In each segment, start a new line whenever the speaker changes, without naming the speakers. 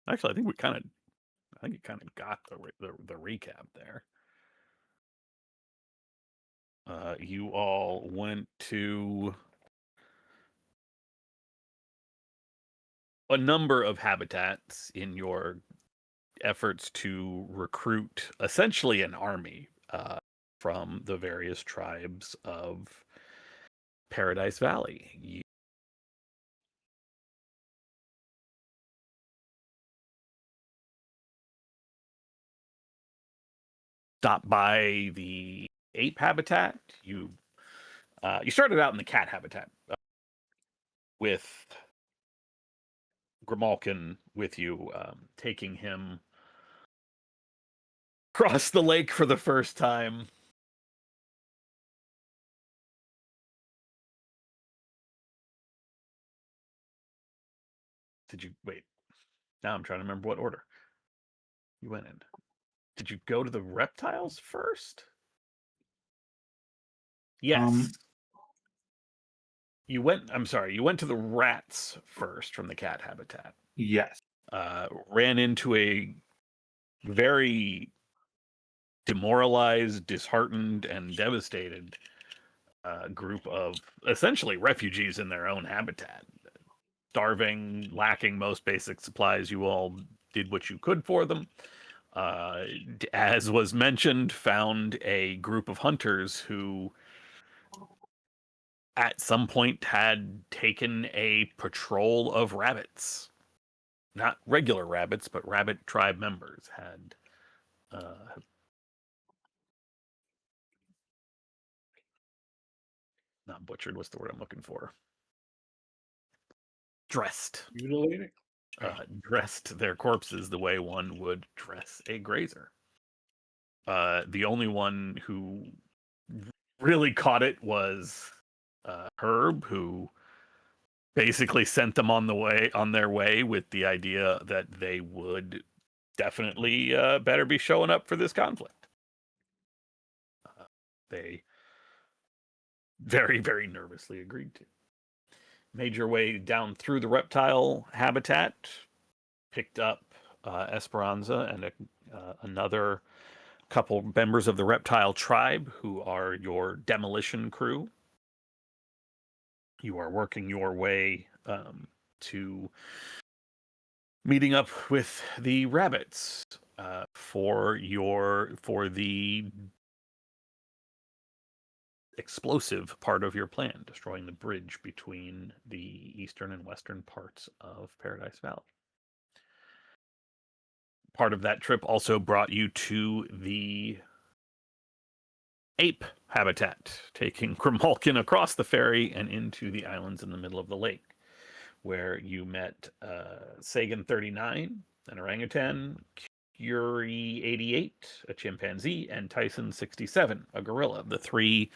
Actually, I think you kind of got the recap there. You all went to a number of habitats in your efforts to recruit essentially an army from the various tribes of Paradise Valley. You stopped by the ape habitat. You started out in the cat habitat with Grimalkin with you, taking him across the lake for the first time. Did you wait? Now I'm trying to remember what order you went in. Did you go to the reptiles first? Yes.
Um,
I'm sorry, you went to the rats first from the cat habitat.
yes.
Ran into a very demoralized, disheartened, and devastated group of essentially refugees in their own habitat. Starving, lacking most basic supplies, you all did what you could for them. As was mentioned, found a group of hunters who at some point had taken a patrol of rabbits. Not regular rabbits, but rabbit tribe members had not butchered, what's the word I'm looking for? Dressed.
Mutilated?
Dressed their corpses the way one would dress a grazer. The only one who really caught it was Herb, who basically sent them on their way with the idea that they would definitely better be showing up for this conflict. They very, very nervously agreed to. Made your way down through the reptile habitat, picked up Esperanza and another couple members of the reptile tribe who are your demolition crew. You are working your way to meeting up with the rabbits for the explosive part of your plan, destroying the bridge between the eastern and western parts of Paradise Valley. Part of that trip also brought you to the ape habitat, taking Grimalkin across the ferry and into the islands in the middle of the lake, where you met Sagan 39, an orangutan, Curie 88, a chimpanzee, and Tyson 67, a gorilla. The three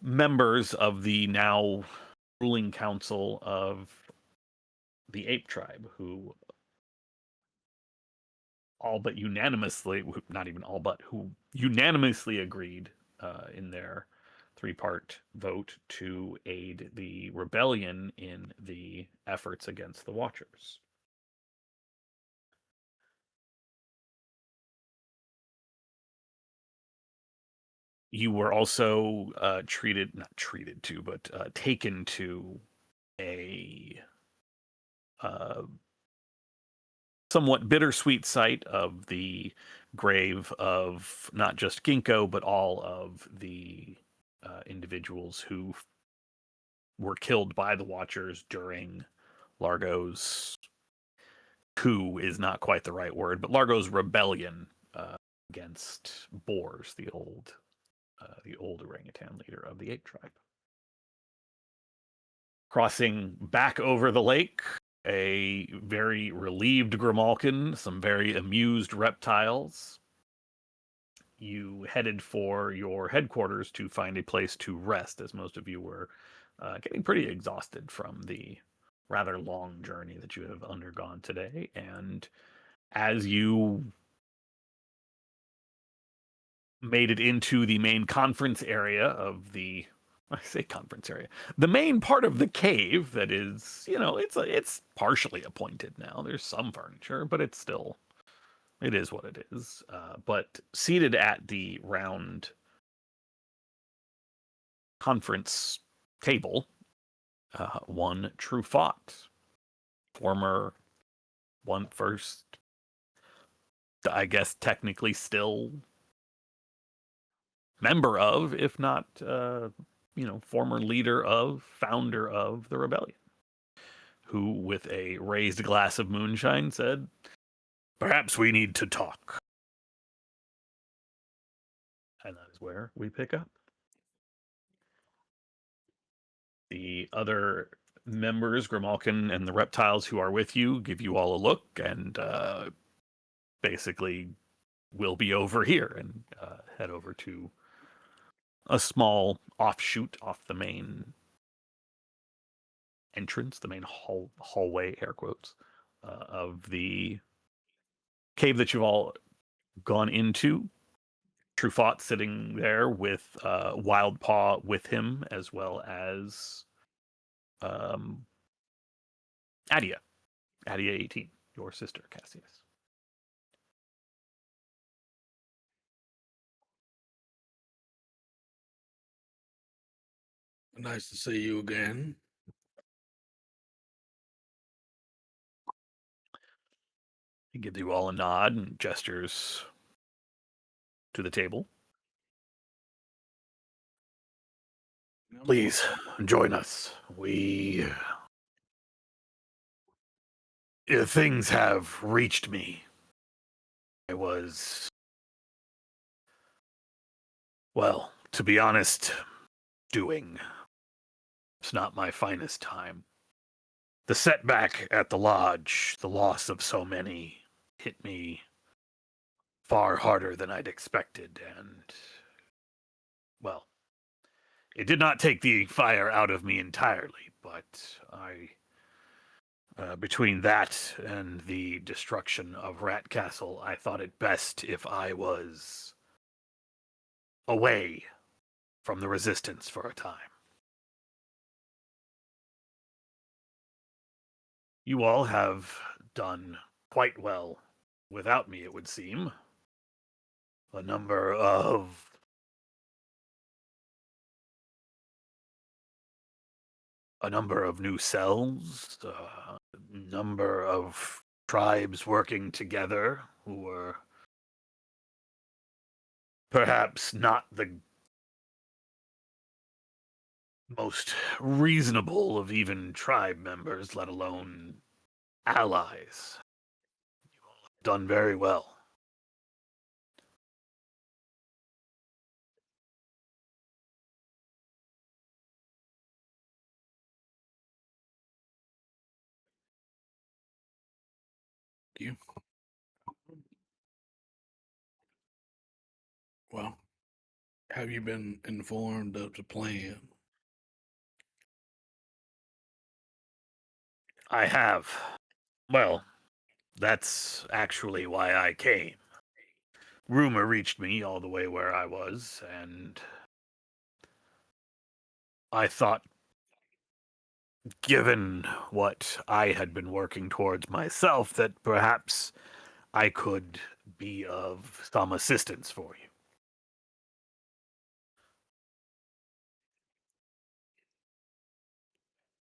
members of the now ruling council of the ape tribe, who all but unanimously, not even all but, who unanimously agreed in their three-part vote to aid the rebellion in the efforts against the Watchers. You were also not treated to, but taken to a somewhat bittersweet site of the grave of not just Ginkgo, but all of the individuals who were killed by the Watchers during Largo's coup is not quite the right word, but Largo's rebellion against Boars, the old orangutan leader of the ape tribe. Crossing back over the lake, a very relieved Grimalkin, some very amused reptiles. You headed for your headquarters to find a place to rest, as most of you were getting pretty exhausted from the rather long journey that you have undergone today. And as you made it into the main conference area of the, I say conference area. The main part of the cave that is, it's partially appointed now. There's some furniture, but it is what it is. But seated at the round conference table, one True Fought, former one first, I guess technically still member of, if not, former leader of, founder of the rebellion, who, with a raised glass of moonshine, said, "Perhaps we need to talk." And that is where we pick up. The other members, Grimalkin and the reptiles who are with you, give you all a look and basically will be over here and head over to a small offshoot off the main entrance, the main hallway, air quotes, of the cave that you've all gone into. Truffaut sitting there with Wildpaw with him, as well as um, Adia, Adia 18, your sister, Cassius.
Nice to see you again.
He gives you all a nod and gestures to the table. Please join us. Things have reached me. I was, well, to be honest, doing. It's not my finest time. The setback at the lodge, the loss of so many, hit me far harder than I'd expected, and, well, it did not take the fire out of me entirely, but between that and the destruction of Rat Castle, I thought it best if I was away from the resistance for a time. You all have done quite well without me, it would seem. A number of new cells, a number of tribes working together who were perhaps not the most reasonable of even tribe members, let alone allies. Done very well.
You. Well, have you been informed of the plan?
I have. Well, that's actually why I came. Rumor reached me all the way where I was, and I thought, given what I had been working towards myself, that perhaps I could be of some assistance for you.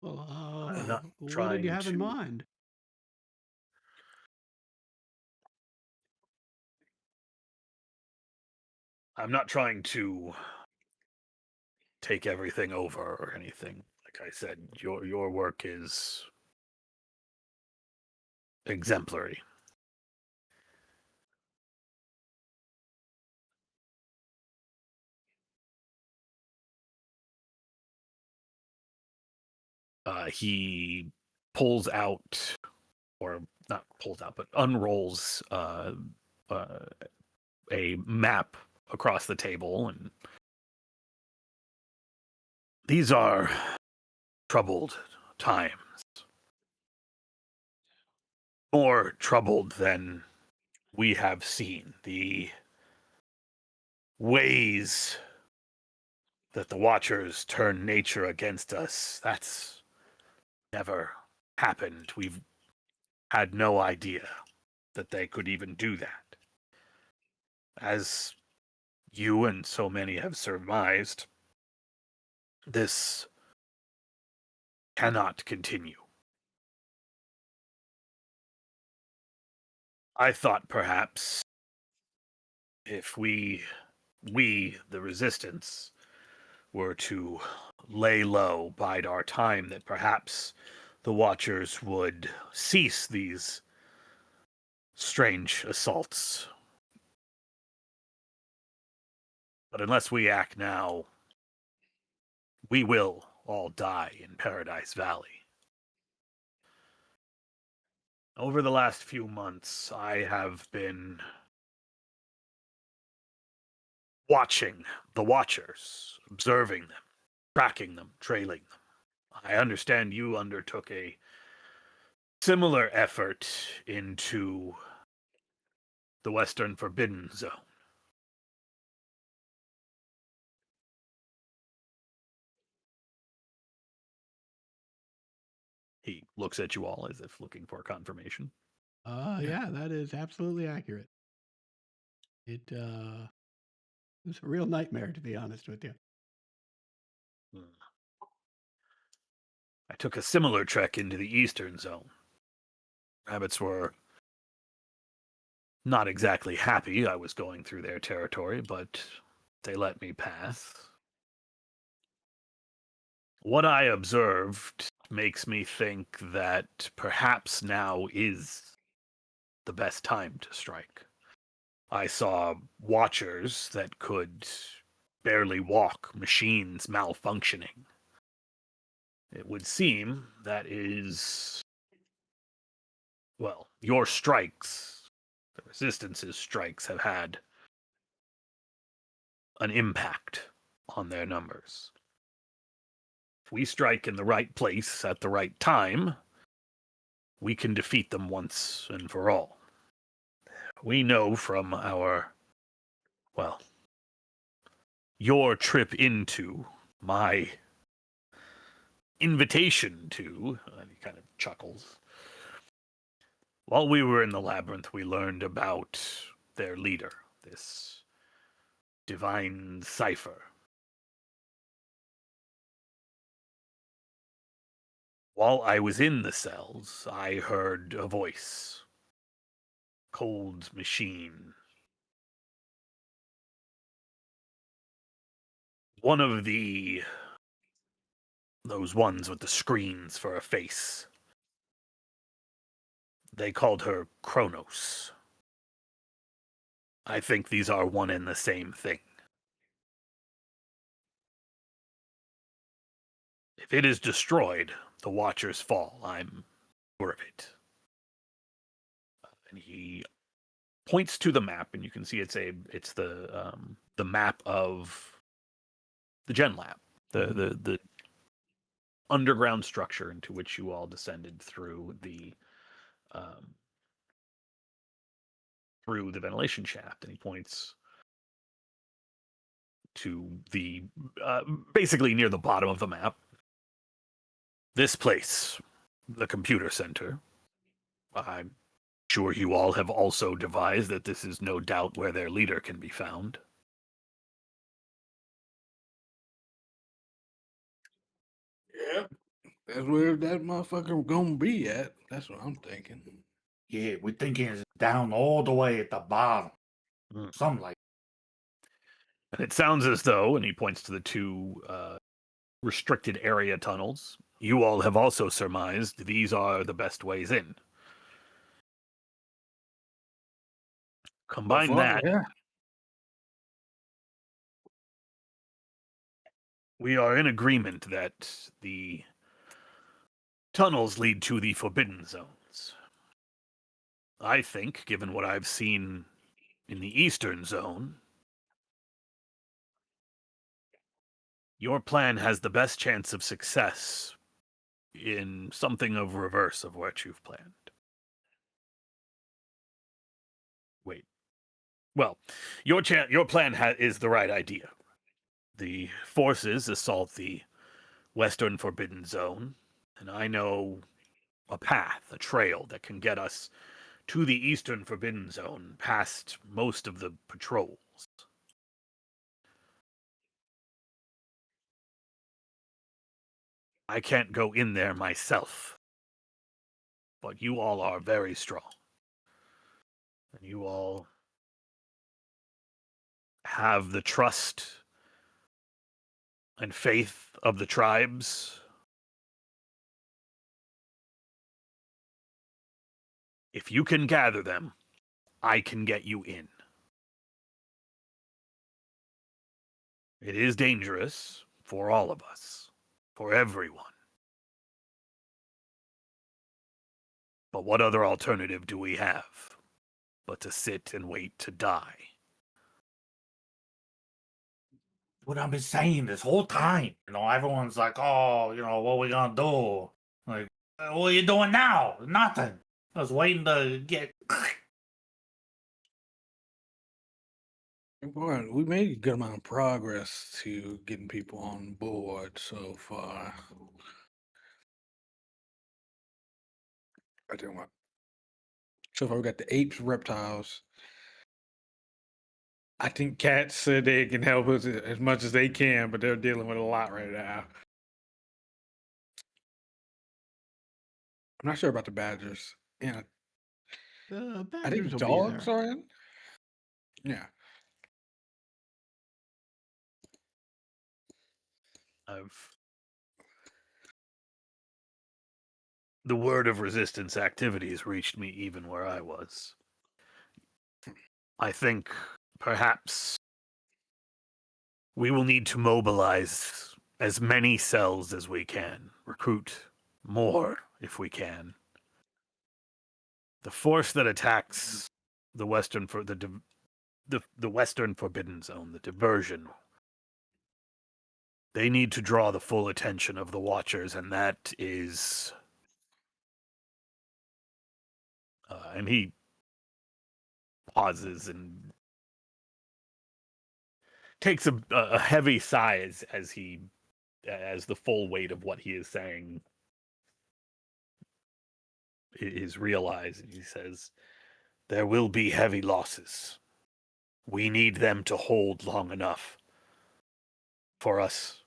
I'm not
What did you
trying
have in
to.
mind?
I'm not trying to take everything over or anything. Like I said, your work is exemplary. He pulls out, or not pulls out, but unrolls uh, a map across the table, and these are troubled times. More troubled than we have seen. The ways that the Watchers turn nature against us. That's never happened. We've had no idea that they could even do that. As you and so many have surmised, this cannot continue. I thought perhaps if the resistance, were to lay low, bide our time, that perhaps the Watchers would cease these strange assaults. But unless we act now, we will all die in Paradise Valley. Over the last few months, I have been watching the Watchers, observing them, tracking them, trailing them. I understand you undertook a similar effort into the Western Forbidden Zone. He looks at you all as if looking for confirmation.
Yeah.
Yeah, that is absolutely accurate. It was a real nightmare, to be honest with you.
Hmm. I took a similar trek into the Eastern Zone. Rabbits were not exactly happy I was going through their territory, but they let me pass. What I observed makes me think that perhaps now is the best time to strike. I saw Watchers that could barely walk, machines malfunctioning. It would seem that is, well, your strikes, the Resistance's strikes, have had an impact on their numbers. If we strike in the right place at the right time, we can defeat them once and for all. We know from well, your trip into my invitation to, and he kind of chuckles. While we were in the labyrinth, we learned about their leader, this divine cipher. While I was in the cells, I heard a voice. Cold machine. One of those ones with the screens for a face. They called her Kronos. I think these are one and the same thing. If it is destroyed, the Watchers fall. I'm sure of it. And he points to the map, and you can see it's the map of the Gen Lab, the underground structure into which you all descended um, through the ventilation shaft. And he points to the basically near the bottom of the map. This place, the computer center. I'm sure you all have also devised that this is no doubt where their leader can be found.
Yeah. That's where that motherfucker gonna be at. That's what I'm thinking.
Yeah, we're thinking it's down all the way at the bottom.
Mm.
Something like
And it sounds as though, and he points to the two restricted area tunnels, you all have also surmised these are the best ways in.
So
Combine
far,
that,
yeah.
we are in agreement that the tunnels lead to the Forbidden Zones. I think, given what I've seen in the Eastern Zone, your plan has the best chance of success in something of reverse of what you've planned. Wait. Well, your plan is the right idea. The forces assault the Western Forbidden Zone, and I know a path, a trail that can get us to the Eastern Forbidden Zone past most of the patrols. I can't go in there myself, but you all are very strong. And you all have the trust and faith of the tribes. If you can gather them, I can get you in. It is dangerous for all of us, for everyone. But what other alternative do we have but to sit and wait to die?
What I've been saying this whole time. Everyone's like, oh, what we gonna do? Like, what are you doing now? Nothing. I was waiting to get.
Boy, we made a good amount of progress to getting people on board so far. I think what? So far, we got the apes, reptiles. I think cats said they can help us as much as they can, but they're dealing with a lot right now. I'm not sure about the badgers. Yeah,
The
I think
badgers will be
dogs
there.
are in. Yeah.
The word of resistance activities reached me even where I was. I think perhaps we will need to mobilize as many cells as we can, recruit more if we can. The force that attacks the Western for the Western Forbidden Zone, the diversion, they need to draw the full attention of the Watchers, and that is. And he pauses and takes a heavy sigh as the full weight of what he is saying is realized. And he says, "There will be heavy losses. We need them to hold long enough for us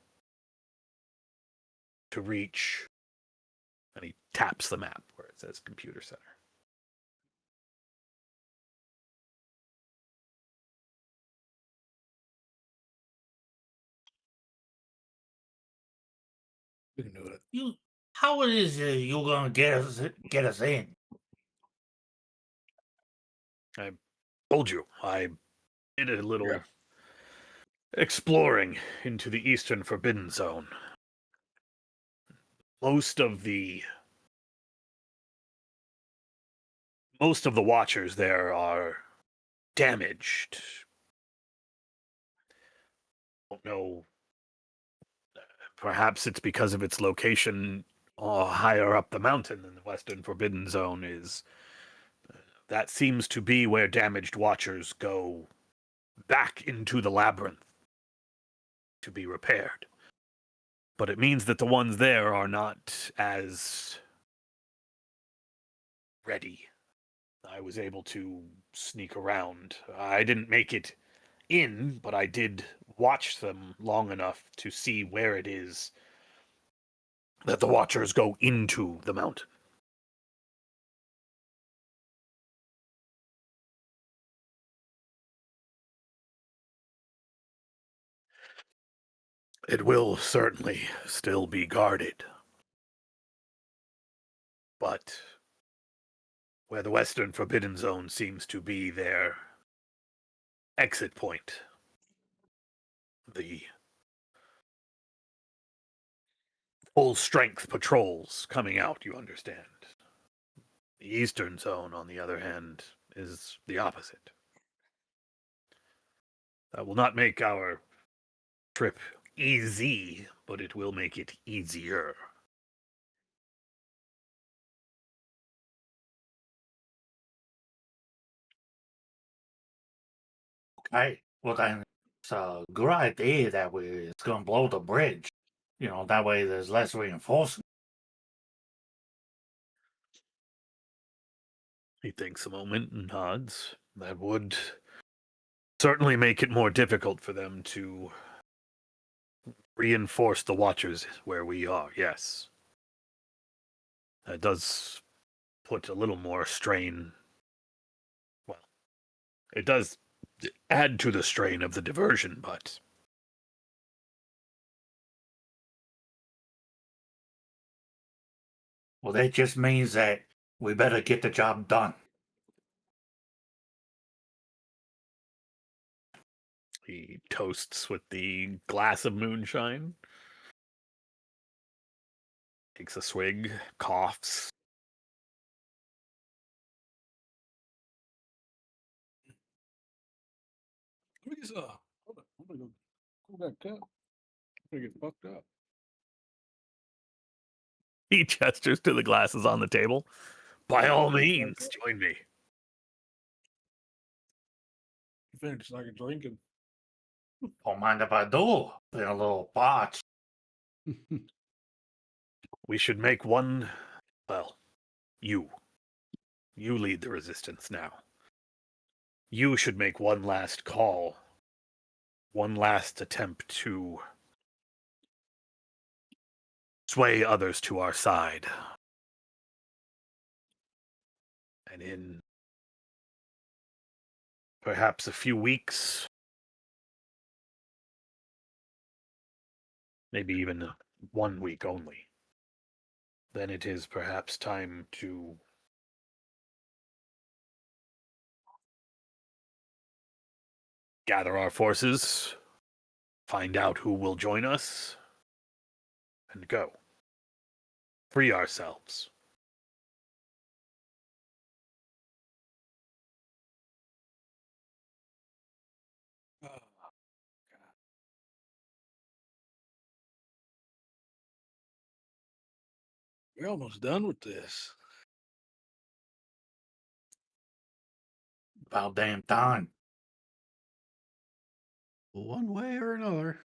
to reach." And he taps the map where it says Computer Center.
We can do it.
How it is you gonna get us in?
I told you, I did a little
Yeah.
exploring into the Eastern Forbidden Zone. Most of the Watchers there are damaged. Don't know. Perhaps it's because of its location higher up the mountain than the Western Forbidden Zone is. That seems to be where damaged Watchers go back into the labyrinth to be repaired. But it means that the ones there are not as ready. I was able to sneak around. I didn't make it in, but I did watch them long enough to see where it is that the Watchers go into the mountain. It will certainly still be guarded. But where the Western Forbidden Zone seems to be their exit point, the full strength patrols coming out, you understand. The Eastern Zone, on the other hand, is the opposite. That will not make our trip easy, but it will make it easier.
Okay. Well then, it's a good idea that it's gonna blow the bridge. You know, that way there's less reinforcement.
He thinks a moment and nods. That would certainly make it more difficult for them to reinforce the watchers where we are, yes. That does put a little more strain. Well, it does add to the strain of the diversion, but
Well, that just means that we better get the job done.
he toasts with the glass of moonshine, takes a swig, coughs.
Let me just, hold on. I'm gonna go cool that cup. I'm gonna get fucked up.
He gestures to the glasses on the table. By all means,
Okay.
join me.
Finished like a drinking.
Don't mind if I do. Been a little botch.
We should make one. Well, you. You lead the resistance now. You should make one last call. One last attempt to sway others to our side. And in perhaps a few weeks, maybe even 1 week only, then it is perhaps time to gather our forces, find out who will join us, and go. Free ourselves.
Oh, God. We're almost done with this.
About damn time.
One way or another.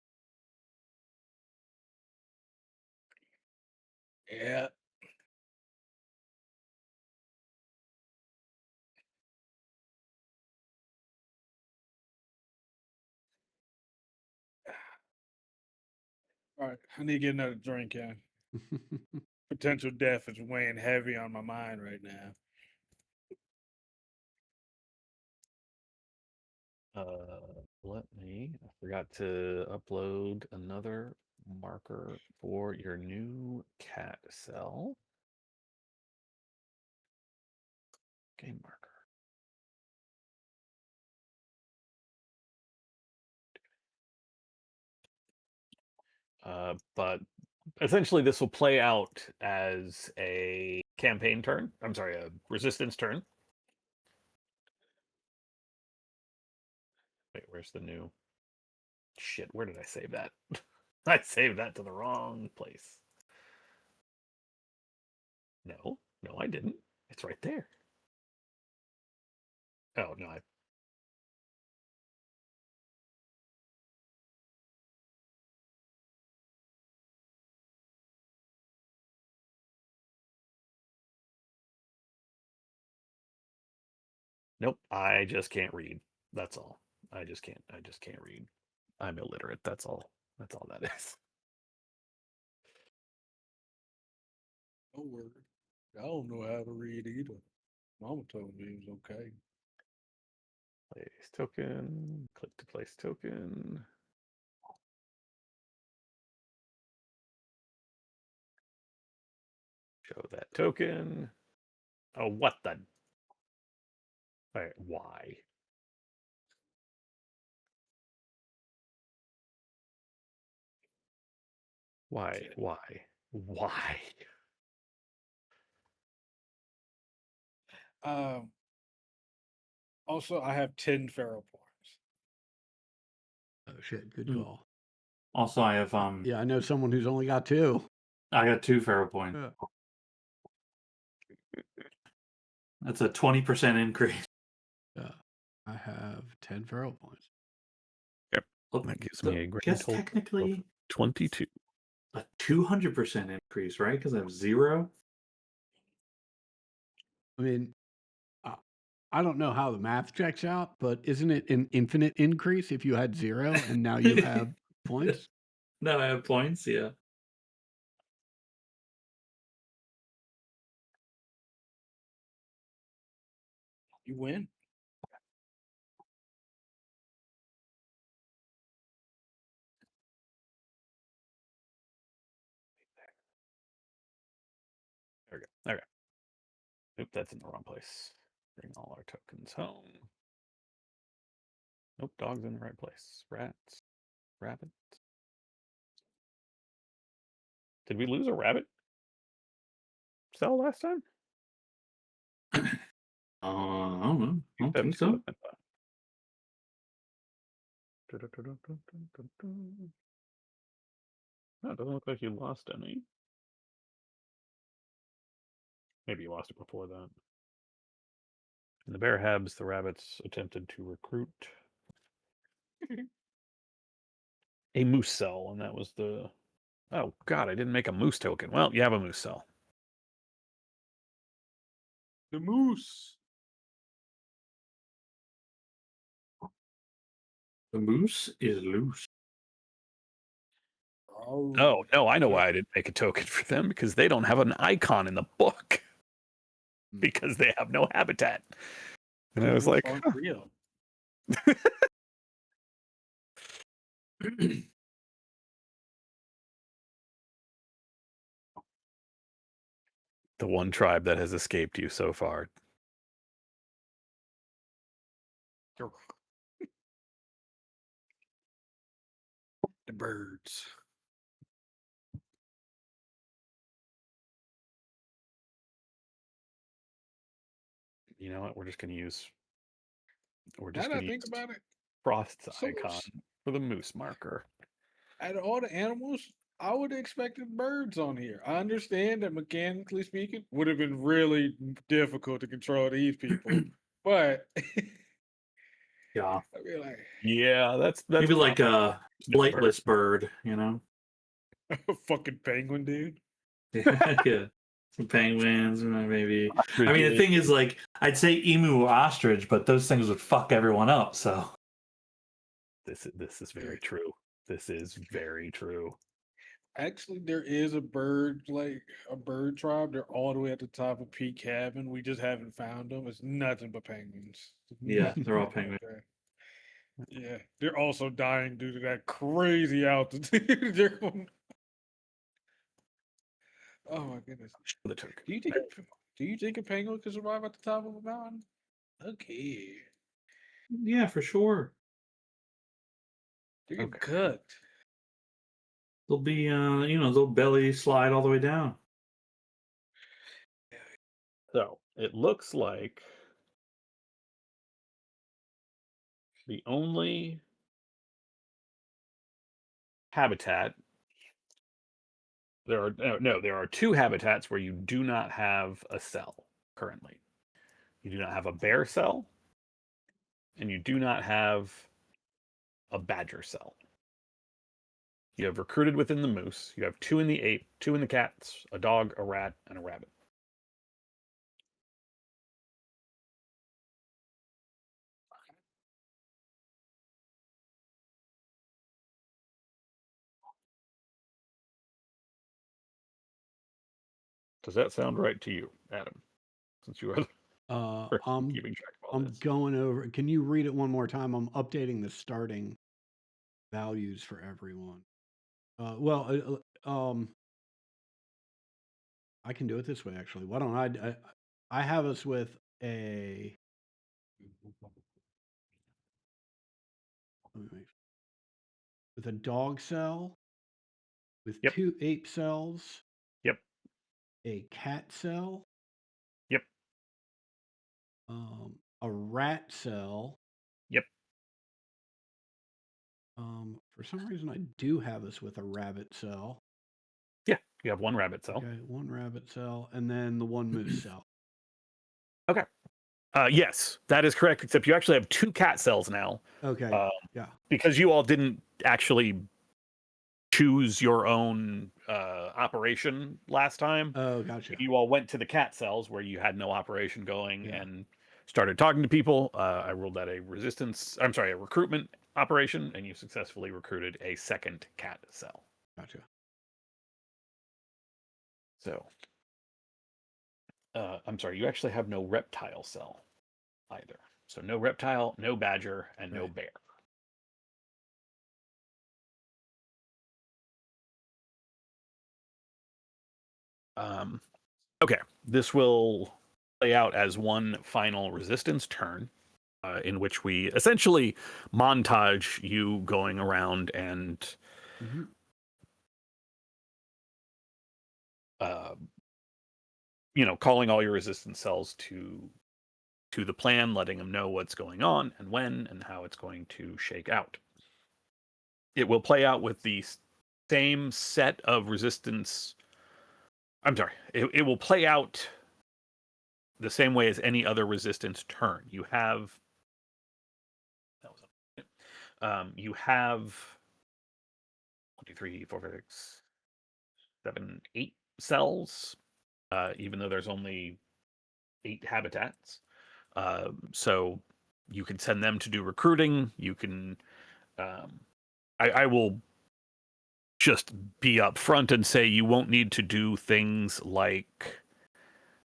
Yeah. All right. I need to get another drink in. Potential death is weighing heavy on my mind right now.
I forgot to upload another marker for your new cat cell. Game marker. But essentially, this will play out as a campaign turn. I'm sorry, a resistance turn. Wait, where's the new? Shit, where did I save that? I saved that to the wrong place. No, I didn't. It's right there. Oh, no, nope, I just can't read. That's all. I just can't read. I'm illiterate. That's all. That's all that is.
Don't worry. I don't know how to read either. Mama told me it was okay.
Place token. Click to place token. Show that token. Oh, what the? All right, why? Why?
Yeah.
Why? Why?
Um. Also, I have 10 feral points.
Oh shit, good
Mm.
call.
Also, I have
Yeah, I know someone who's only got 2.
I got 2 Pharaoh points.
Yeah.
That's a 20% increase.
I have 10 feral points.
Well,
That gives
so
me a grand
guess
total of
technically
22.
a 200% increase, right? Because I have 0.
I mean, uh, I don't know how the math checks out, but isn't it an infinite increase if you had 0 and now you have points?
Now I have points, yeah.
You win.
There we go. Okay. Nope, that's in the wrong place. Bring all our tokens home. Nope, dog's in the right place. Rats, rabbits. Did we lose a rabbit cell last time?
I don't know. I don't think so.
No, it doesn't look like you lost any. Maybe you lost it before that. In the bear habs, the rabbits attempted to recruit a moose cell, and that was the... Oh, God, I didn't make a moose token. Well, you have a moose cell.
The moose.
The moose is loose.
Oh, no, I know why I didn't make a token for them, because they don't have an icon in the book. Because they have no habitat. And I was like, huh.
Real.
The one tribe that has escaped you so far.
The birds.
You know what? We're just going to use... We're
Now
just
that I
going to
think
use
about it,
Frost's
so
icon
much-
for the moose marker.
out of all the animals, I would have expected birds on here. I understand that mechanically speaking, would have been really difficult to control these people, but
Yeah.
I'd be like,
Yeah, that's
Maybe like a
No
flightless bird, you know?
a fucking penguin, dude.
Yeah. Some penguins, maybe. I mean, the thing is, like, I'd say emu or ostrich, but those things would fuck everyone up, so.
This is very true. This is very true.
Actually, there is a bird, like a bird tribe. They're all the way at the top of Peak Cabin. We just haven't found them. It's nothing but penguins.
Yeah, they're all
Nothing
penguins.
but that. Yeah, they're also dying due to that crazy altitude. They're going... Oh my goodness!
The token.
Do you think a penguin can survive at the top of a mountain? Okay,
Yeah, for sure.
they're getting
Okay.
cooked.
They'll be, they'll belly slide all the way down.
So it looks like the only habitat there are two habitats where you do not have a cell currently. You do not have a bear cell, and you do not have a badger cell. You have recruited within the moose. You have 2 in the ape, 2 in the cats, a dog, a rat, and a rabbit. Does that sound right to you, Adam? Since you are the person keeping track of all
I'm
this.
going over. Can you read it one more time? I'm updating the starting values for everyone. I can do it this way actually. Why don't I have us with a with a dog cell, with
Yep.
2 ape cells,
Yep.
a cat cell,
Yep.
a rat cell.
Yep.
For some reason, I do have us with a rabbit cell.
Yeah, you have 1 rabbit cell.
Okay, 1 rabbit cell, and then the 1 moose cell.
Okay. Yes, that is correct. Except you actually have 2 cat cells now.
Okay. Yeah.
Because you all didn't actually choose your own operation last time.
Oh, gotcha.
You all went to the cat cells where you had no operation going
Yeah.
and started talking to people. I ruled that a recruitment operation, and you successfully recruited a second cat cell.
Gotcha.
So, I'm sorry, you actually have no reptile cell either. So no reptile, no badger, and no
Right.
bear. Okay, this will play out as one final resistance turn, in which we essentially montage you going around and
Mm-hmm.
uh, calling all your resistance cells to the plan, letting them know what's going on and when and how it's going to shake out. It will play out with the same set of resistance. I'm sorry. It will play out the same way as any other resistance turn. You have you have 1, 2, 3, 4, 5, 6, 7, 8 cells, even though there's only 8 habitats. So you can send them to do recruiting. You can. I will just be upfront and say you won't need to do things like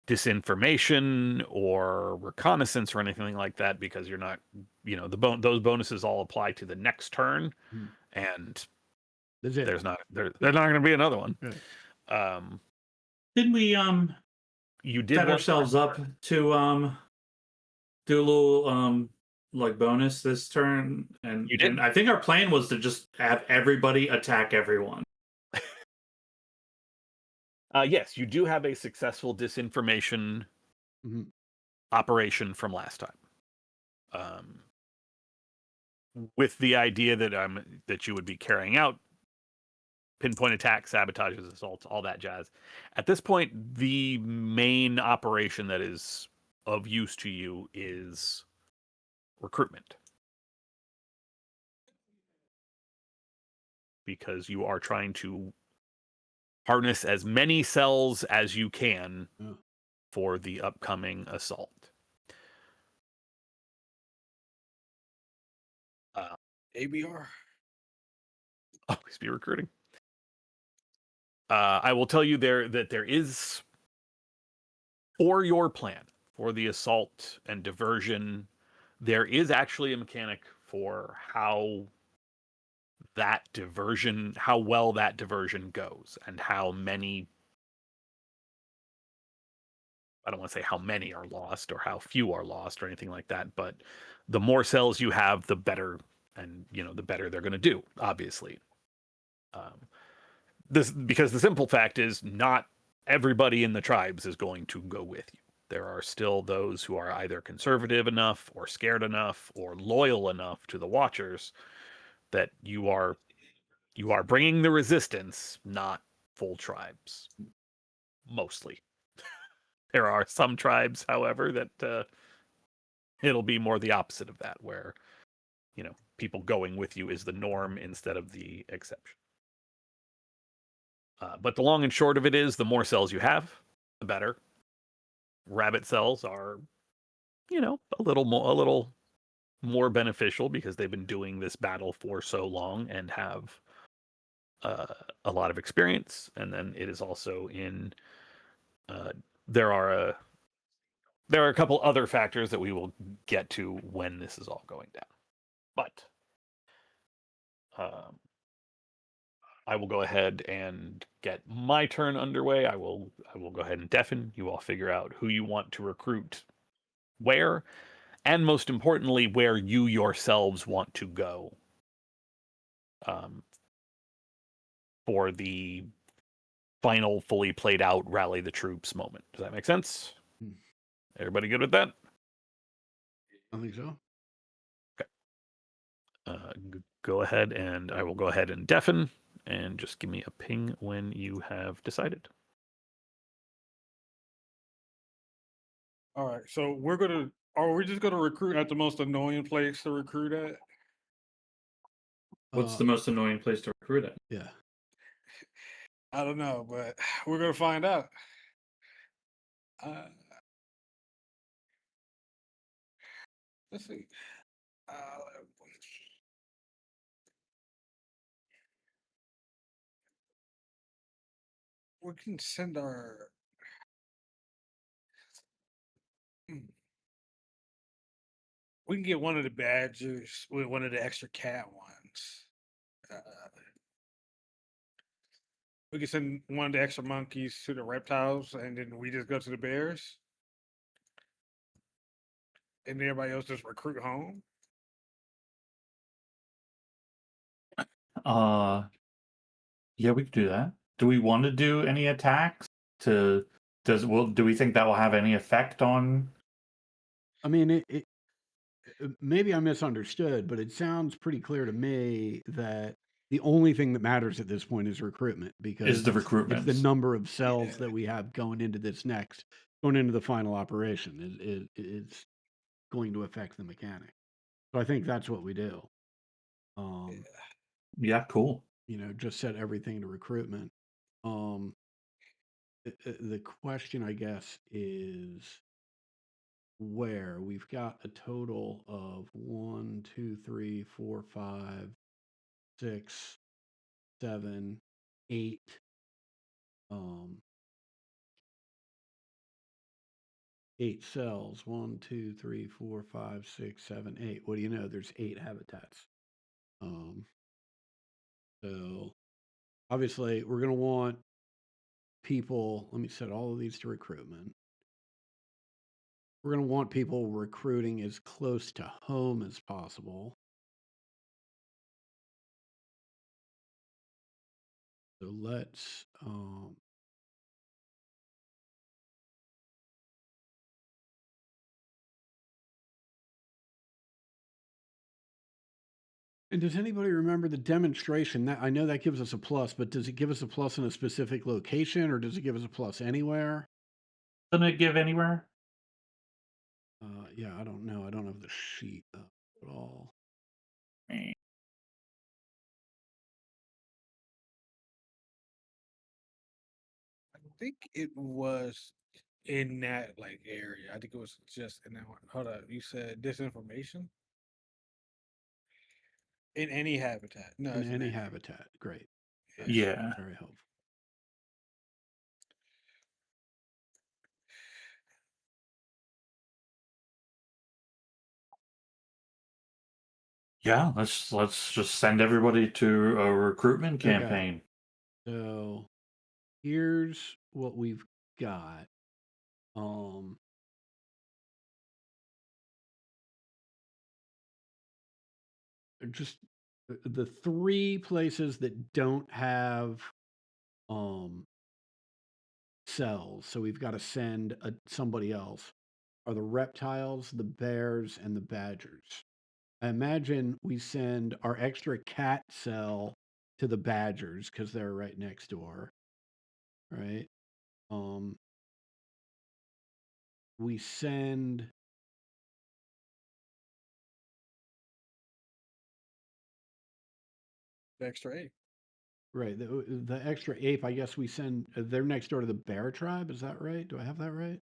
disinformation or reconnaissance or anything like that, because you're not, those bonuses all apply to the next turn, and
That's it.
there's not going to be another one.
Right.
Didn't we
You did
set
once
ourselves
last
up to do a little like bonus this turn? And
You did.
and I think our plan was to just have everybody attack everyone.
Yes, you do have a successful disinformation
Mhm.
operation from last time, with the idea that you would be carrying out pinpoint attacks, sabotages, assaults, all that jazz. At this point, the main operation that is of use to you is recruitment, because you are trying to harness as many cells as you can for the upcoming assault.
ABR.
Always be recruiting. I will tell you that there is, for your plan, for the assault and diversion, there is actually a mechanic for how well that diversion goes, and how many, I don't want to say how many are lost or how few are lost or anything like that, but the more cells you have, the better, and the better they're going to do, obviously. Because the simple fact is, not everybody in the tribes is going to go with you. There are still those who are either conservative enough or scared enough or loyal enough to the Watchers that you are bringing the resistance, not full tribes. Mostly. There are some tribes, however, that it'll be more the opposite of that, where people going with you is the norm instead of the exception. But the long and short of it is, the more cells you have, the better. Rabbit cells are, a little more beneficial, because they've been doing this battle for so long and have a lot of experience. And then it is also in there are a couple other factors that we will get to when this is all going down. But I will go ahead and get my turn underway. I will go ahead and deafen. You all figure out who you want to recruit where, and most importantly, where you yourselves want to go for the final, fully played out rally the troops moment. Does that make sense? Everybody good with that?
I think so.
Go ahead, and I will go ahead and deafen, and just give me a ping when you have decided.
All right, so we're gonna Are we just gonna recruit at the most annoying place to recruit at?
What's
Uh,
the most annoying place to recruit at?
yeah.
I don't know, but we're gonna find out. Uh, let's see. Uh, we can send our. Hmm. We can get one of the badgers with one of the extra cat ones. Uh, we can send one of the extra monkeys to the reptiles, and then we just go to the bears, and everybody else just recruit home.
Yeah, we could do that. Do we want to do any attacks? Do we think that will have any effect on?
I mean, maybe I misunderstood, but it sounds pretty clear to me that the only thing that matters at this point is recruitment, because
Is the
it's the
recruitments?
number of cells
Yeah.
that we have going into going into the final operation is going to affect the mechanic. So I think that's what we do.
Yeah, cool.
Just set everything to recruitment. The question, I guess, is where we've got a total of 1, 2, 3, 4, 5, 6, 7, 8. 8 cells. 1, 2, 3, 4, 5, 6, 7, 8. What do you know? There's 8 habitats. So obviously we're going to want people. Let me set all of these to recruitment. We're going to want people recruiting as close to home as possible. So let's and does anybody remember the demonstration? That I know that gives us a plus, but does it give us a plus in a specific location, or does it give us a plus anywhere?
Doesn't it give anywhere?
Yeah, I don't know. I don't have the sheet up at all.
I think it was in that area. I think it was just in that one. Hold up, you said disinformation in any habitat? No,
In
it's
any habitat. Great. That's
Yeah.
very helpful.
Yeah, let's just send everybody to a recruitment
Okay.
campaign.
So here's what we've got. Just the 3 places that don't have cells, so we've got to send somebody else, are the reptiles, the bears, and the badgers. I imagine we send our extra cat cell to the badgers because they're right next door, right? We send
the extra ape.
right the extra ape. I guess we send. They're next door to the bear tribe. Is that right? Do I have that right?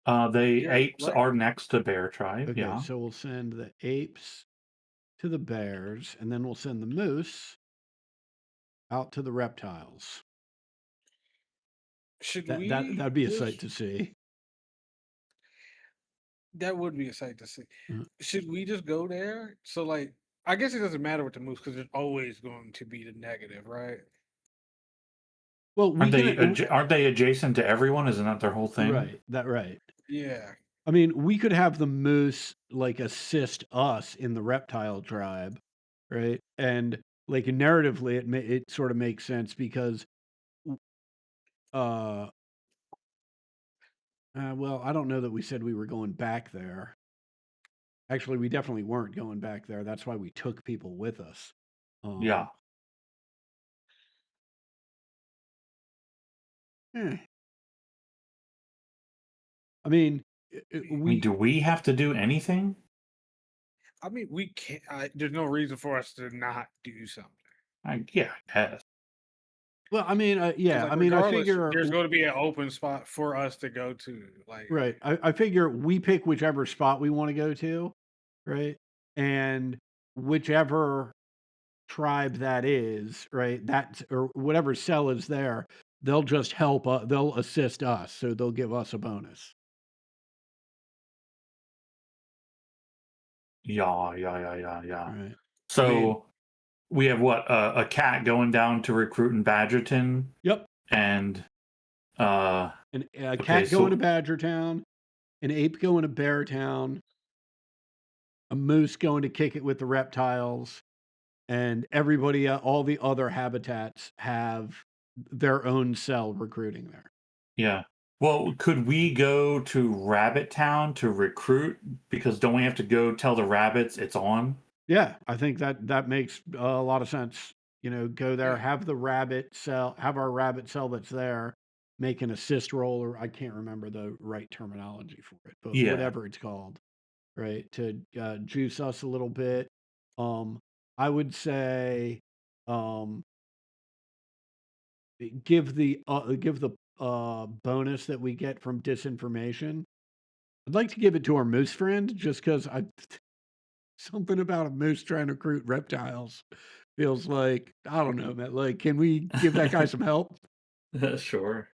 The
You're
apes
right.
are next to Bear Tribe.
Okay,
Yeah.
so we'll send the apes to the bears, and then we'll send the moose out to the reptiles.
Should
That'd be a sight to see.
That would be a sight to see.
Mhm.
Should we just go there? So I guess it doesn't matter with the moves because there's always going to be the negative, right?
Well, we
Aren't they
can
aren't they adjacent to everyone? Isn't that their whole thing?
right.
Yeah.
I mean, we could have the moose assist us in the reptile tribe, right? And narratively, it sort of makes sense because, well, I don't know that we said we were going back there. Actually, we definitely weren't going back there. That's why we took people with us.
Yeah.
Eh. I mean,
I mean,
we
do we have to do anything?
I mean, we can't. There's no reason for us to not do something.
Yeah, I guess.
well, I mean,
Because,
yeah,
like,
I mean, I
regardless,
figure
there's going to be an open spot for us to go to. Like,
right. I figure we pick whichever spot we want to go to, right? And whichever tribe that is, right? That's or whatever cell is there, they'll just help they'll assist us, so they'll give us a bonus.
Yeah.
Right. I mean,
So we have what a cat going down to recruit in Badgerton,
yep.
and uh,
And a
okay,
cat going to
so
Badgertown, an ape going to Beartown, a moose going to kick it with the reptiles, and everybody, all the other habitats have their own cell recruiting there.
yeah. Well, could we go to Rabbit Town to recruit? Because don't we have to go tell the rabbits it's on?
Yeah, I think that makes a lot of sense. You know, go there,
yeah,
have the rabbit cell, have our rabbit cell that's there, make an assist roll, or I can't remember the right terminology for it, but
Yeah.
whatever it's called, right? To juice us a little bit. Um, I would say, um, give the bonus that we get from disinformation. I'd like to give it to our moose friend just because I something about a moose trying to recruit reptiles feels like I don't know, man. Like, can we give that guy some help?
Sure.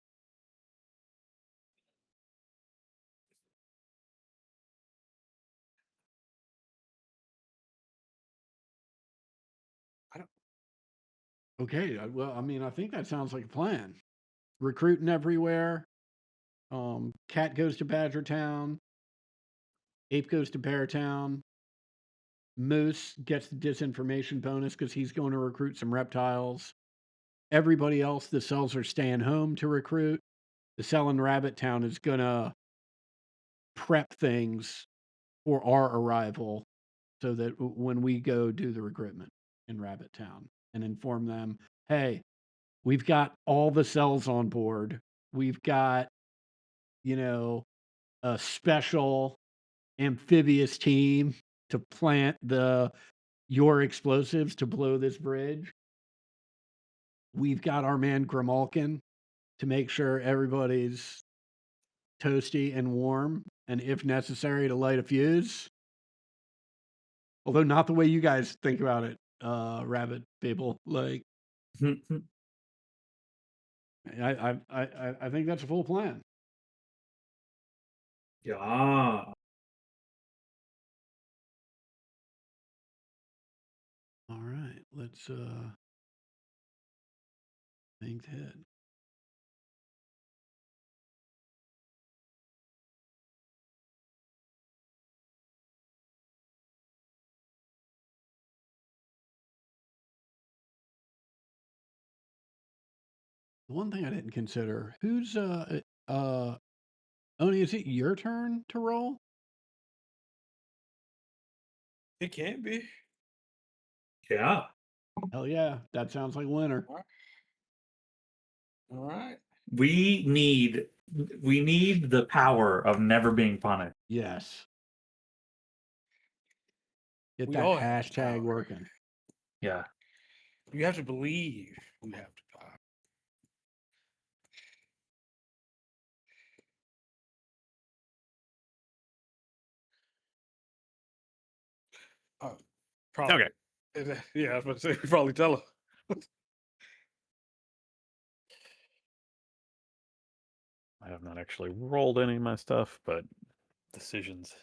I don't.
Okay, well, I mean, I think that sounds like a plan. Recruiting everywhere. Cat goes to Badgertown. Ape goes to Beartown. Moose gets the disinformation bonus because he's going to recruit some reptiles. Everybody else, the cells are staying home to recruit. The cell in Rabbit Town is gonna prep things for our arrival so that when we go do the recruitment in Rabbit Town and inform them, hey, we've got all the cells on board. We've got, you know, a special amphibious team to plant your explosives to blow this bridge. We've got our man Grimalkin to make sure everybody's toasty and warm, and if necessary, to light a fuse. Although not the way you guys think about it, rabbit people. Like I think that's a full plan.
Yeah.
All right, let's think ahead. The one thing I didn't consider, who's Oni, is it your turn to roll?
It can be.
Yeah.
Hell yeah, that sounds like winner.
All right. All right.
We need the power of never being punished.
Yes. Get
We
that
all have the
hashtag
power.
working.
Yeah.
You have to believe we have the power. Oh, probably.
Okay.
Yeah, I was about to say, you probably tell her.
I have not actually rolled any of my stuff, but decisions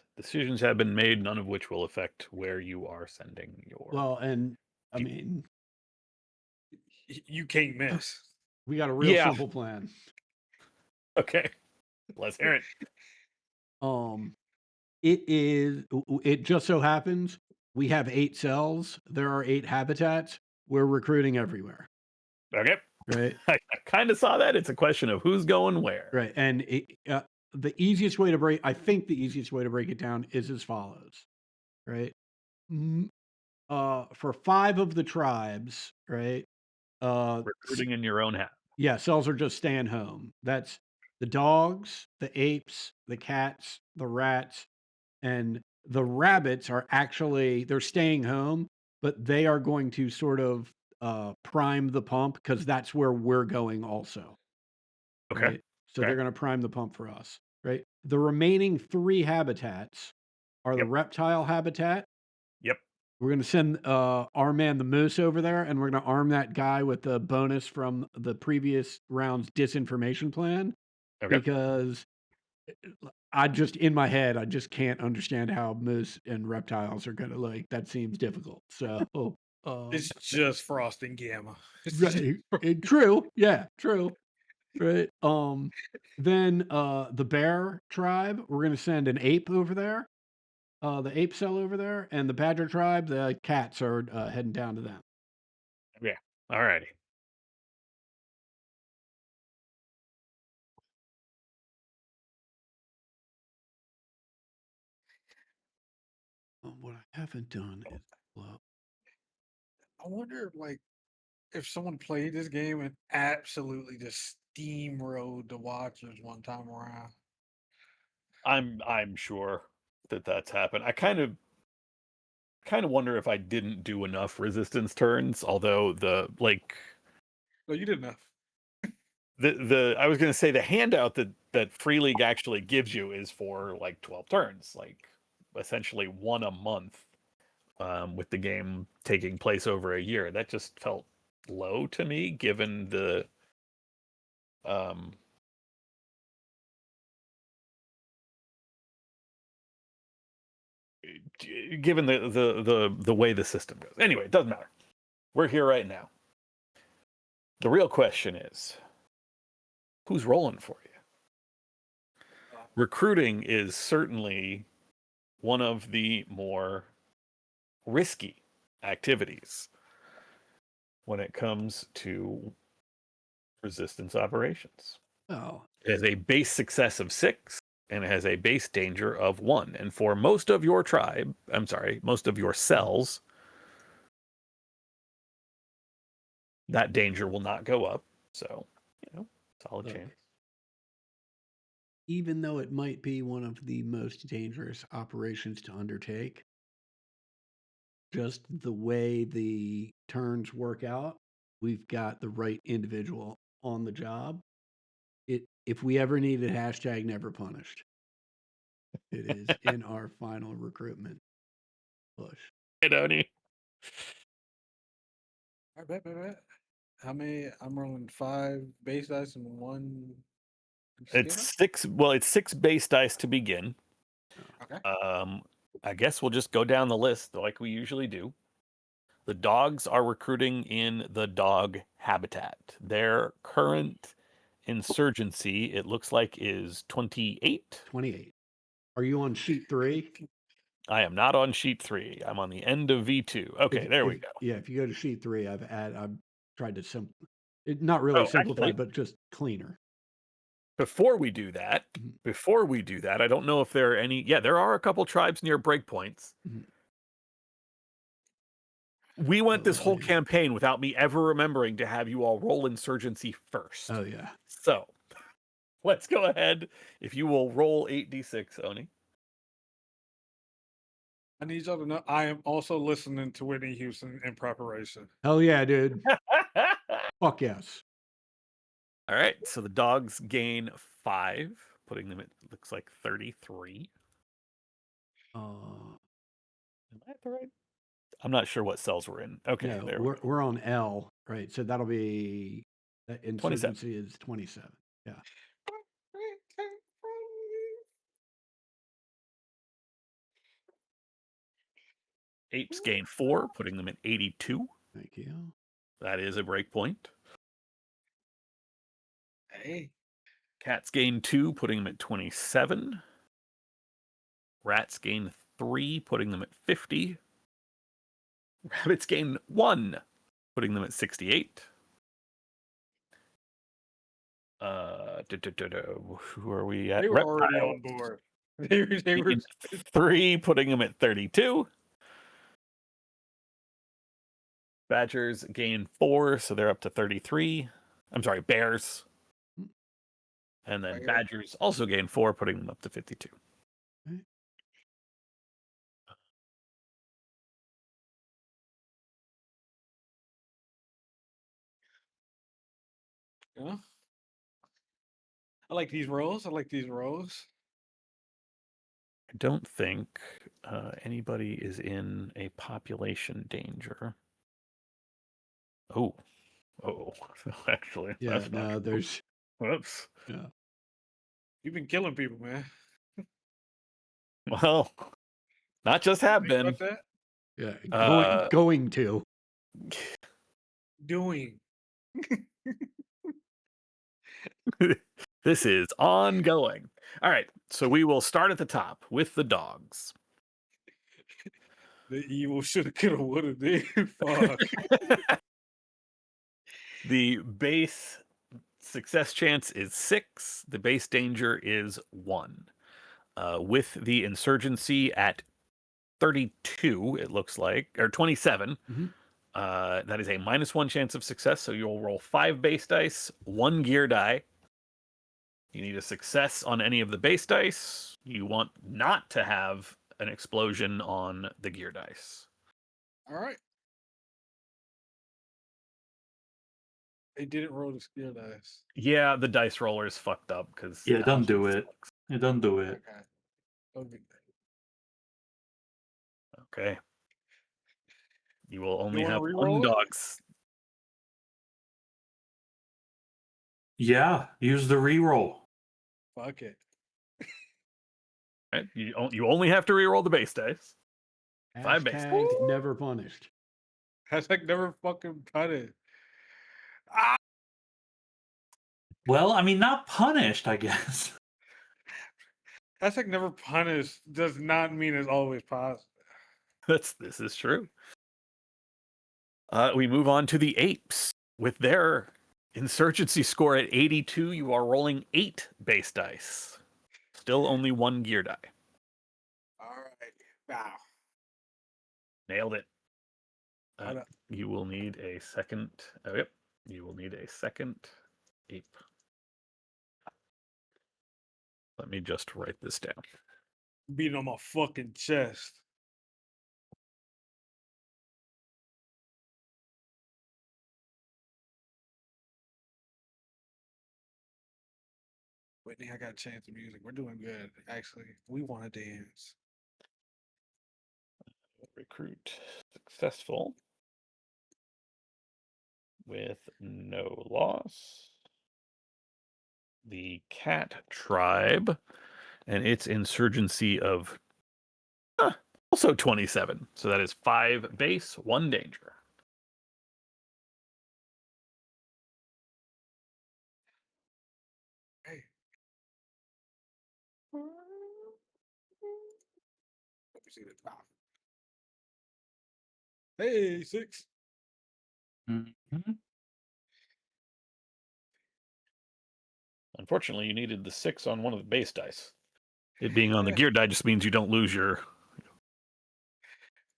have been made, none of which will affect where you are sending your.
Well, and I
people.
mean,
You can't miss.
we got a real
Yeah.
simple plan.
Okay. Let's hear it.
It just so happens we have 8 cells. There are 8 habitats. We're recruiting everywhere.
Okay.
Right.
I kind of saw that. It's a question of who's going where.
Right. And the easiest way to break it down is as follows. Right. For 5 of the tribes, right?
Recruiting in your own hat.
Yeah, cells are just staying home. That's the dogs, the apes, the cats, the rats, and the rabbits are actually they're staying home, but they are going to sort of prime the pump because that's where we're going also,
Okay.
right? So they're
Okay.
going to prime the pump for us, right? The remaining three habitats are the
Yep.
reptile habitat.
Yep.
We're going to send our man the moose over there, and we're going to arm that guy with the bonus from the previous round's disinformation plan
Okay.
because I just in my head, I just can't understand how moose and reptiles are gonna like that seems difficult. So,
It's just frosting gamma. It's just
right, true, yeah, true, right. Then the bear tribe, we're gonna send an ape over there, the ape cell over there, and the badger tribe, the cats are heading down to them.
Yeah. All righty.
What I haven't done is well,
I wonder, like, if someone played this game and absolutely just steamrolled the Watchers one time around.
I'm sure that that's happened. I kind of wonder if I didn't do enough resistance turns, although
No, you did enough.
the I was going to say the handout that Free League actually gives you is for like 12 turns, like essentially one a month, with the game taking place over a year. That just felt low to me, given the um given the way the system goes. Anyway, it doesn't matter. We're here right now. The real question is, who's rolling for you? Recruiting is certainly one of the more risky activities when it comes to resistance operations.
oh,
It has a base success of 6 and it has a base danger of 1. And for most of your tribe, I'm sorry, most of your cells, that danger will not go up. So, solid
look,
chance.
even though it might be one of the most dangerous operations to undertake, just the way the turns work out, we've got the right individual on the job. It if we ever needed hashtag never punished, it is in our final recruitment push.
Hey, Donnie.
I bet. How many? I'm rolling 5 base dice and 1 skill die.
It's 6. Well, it's 6 base dice to begin.
Okay.
I guess we'll just go down the list like we usually do. The dogs are recruiting in the dog habitat. Their current insurgency, it looks like, is 28.
28. Are you on sheet 3?
I am not on sheet 3. I'm on the end of V2. Okay, there we go.
Yeah, if you go to sheet 3, I've tried to not really
Oh,
simplified,
actually,
but just cleaner.
before we do that, I don't know if there are any. Yeah, there are a couple tribes near breakpoints.
Mhm.
We went this
Oh,
whole
yeah.
campaign without me ever remembering to have you all roll insurgency first.
Oh yeah.
So let's go ahead. If you will roll 8d6, Oni.
I need y'all to know I am also listening to Whitney Houston in preparation.
Hell yeah, dude. Fuck yes.
All right. So the dogs gain 5, putting them at looks like 33. Am I at the right? I'm not sure what cells we're in. Okay,
No,
there we go.
we're on L, right? So that'll be
27.
insurgency is 27. Yeah.
Apes gain 4, putting them at 82.
Thank you.
That is a breakpoint.
Hey,
Cats gain 2, putting them at 27. Rats gain 3, putting them at 50. Rabbits gain 1, putting them at 68. Who are we at?
they were already
Reptiles
on board. They were.
gain 3, putting them at 32. Badgers gain 4, so they're up to 33. I'm sorry, bears. And then
Okay.
badgers also gain 4, putting them up to 52.
Yeah. I like these rolls. I like these rolls.
I don't think anybody is in a population danger. Oh, actually,
Yeah,
that's not.
no, there's
Whoops.
yeah.
You've been killing people, man.
Well, not just have
Think
been.
about that.
Yeah,
Uh,
going to.
Doing.
This is ongoing. All right, so we will start at the top with the dogs.
The evil shoulda, coulda, woulda, did. Fuck.
The base success chance is 6. The base danger is 1. With the insurgency at 32, it looks like, or 27.
Mhm.
That is a -1 chance of success. So you'll roll 5 base dice, 1 gear die. You need a success on any of the base dice. You want not to have an explosion on the gear dice.
All right. They didn't roll the skill dice.
Yeah, the dice roller is fucked up because
Yeah, don't do it. It don't do it.
Okay. Okay.
Okay. You will only
wanna
have
re-roll
1
it?
dogs.
Yeah, use the reroll.
Fuck it.
Right? You only have to reroll the base dice. 5 base.
Hashtag never punished.
Hashtag never fucking cut it. Ah!
Well, I mean, not punished, I guess.
Hashtag never punished does not mean it's always positive.
This is true. We move on to the apes. With their insurgency score at 82, you are rolling 8 base dice. Still only 1 gear die.
All right. Wow.
Nailed it.
Hold up.
You will need a second. Oh, yep. You will need a second ape. Let me just write this down.
Beating on my fucking chest. Whitney, I got to change the music. We're doing good. Actually, we want to dance.
Recruit successful with no loss. The cat tribe and its insurgency of also 27. So that is 5 base, 1 danger.
Hey. Let me see this. Wow. Hey, 6.
Mhm.
Unfortunately, you needed the 6 on one of the base dice. It being on the
Yeah.
gear die just means you don't lose your.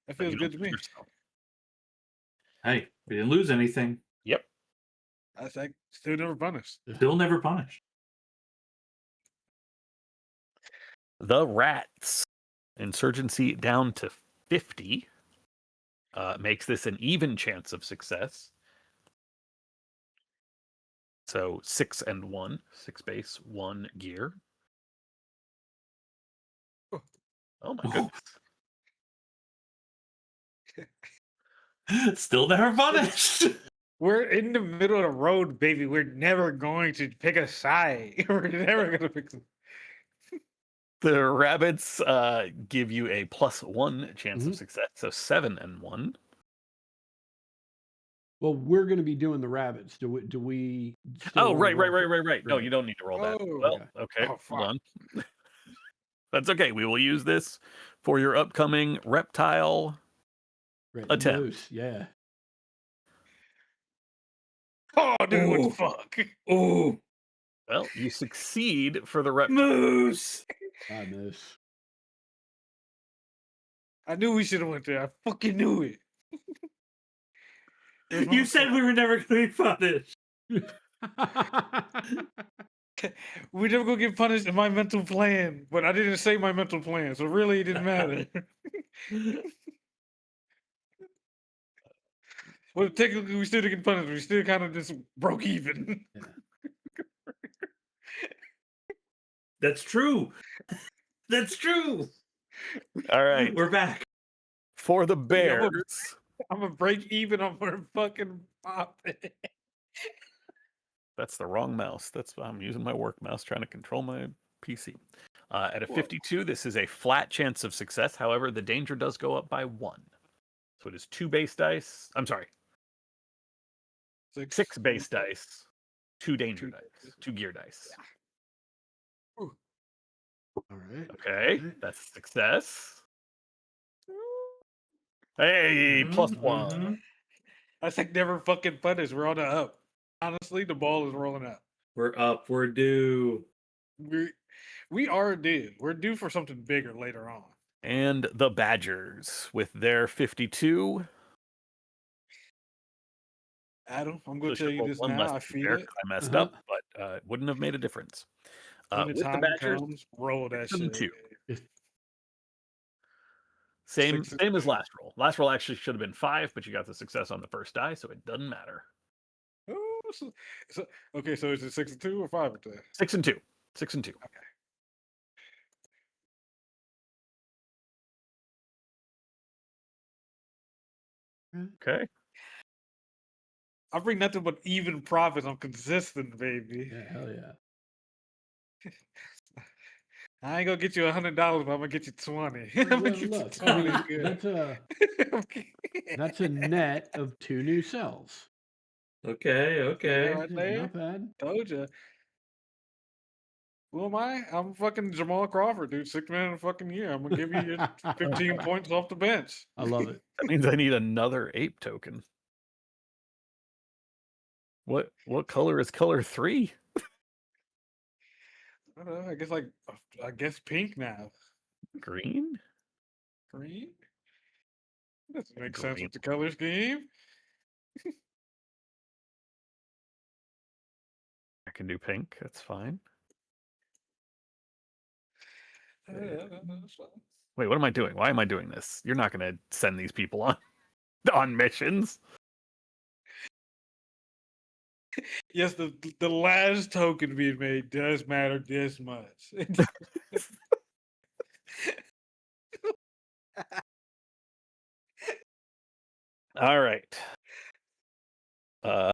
That feels
you
good
don't
to me.
lose yourself.
Hey, we didn't lose anything.
Yep.
I think still never punished.
Still never punished.
The rats. Insurgency down to 50. Makes this an even chance of success. So 6 and 1. 6 base, 1 gear. Oh my goodness.
Still never punished.
We're in the middle of the road, baby. We're never going to pick a side. We're never going to pick.
The rabbits give you a +1 chance of
Mhm.
success. So 7 and 1.
Well, we're going to be doing the rabbits. Do we still
Oh,
wanna
right.
roll for-
No,
Right.
you don't need to roll that.
Oh,
Well,
okay.
okay.
Oh,
Hold on.
fuck.
That's okay. We will use this for your upcoming reptile.
Right.
Attempt.
Moose, yeah.
Oh, dude, what the
Oh.
fuck?
Oh,
Well, you succeed for the reptile.
moose!
Ah, moose.
I knew we should have went there. I fucking knew it. It was my
You said
fault.
we were never going to be punished.
We never gonna get punished in my mental plan, but I didn't say my mental plan, so really it didn't matter. Well, technically we still didn't get punished. We still kind of just broke even.
That's true. That's true.
All right.
We're back.
For the
Yeah,
Bears,
I'm gonna break even on my fucking profit.
that's the wrong mouse. I'm using my work mouse trying to control my PC. At a
Whoa.
52, this is a flat chance of success. However, the danger does go up by 1. So it is 2 base dice. I'm sorry, 6 base dice, 2 danger dice, 2 gear dice.
Ooh.
All right.
Okay,
all right.
that's a success. Hey,
Mhm,
+1.
mhm.
I think never fucking punished. We're on the up. Honestly, the ball is rolling up.
We're up. We're due.
We are due. We're due for something bigger later on.
And the Badgers with their 52.
Adam, I'm
So
gonna tell
should
you
roll
this
1 less
now. I
than
feel
there
it.
'cause I messed
Uh-huh.
up, but it wouldn't have made a difference.
When the
With the
time
Badgers,
comes, roll that
6 and
shit.
2. Same
6 and
same as
2.
last roll. Last roll actually should have been 5, but you got the success on the first die, so it doesn't matter.
Oh, okay, so is it 6 and 2 or 5 and 2?
6 and 2. 6 and 2. Okay.
I bring nothing but even profits. I'm consistent, baby.
Yeah, hell yeah.
I ain't gonna get you $100, but I'm gonna get you 20. I'm
Well,
gonna get you
look,
20.
I mean,
Good.
that's a net of 2 new cells.
Okay,
Yeah,
okay.
right
Yeah,
there.
not bad.
Told you. Who am I? I'm fucking Jamal Crawford, dude. 6th man in a fucking year. I'm gonna give you your 15 points off the bench.
I love it.
That means I need another ape token. What color is color 3?
I don't know. I guess pink now.
Green?
Green? Doesn't make sense
Green.
with the color scheme.
I can do pink. That's fine.
That's fine.
Wait, what am I doing? Why am I doing this? You're not going to send these people on missions.
Yes, the last token being made does matter this much.
All right. I'm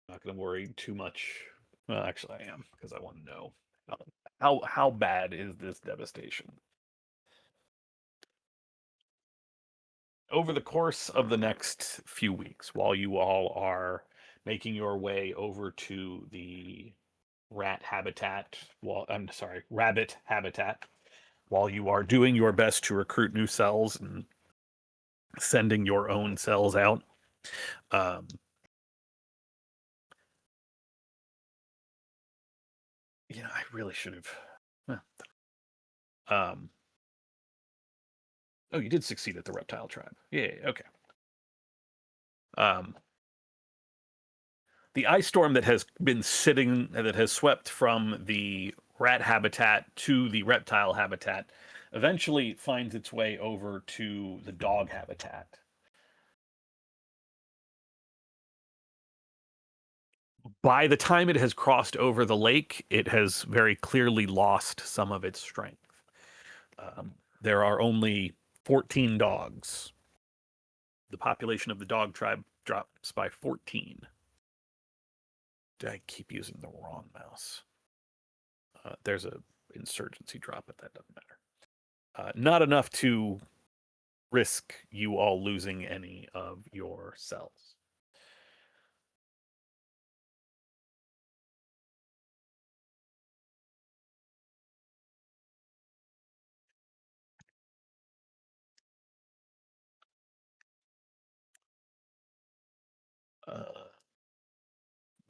not going to worry too much. Well, actually, I am because I want to know how bad is this devastation. Over the course of the next few weeks, while you all are making your way over to the rabbit habitat, while you are doing your best to recruit new cells and sending your own cells out, I really should have. Oh, you did succeed at the reptile tribe. Yeah, okay. The ice storm that has swept from the rat habitat to the reptile habitat eventually finds its way over to the dog habitat. By the time it has crossed over the lake, it has very clearly lost some of its strength. There are only 14 dogs. The population of the dog tribe drops by 14. Did I keep using the wrong mouse? There's a insurgency drop, but that doesn't matter. Not enough to risk you all losing any of your cells.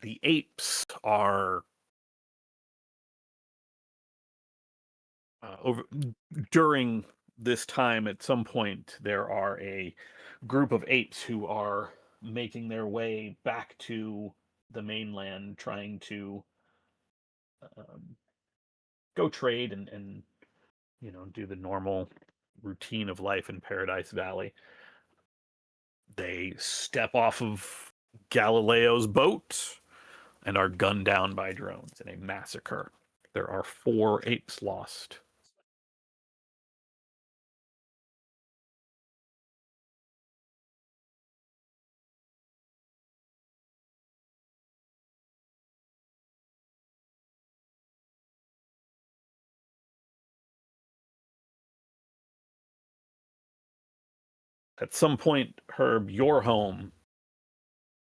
The apes are over during this time. At some point, there are a group of apes who are making their way back to the mainland trying to go trade and do the normal routine of life in Paradise Valley. They step off of Galileo's boat and are gunned down by drones in a massacre. There are 4 apes lost. At some point, Herb, your home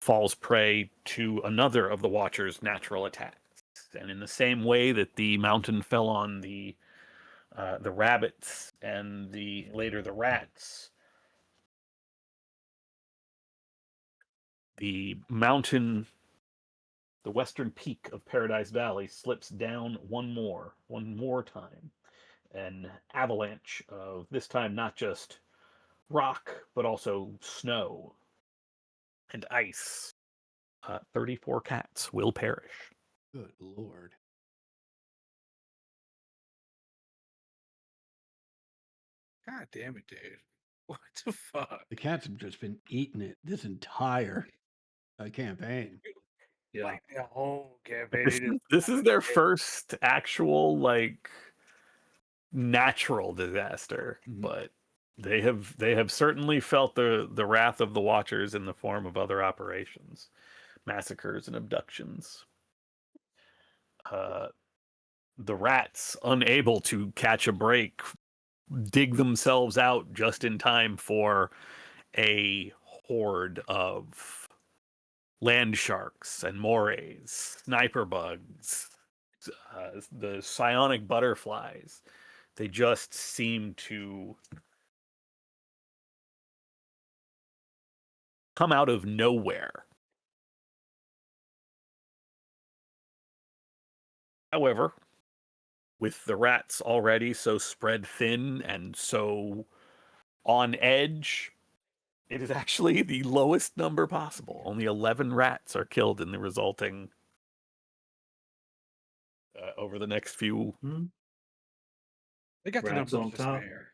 falls prey to another of the Watcher's natural attacks. And in the same way that the mountain fell on the rabbits and later the rats, the mountain, the western peak of Paradise Valley slips down one more time. An avalanche of, this time, not just rock, but also snow and ice. 34 cats will perish.
Good Lord.
God damn it, dude. What the fuck?
The cats have just been eating it this entire campaign.
Yeah.
Like the whole campaign.
This is their first actual natural disaster, but they have certainly felt the wrath of the Watchers in the form of other operations, massacres and abductions. The rats, unable to catch a break, dig themselves out just in time for a horde of land sharks and morays, sniper bugs, the psionic butterflies. They just seem to come out of nowhere. However, with the rats already so spread thin and so on edge, it is actually the lowest number possible. Only 11 rats are killed in the resulting over the next few.
They got the
Rats
number
on
to
top.
spare.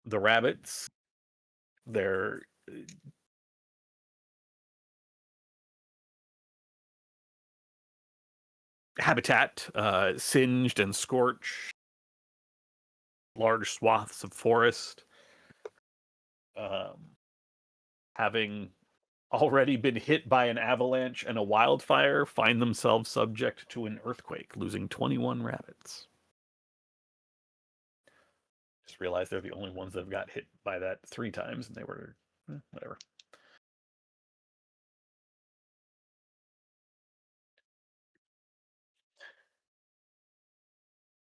The rabbits, their habitat singed and scorched, large swaths of forest, having already been hit by an avalanche and a wildfire, find themselves subject to an earthquake, losing 21 rabbits. Just realized they're the only ones that have got hit by that 3 times, and they were whatever.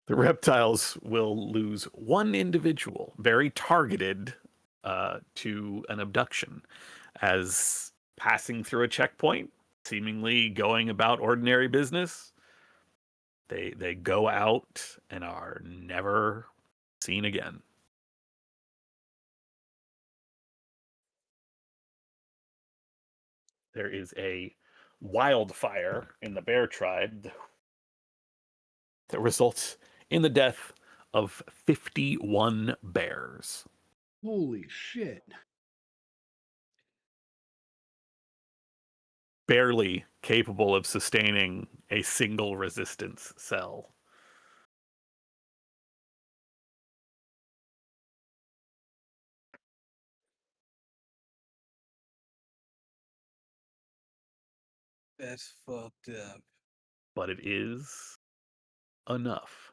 The reptiles will lose 1 individual, very targeted to an abduction, as passing through a checkpoint, seemingly going about ordinary business. They go out and are never seen again. There is a wildfire in the bear tribe that results in the death of 51 bears.
Holy shit.
Barely capable of sustaining a single resistance cell.
That's fucked up.
But it is enough.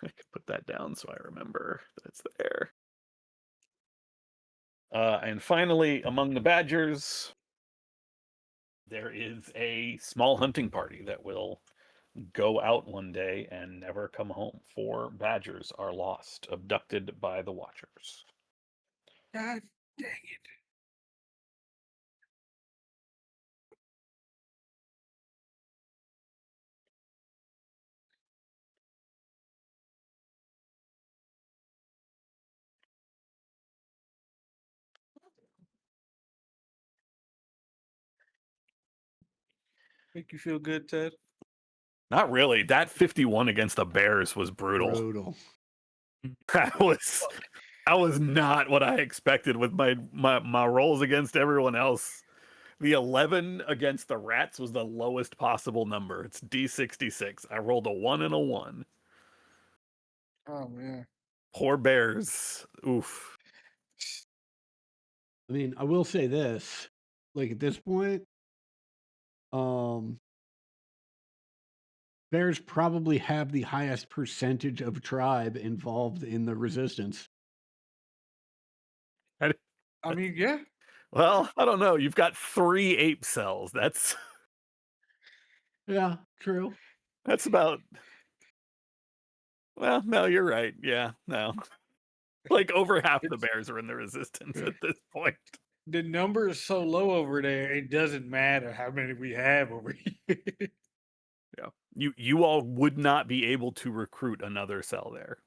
I can put that down so I remember that it's there. And finally, among the badgers, there is a small hunting party that will go out one day and never come home. 4 badgers are lost, abducted by the Watchers.
God dang it. Make you feel good, Ted?
Not really. That 51 against the Bears was brutal.
Brutal.
That was not what I expected with my rolls against everyone else. The 11 against the Rats was the lowest possible number. It's D66. I rolled a 1 and a 1.
Oh man.
Poor Bears. Oof.
I mean, I will say this, like at this point, Bears probably have the highest percentage of tribe involved in the resistance.
I mean, yeah.
Well, I don't know. You've got 3 ape cells.
Yeah, true.
That's about. Well, no, you're right. Yeah, no. Like over half the Bears are in the resistance at this point.
The number is so low over there, it doesn't matter how many we have over here.
Yeah. You all would not be able to recruit another cell there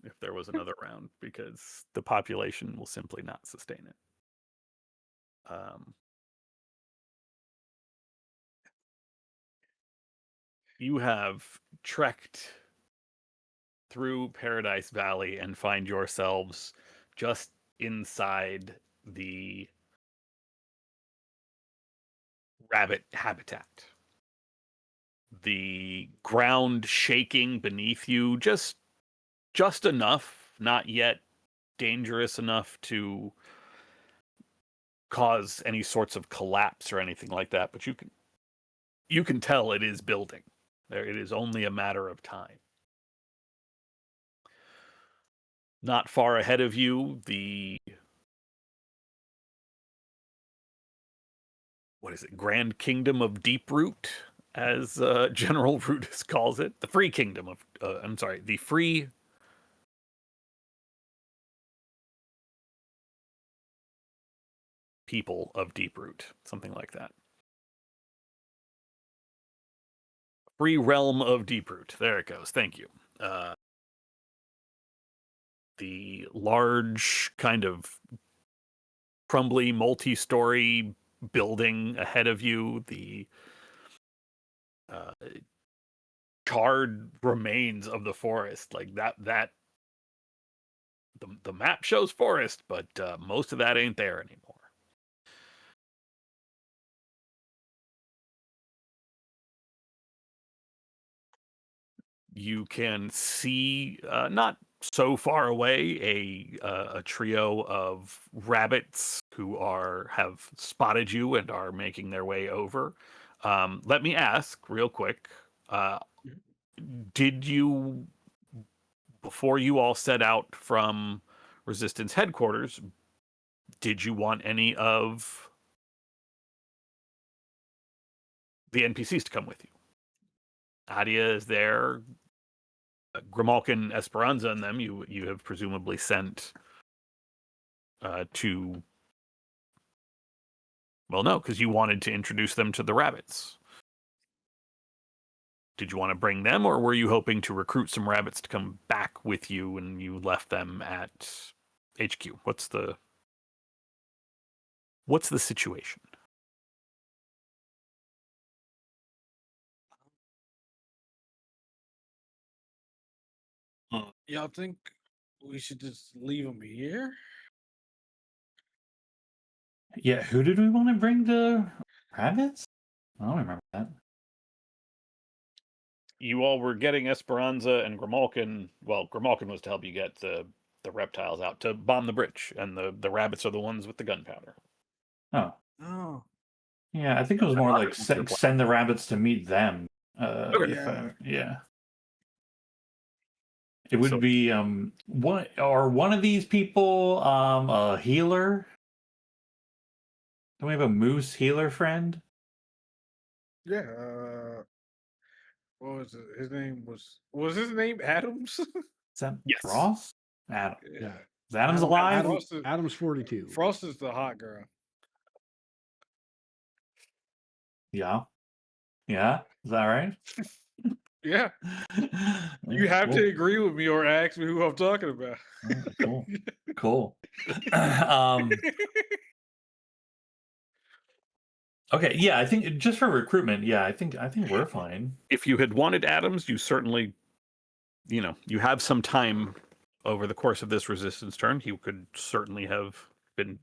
if there was another round because the population will simply not sustain it. You have trekked through Paradise Valley and find yourselves just inside the rabbit habitat. The ground shaking beneath you just enough, not yet dangerous enough to cause any sorts of collapse or anything like that, but you can tell it is building. It is only a matter of time. Not far ahead of you, the Grand Kingdom of Deeproot, as General Rudis calls it. The Free Kingdom of, the Free People of Deeproot, something like that. Free Realm of Deeproot. There it goes. Thank you. The large kind of crumbly multi-story building ahead of you, the charred remains of the forest, like that the map shows forest, but most of that ain't there anymore. You can see not so far away a trio of rabbits who have spotted you and are making their way over. Let me ask real quick, did you, before you all set out from Resistance headquarters, did you want any of the NPCs to come with you? Adia is there. Grimalkin, Esperanza, and them you have presumably sent to. Well, no, because you wanted to introduce them to the rabbits. Did you want to bring them, or were you hoping to recruit some rabbits to come back with you and you left them at HQ? What's the situation?
Y'all think we should just leave them here?
Yeah, who did we want to bring the rabbits? I don't remember that.
You all were getting Esperanza and Grimalkin. Well, Grimalkin was to help you get the reptiles out to bomb the bridge, and the rabbits are the ones with the gunpowder.
Oh.
Oh.
Yeah, I think it was more like send the rabbits to meet them.
Okay.
Yeah. It would be one of these people a healer? Don't we have a moose healer friend?
Yeah. What was it? His name was his name Adams?
Is that
Yes.
Ross? Adam.
Yeah.
Is Adam's alive?
Adam's 42.
Frost is the hot girl.
Yeah. Yeah. Is that right?
Yeah. You have to agree with me or ask me who I'm talking about.
Cool. Cool. Okay, yeah, I think just for recruitment, yeah, I think we're fine.
If you had wanted Adams, you certainly, you have some time over the course of this resistance turn. He could certainly have been,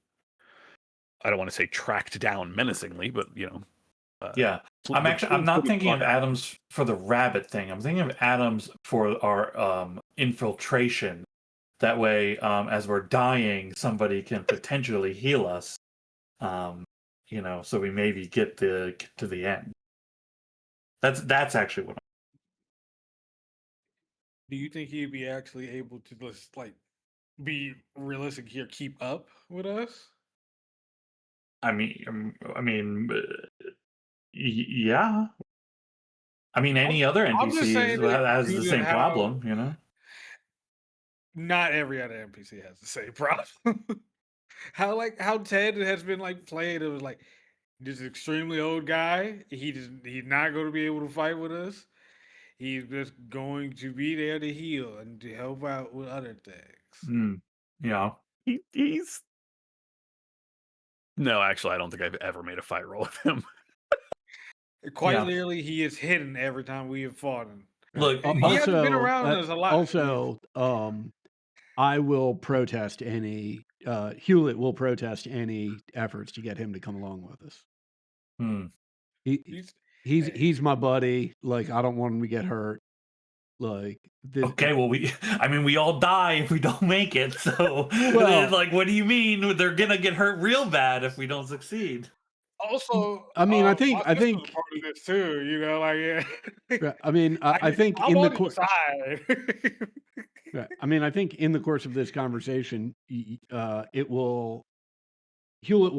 I don't want to say tracked down menacingly, but
Yeah. I'm not thinking of Adams for the rabbit thing. I'm thinking of Adams for our infiltration. That way, as we're dying, somebody can potentially heal us. So we maybe get to the end. That's actually what.
Do you think he'd be actually able to just like be realistic here, keep up with us?
Yeah. I mean, any other
I'm just saying
NPCs
that
has
due
the
to
same
how
problem.
not every other NPC has the same problem. how Ted has been like played. It was like this extremely old guy. He's not going to be able to fight with us. He's just going to be there to heal and to help out with other things.
Yeah.
he's no, actually, I don't think I've ever made a fight roll with him.
Quite
Yeah.
literally, he is hidden every time we have fought him.
Look,
He hasn't been around us a lot.
Also, I will protest any. Hewlett will protest any efforts to get him to come along with us. He
Hey,
he's my buddy. Like, I don't want him to get hurt. Like this.
okay, well, we all die if we don't make it. So,
Well-
like, what do you mean they're gonna get hurt real bad if we don't succeed?
also,
I mean, I
my
think
sister's a part of this too. Yeah.
I mean, I think
I'm
in the
on your side.
Right. I mean, I think in the course of this conversation, Hewlett will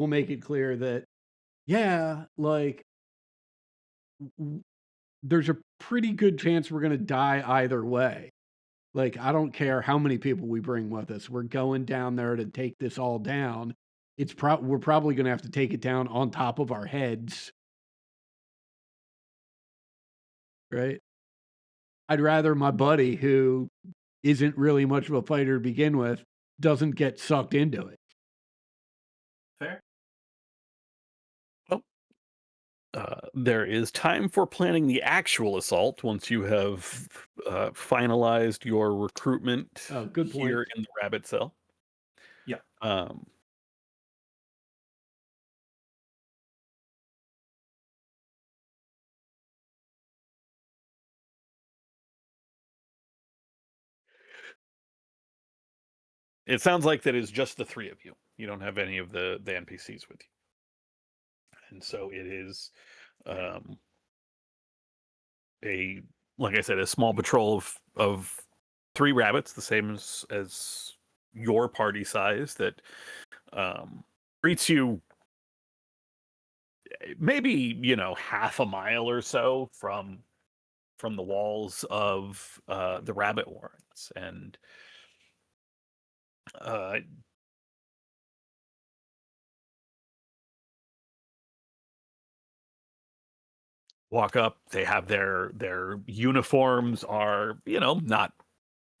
make it clear that, yeah, like there's a pretty good chance we're going to die either way. Like, I don't care how many people we bring with us. We're going down there to take this all down. We're probably going to have to take it down on top of our heads. Right. I'd rather my buddy, who isn't really much of a fighter to begin with, doesn't get sucked into it.
Fair.
There is time for planning the actual assault once you have finalized your recruitment
Good point.
here in the rabbit cell.
Yeah.
It sounds like that is just the three of you. You don't have any of the NPCs with you. And so it is like I said, a small patrol of three rabbits, the same as your party size, that greets you maybe half a mile or so from the walls of the rabbit warrens, and walk up. They have their uniforms are not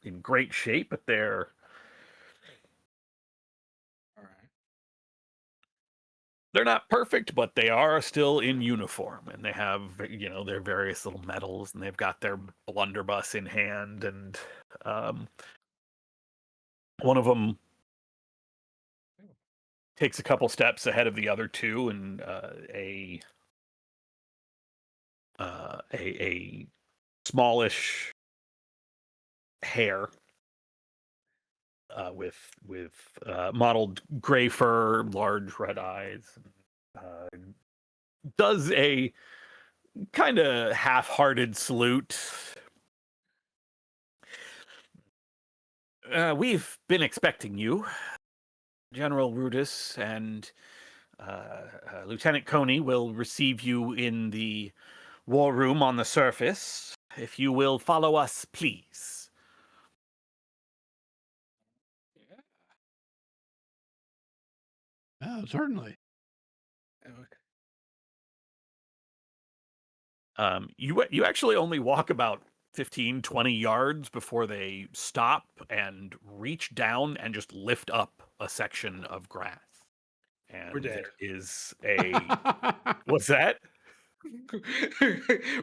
in great shape, but they're
All right.
they're not perfect, but they are still in uniform, and they have their various little medals, and they've got their blunderbuss in hand, and one of them takes a couple steps ahead of the other two, and a smallish hare with mottled gray fur, large red eyes, does a kind of half-hearted salute. We've been expecting you, General Rudis, and Lieutenant Coney will receive you in the war room on the surface. If you will follow us, please.
Oh, certainly.
You actually only walk about 15, 20 yards before they stop and reach down and just lift up a section of grass.
We're
and
dead.
there is a what's that?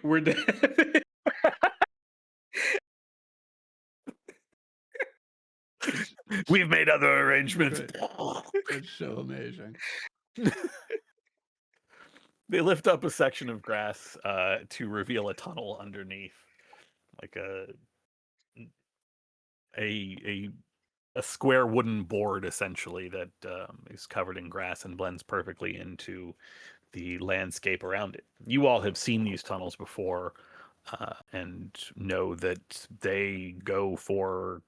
We're dead.
We've made other arrangements.
That's so amazing.
They lift up a section of grass to reveal a tunnel underneath, like a a square wooden board essentially that is covered in grass and blends perfectly into the landscape around it. You all have seen these tunnels before and know that they go for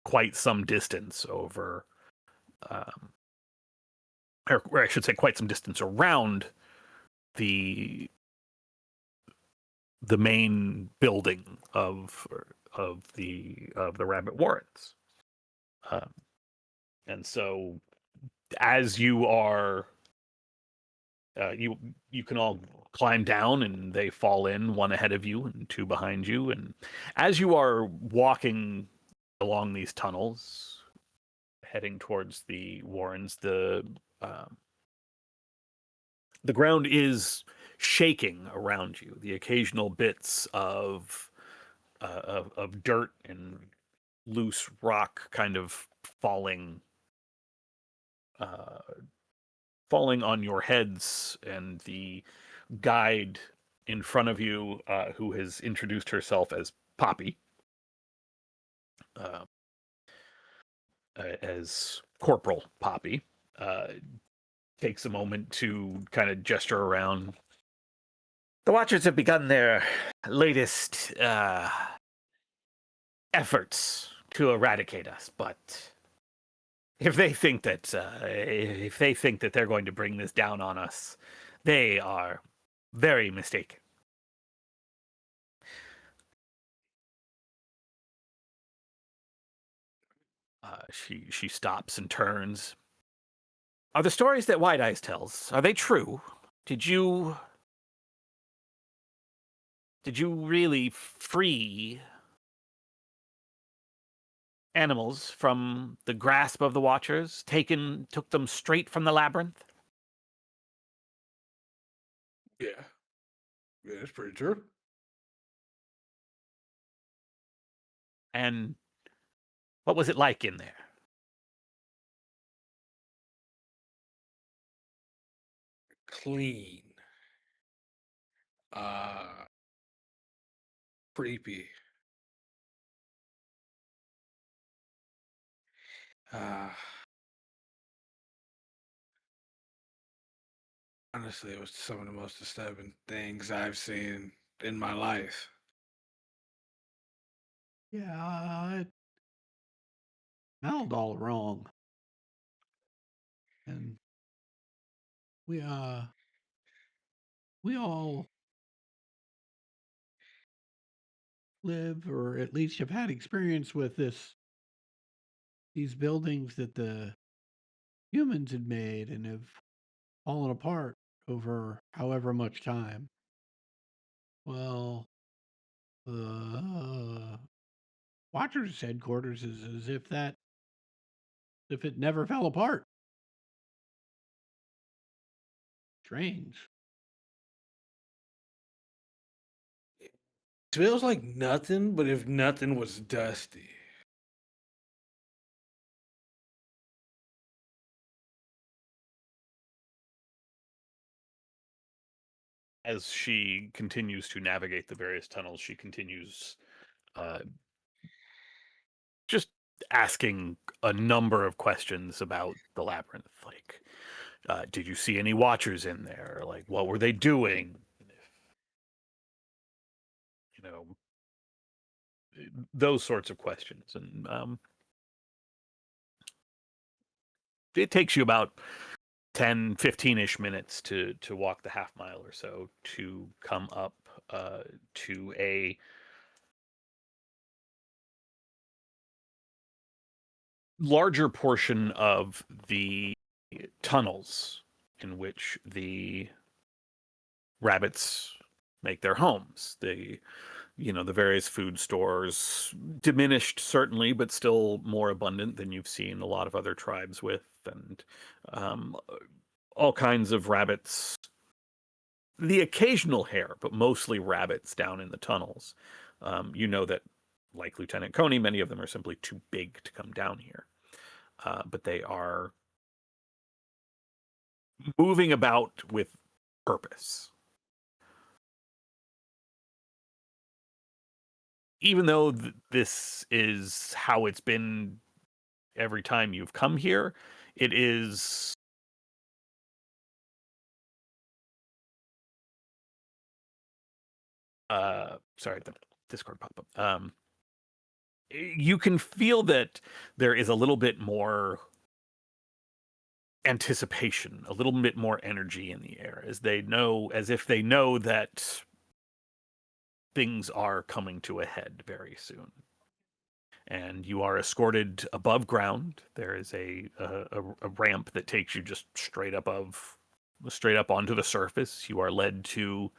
quite some distance over, um, or I should say, quite some distance around the main building of the Rabbit Warrens. Um, and so, as you are, you can all climb down, and they fall in, one ahead of you and two behind you. And as you are walking along these tunnels, heading towards the Warrens, the ground is shaking around you. The occasional bits of dirt and loose rock kind of falling uh, falling on your heads, and the guide in front of you, who has introduced herself as Poppy, uh, as Corporal Poppy, uh, takes a moment to kind of gesture around. The Watchers have begun their latest efforts to eradicate us, but if they think that they're going to bring this down on us, they are very mistaken. She stops and turns. Are the stories that White Eyes tells, are they true? Did you really free animals from the grasp of the Watchers? Took them straight from the labyrinth?
Yeah. Yeah, that's pretty true.
And what was it like in there?
Clean. Uh Creepy. Uh Honestly, it was some of the most disturbing things I've seen in my life.
Yeah, it smelled all wrong. And we we all live, or at least have had experience with these buildings that the humans had made and have fallen apart over however much time. Well, the Watcher's headquarters is as if it never fell apart. Strange.
It smells like nothing, but if nothing was dusty.
As she continues to navigate the various tunnels, she continues uh, just asking a number of questions about the labyrinth. Like, did you see any Watchers in there? Like, what were they doing? You know, those sorts of questions. And it takes you about 10, 15-ish minutes to walk the half mile or so to come up to a larger portion of the tunnels in which the rabbits make their homes. The various food stores, diminished certainly, but still more abundant than you've seen a lot of other tribes with, and all kinds of rabbits, the occasional hare, but mostly rabbits down in the tunnels. You know that, like Lieutenant Coney, many of them are simply too big to come down here. But they are moving about with purpose. Even though this is how it's been every time you've come here, it is sorry, the Discord pop-up. You can feel that there is a little bit more anticipation, a little bit more energy in the air, as if they know that things are coming to a head very soon. And you are escorted above ground. There is a ramp that takes you just straight up onto the surface. You are led to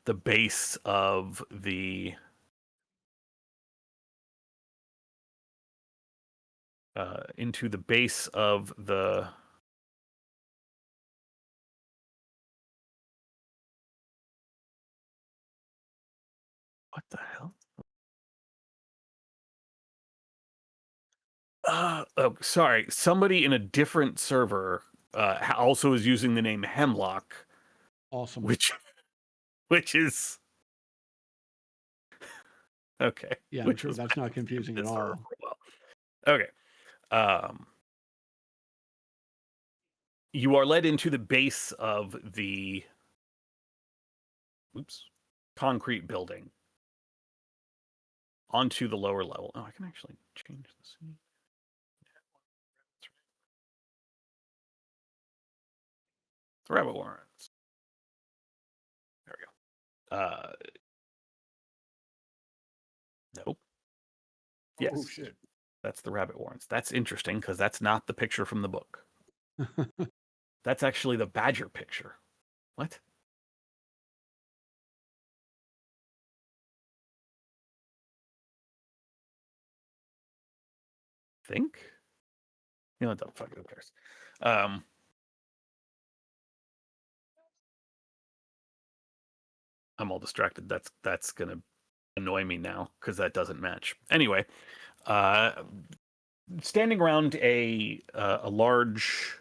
the base of the into the base of the what the hell? Oh, sorry. Somebody in a different server also is using the name Hemlock,
Awesome.
which is okay.
Yeah, I'm
Which
sure
was
that's not confusing at
this server
all.
for a while. Okay. You are led into the base of the concrete building onto the lower level. Oh, I can actually change the scene. The rabbit warrens. There we go. Nope. Yes.
Oh shit.
That's the rabbit warrens. That's interesting because that's not the picture from the book. That's actually the badger picture. What? Think? You know what the fuck, who cares? I'm all distracted. That's gonna annoy me now because that doesn't match. Anyway, standing around a large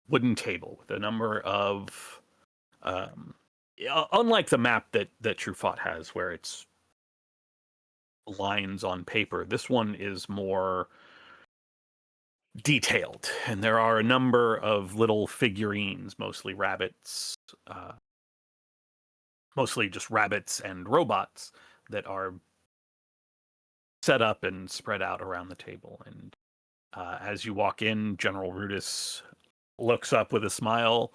wooden table with a number of unlike the map that Truffaut has, where it's lines on paper, this one is more detailed, and there are a number of little figurines, mostly rabbits, mostly just rabbits and robots that are set up and spread out around the table. And as you walk in, General Rudis looks up with a smile.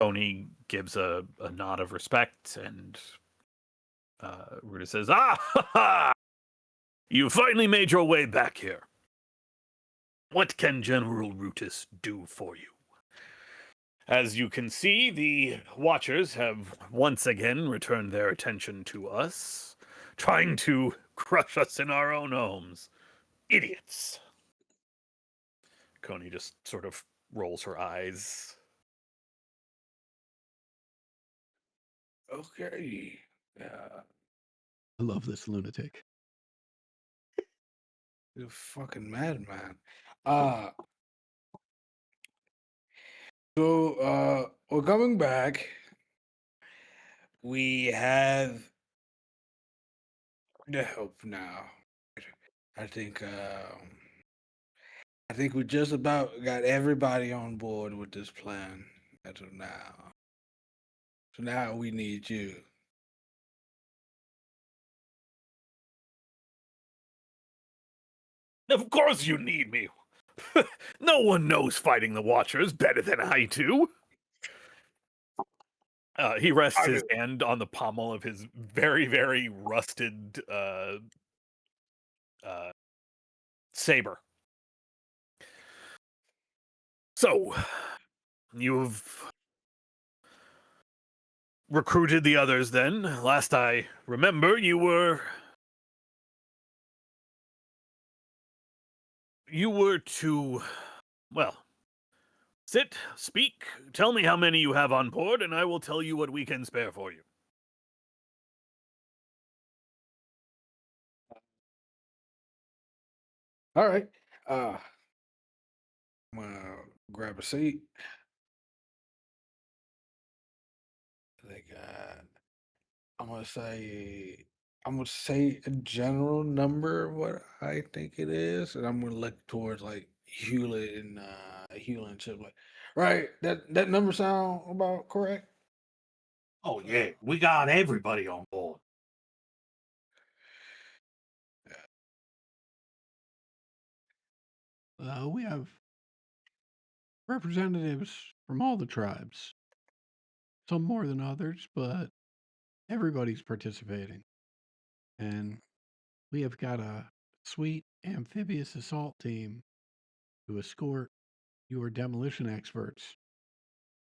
Tony gives a nod of respect, and Rudis says, "Ah, ha, ha! You finally made your way back here. What can General Rudis do for you?" As you can see, the Watchers have once again returned their attention to us, trying to crush us in our own homes. Idiots. Coney just sort of rolls her eyes.
Okay. Yeah.
I love this lunatic.
You're a fucking madman. We're coming back. We have the help now. I think we just about got everybody on board with this plan as of now. So now we need you.
Of course you need me. No one knows fighting the Watchers better than I do. He rests his hand on the pommel of his very, very rusted saber. So, you've recruited the others then. Last I remember, you were to, well, Sit, speak, tell me how many you have on board, and I will tell you what we can spare for you.
All right. I'm gonna grab a seat. They got. I'm gonna say. I'm gonna say a general number of what I think it is, and I'm gonna look towards like Hewlett and Chip. Like, right? That number sound about correct?
Oh yeah, we got everybody on board.
We have representatives from all the tribes, some more than others, but everybody's participating. And we have got a sweet amphibious assault team to escort your demolition experts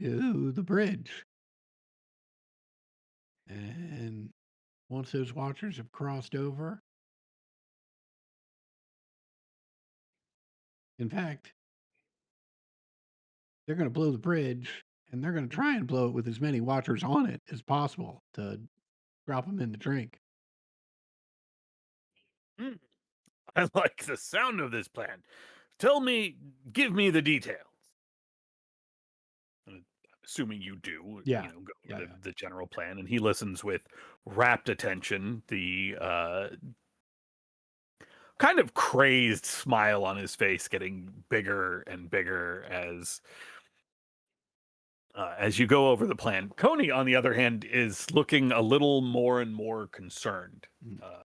to the bridge. And once those watchers have crossed over, in fact, they're going to blow the bridge and they're going to try and blow it with as many watchers on it as possible to drop them in the drink.
Hmm, I like the sound of this plan. Give me the details. I'm assuming you do,
Yeah.
go
Yeah.
over
Yeah.
the general plan, and he listens with rapt attention, the kind of crazed smile on his face getting bigger and bigger as you go over the plan. Coney, on the other hand, is looking a little more and more concerned.
Mm.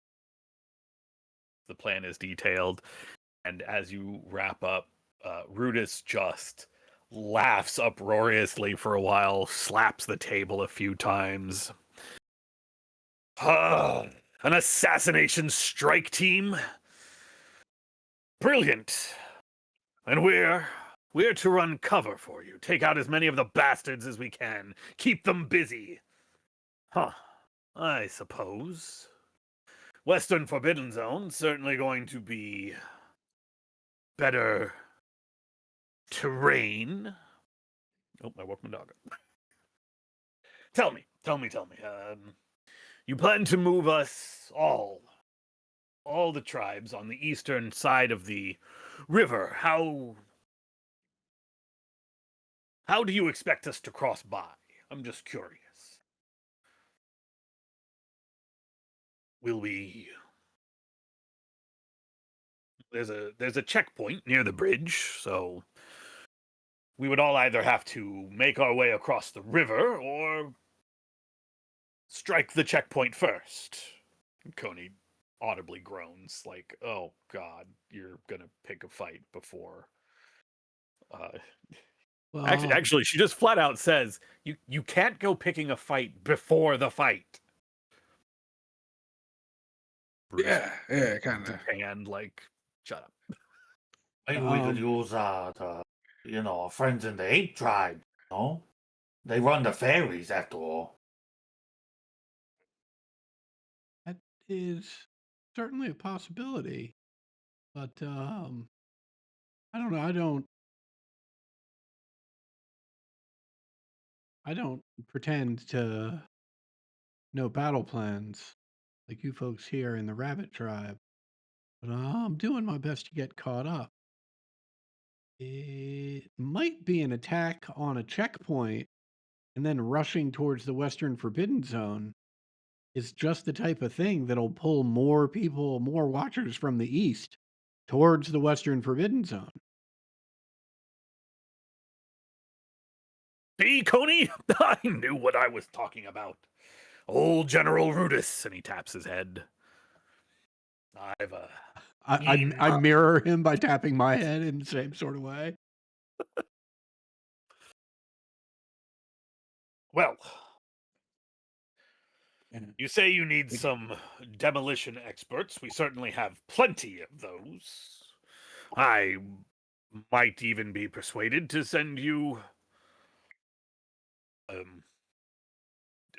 The plan is detailed, and as you wrap up, Rudis just laughs uproariously for a while, slaps the table a few times. An assassination strike team? Brilliant. And we're to run cover for you. Take out as many of the bastards as we can. Keep them busy. Huh. I suppose. Western Forbidden Zone certainly going to be better terrain. Oh, I woke my dog up. Tell me. You plan to move us all the tribes on the eastern side of the river. How do you expect us to cross by? I'm just curious. Will we? There's a checkpoint near the bridge, so we would all either have to make our way across the river or strike the checkpoint first. Coney audibly groans, like, "Oh God, you're gonna pick a fight before." Uh,
Well,
actually, she just flat out says, "You can't go picking a fight before the fight." Bruce
Yeah, kind of.
and like, shut up.
Maybe we could use our friends in the ape tribe. They run the ferries after all.
that is certainly a possibility, but I don't know. I don't pretend to know battle plans like you folks here in the Rabbit Tribe, but I'm doing my best to get caught up. It might be an attack on a checkpoint and then rushing towards the Western Forbidden Zone is just the type of thing that'll pull more people, more watchers from the east towards the Western Forbidden Zone.
See, Coney? I knew what I was talking about. Old General Rudis, and he taps his head.
I mirror him by tapping my head in the same sort of way.
Well,
Yeah.
you say you need some demolition experts. We certainly have plenty of those. I might even be persuaded to send you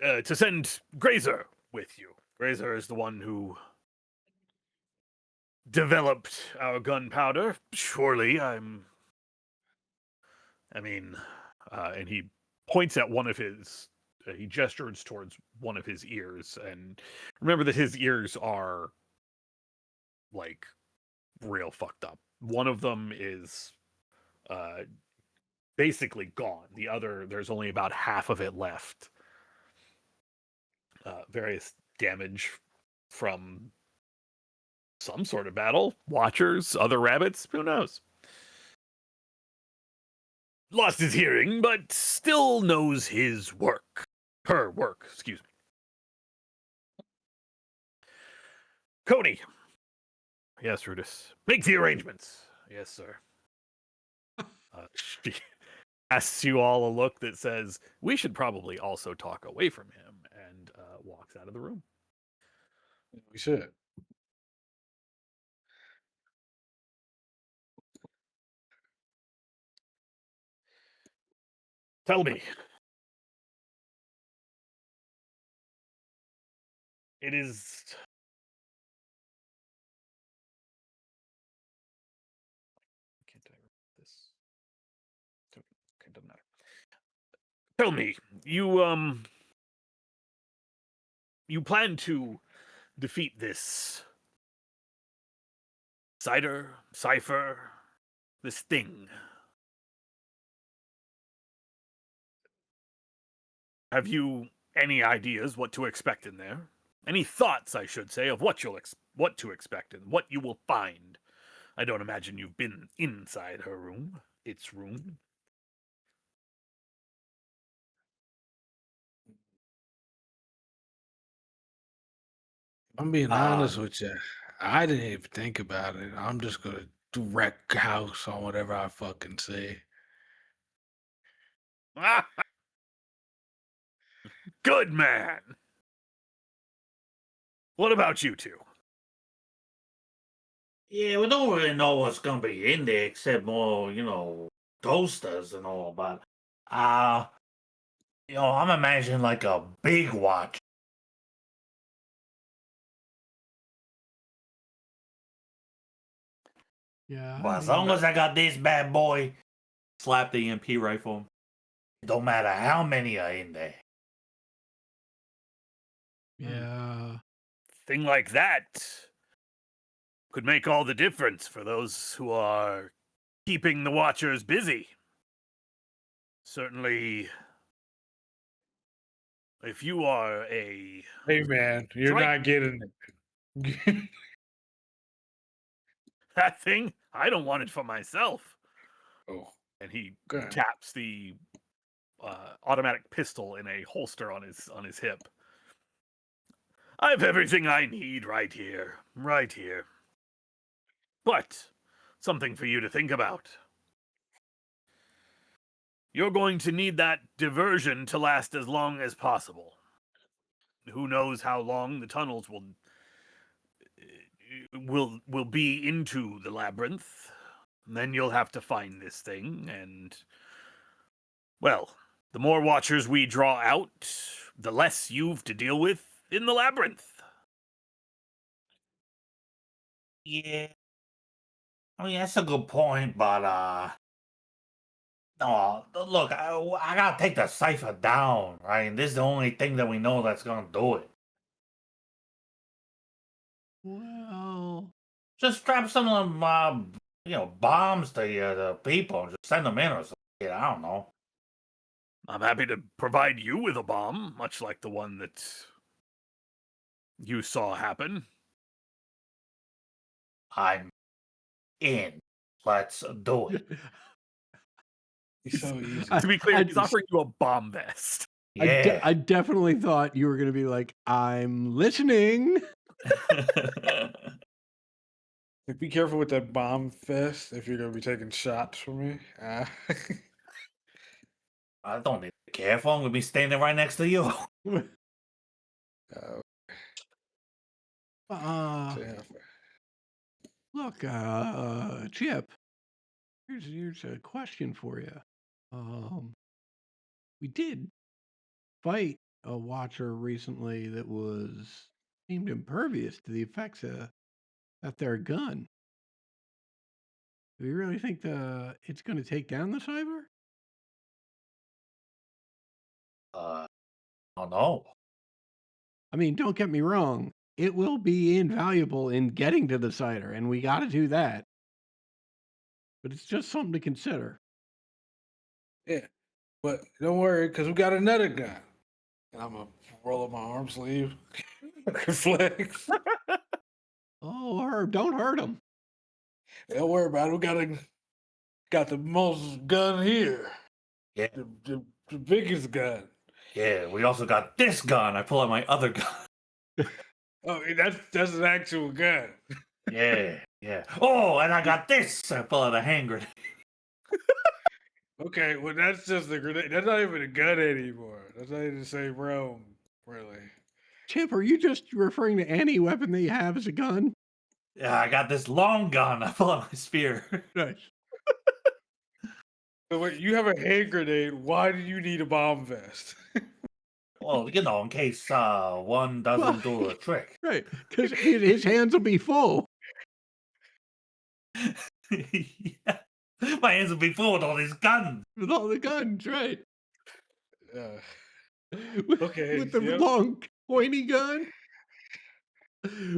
to send Grazer with you. Grazer is the one who developed our gunpowder. Surely I'm I mean, and he points at one of his. He gestures towards one of his ears, and remember that his ears are like real fucked up. One of them is uh, basically gone. The other, there's only about half of it left. Various damage from some sort of battle, watchers, other rabbits, who knows? Lost his hearing, but still knows his work. Her work, excuse me. Coney. Yes, Rudis. Make the arrangements. Yes, sir. She asks you all a look that says, we should probably also talk away from him, and walks out of the room.
We should.
Tell me. It is. Can't I remember this? Okay, doesn't matter. Tell me, you plan to defeat this cipher, this thing. Have you any ideas what to expect in there? Any thoughts, I should say, of what what to expect and what you will find? I don't imagine you've been inside her room, its room.
I'm being honest
Um,
with you. I didn't even think about it. I'm just gonna wreck house on whatever I fucking say.
Good man. What about you two?
Yeah, we don't really know what's gonna be in there except more, toasters and all. But
uh, I'm imagining like a big watch.
Yeah,
But as long as I got this bad boy, slap the EMP rifle. It don't matter how many are in there.
yeah.
Thing like that could make all the difference for those who are keeping the Watchers busy. Certainly, if you are a
Hey man, you're
strike
not getting it.
that thing, I don't want it for myself.
Oh,
And he
okay.
taps the automatic pistol in a holster on his hip. I have everything I need right here, right here. But something for you to think about. You're going to need that diversion to last as long as possible. Who knows how long the tunnels will be into the labyrinth. And then you'll have to find this thing, and well, the more watchers we draw out, the less you've to deal with in the labyrinth.
Yeah, I mean that's a good point, but no, look, I gotta take the cipher down, right? And this is the only thing that we know that's gonna do it.
Well,
Just strap some of them, bombs to the people and just send them in or something. I don't know.
I'm happy to provide you with a bomb, much like the one that you saw happen.
I'm in. Let's do it.
It's so easy.
To be clear,
I,
he's offering you a bomb vest.
Yeah.
I definitely thought you were going to be like, I'm listening.
Like, be careful with that bomb fest if you're gonna be taking shots from me.
I don't need to be careful. I'm gonna be standing right next to you.
Uh,
Uh,
yeah.
look, Chip, here's a question for you. We did fight a watcher recently that seemed impervious to the effects of that there gun. Do you really think it's going to take down the cyber?
Oh no.
I mean, don't get me wrong. It will be invaluable in getting to the cider, and we got to do that. But it's just something to consider.
Yeah, but don't worry, because we got another gun. And I'm gonna roll up my arm sleeve, flex.
Oh, Herb, don't hurt him.
Don't worry about it. Got the most gun here.
Yeah.
The biggest gun.
Yeah. We also got this gun. I pull out my other gun.
Oh, that's an actual gun.
Yeah. Yeah. Oh, and I got this. I pull out a hand grenade.
Okay, well that's just a grenade. That's not even a gun anymore. That's not even the same realm, really.
Chip, are you just referring to any weapon that you have as a gun?
Yeah, I got this long gun. I pull out my spear.
Nice.
So wait, you have a hand grenade. Why do you need a bomb vest?
Well, you know, in case one doesn't do the trick.
Right, because his hands will be full.
Yeah. My hands will be full with all these guns.
With all the guns, right?
Uh,
With,
Okay,
with the
yep.
long pointy gun.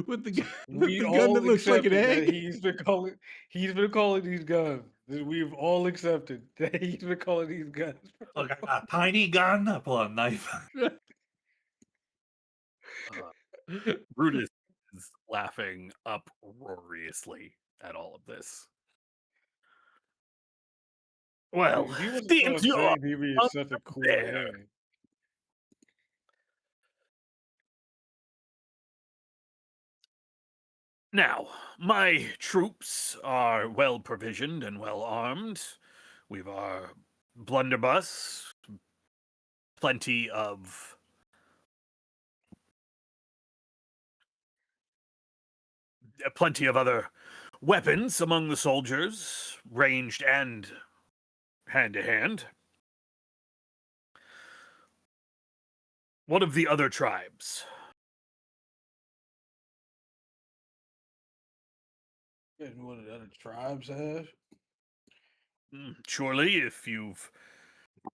With the
we
gun
all
that looks like an
accepted that
egg.
he's been calling these guns. We've all accepted that he's been calling these guns.
Look, I got a tiny gun. I pull out a knife.
Brutus is laughing uproariously at all of this. Well,
If he wasn't so
seems you're
upset, he'd be in such a cool
there.
hand.
Now, my troops are well provisioned and well armed. We've our blunderbuss, plenty of other weapons among the soldiers, ranged and hand to hand. What of the other tribes?
And what did other tribes have?
Surely, if you've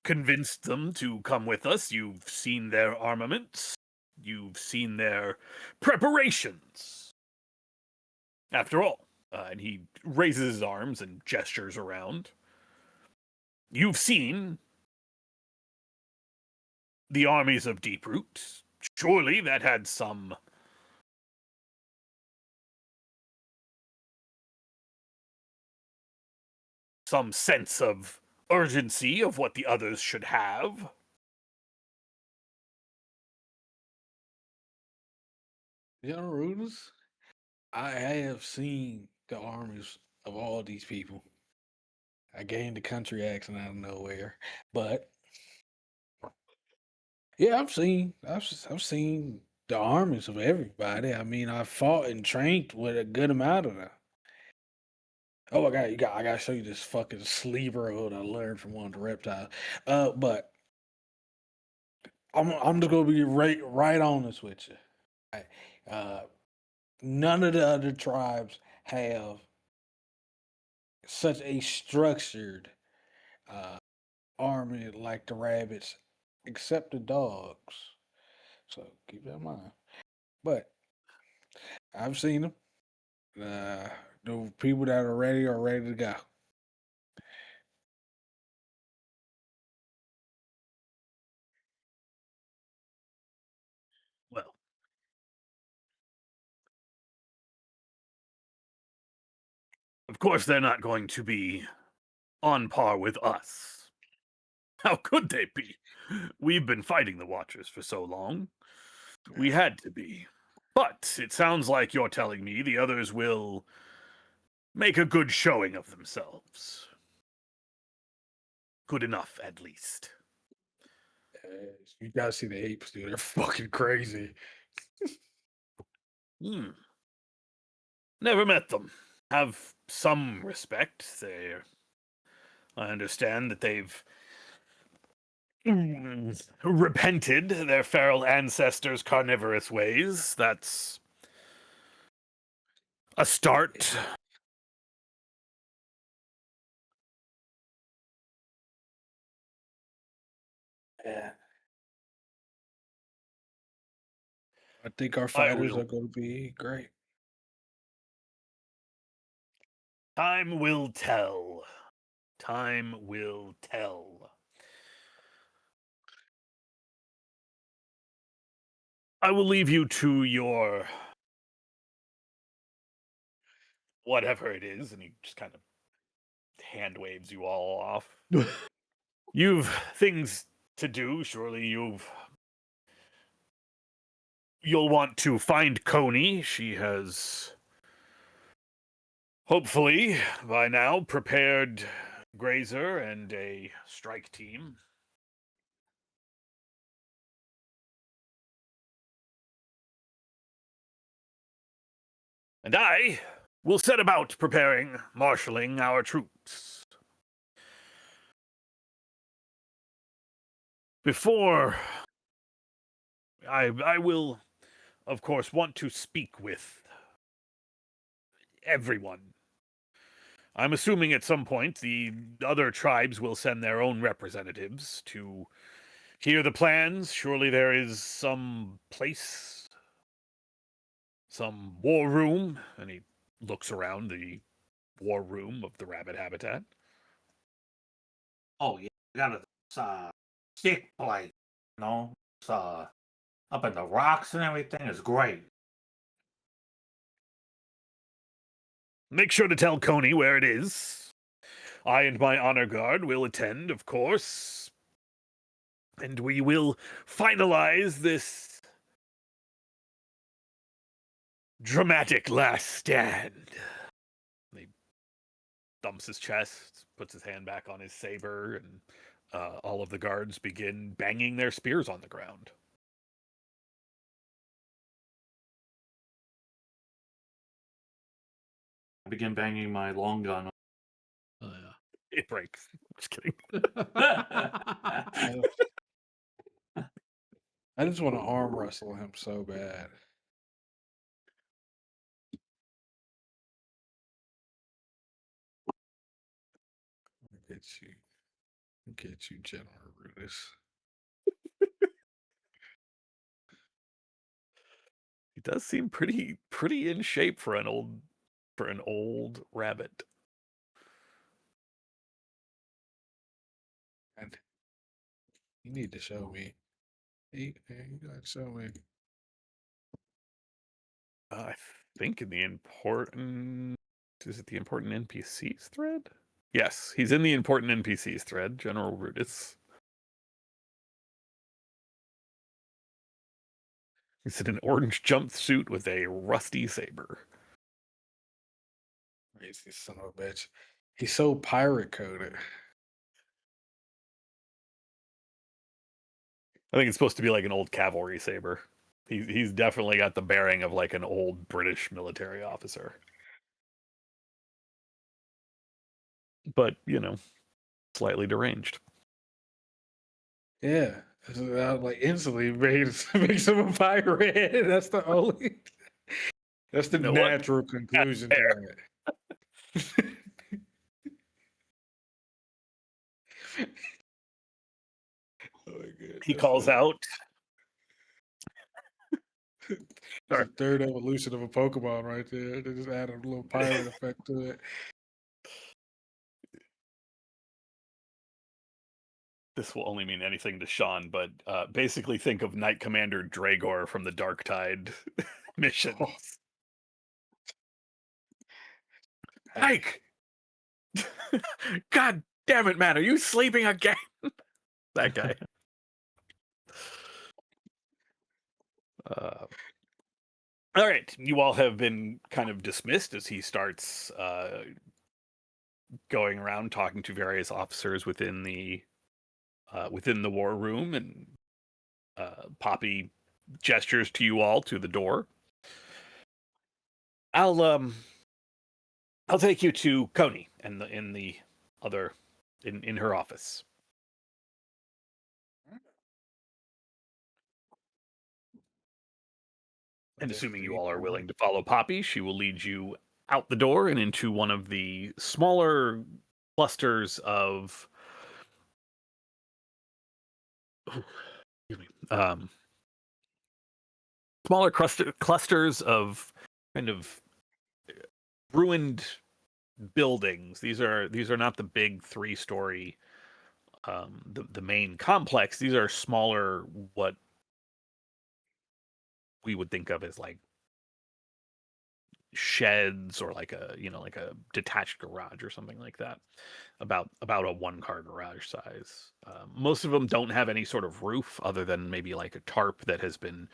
convinced them to come with us, you've seen their armaments, you've seen their preparations. After all, and he raises his arms and gestures around, you've seen the armies of Deeproot. Surely that had some sense of urgency of what the others should have.
General Rudis, I have seen the armies of all these people. I gained a country accent out of nowhere, but yeah, I've seen the armies of everybody. I mean, I fought and trained with a good amount of them. Oh, I gotta show you this fucking sleeper hood I learned from one of the reptiles. But I'm just gonna be right honest with you. Right? None of the other tribes have such a structured uh, army like the rabbits, except the dogs. So keep that in mind. But I've seen them. The people that are ready to go.
Well, of course, they're not going to be on par with us. How could they be? We've been fighting the Watchers for so long. We had to be. But it sounds like you're telling me the others will make a good showing of themselves. Good enough, at least.
You gotta see the apes, dude. They're fucking crazy.
Never met them. Have some respect. I understand that they've repented their feral ancestors' carnivorous ways. That's a start.
Yeah. I think our
I
fighters
will.
are going to be great.
Time will tell. Time will tell. I will leave you to your whatever it is, and he just kind of hand waves you all off. You've things to do. Surely you'll want to find Coney. She has hopefully by now prepared Grazer and a strike team. And I will set about preparing, marshaling our troops. Before I will, of course, want to speak with everyone. I'm assuming at some point the other tribes will send their own representatives to hear the plans. Surely there is some place, some war room, and he looks around the war room of the rabbit habitat.
Oh yeah, we got a stick plate. You know, it's up in the rocks and everything is great.
Make sure to tell Coney where it is. I and my honor guard will attend, of course, and we will finalize this dramatic last stand. He thumps his chest, puts his hand back on his saber, and all of the guards begin banging their spears on the ground.
I begin banging my long gun.
Oh, yeah.
It breaks. Just kidding.
I just want to arm wrestle him so bad. Get you, General Rudis.
He does seem pretty in shape for an old rabbit.
And you need to show me. You gotta show me.
I think in the important is it the important NPCs thread? Yes, he's in the important NPCs thread, General Rudis. He's in an orange jumpsuit with a rusty saber.
Crazy son of a bitch. He's so pirate coded.
I think it's supposed to be like an old cavalry saber. He's definitely got the bearing of like an old British military officer. But, slightly deranged.
Yeah. Like instantly makes him a pirate. That's the only that's the
You know what?
natural conclusion to that. Oh my god.
He calls out.
It's a third evolution of a Pokemon right there. They just added a little pirate effect to it.
This will only mean anything to Sean, but basically think of Knight Commander Dragor from the Darktide missions.
Oh.
Hike! God damn it, man, are you sleeping again? That guy. All right, you all have been kind of dismissed as he starts going around talking to various officers within the war room, and Poppy gestures to you all to the door. I'll take you to Coney and in her office. And assuming you all are willing to follow Poppy, she will lead you out the door and into one of the smaller clusters of excuse me, smaller clusters of kind of ruined buildings. These are not the big 3-story the main complex. These are smaller, what we would think of as like sheds, or like a detached garage or something like that, about a 1-car garage size. Most of them don't have any sort of roof other than maybe like a tarp that has been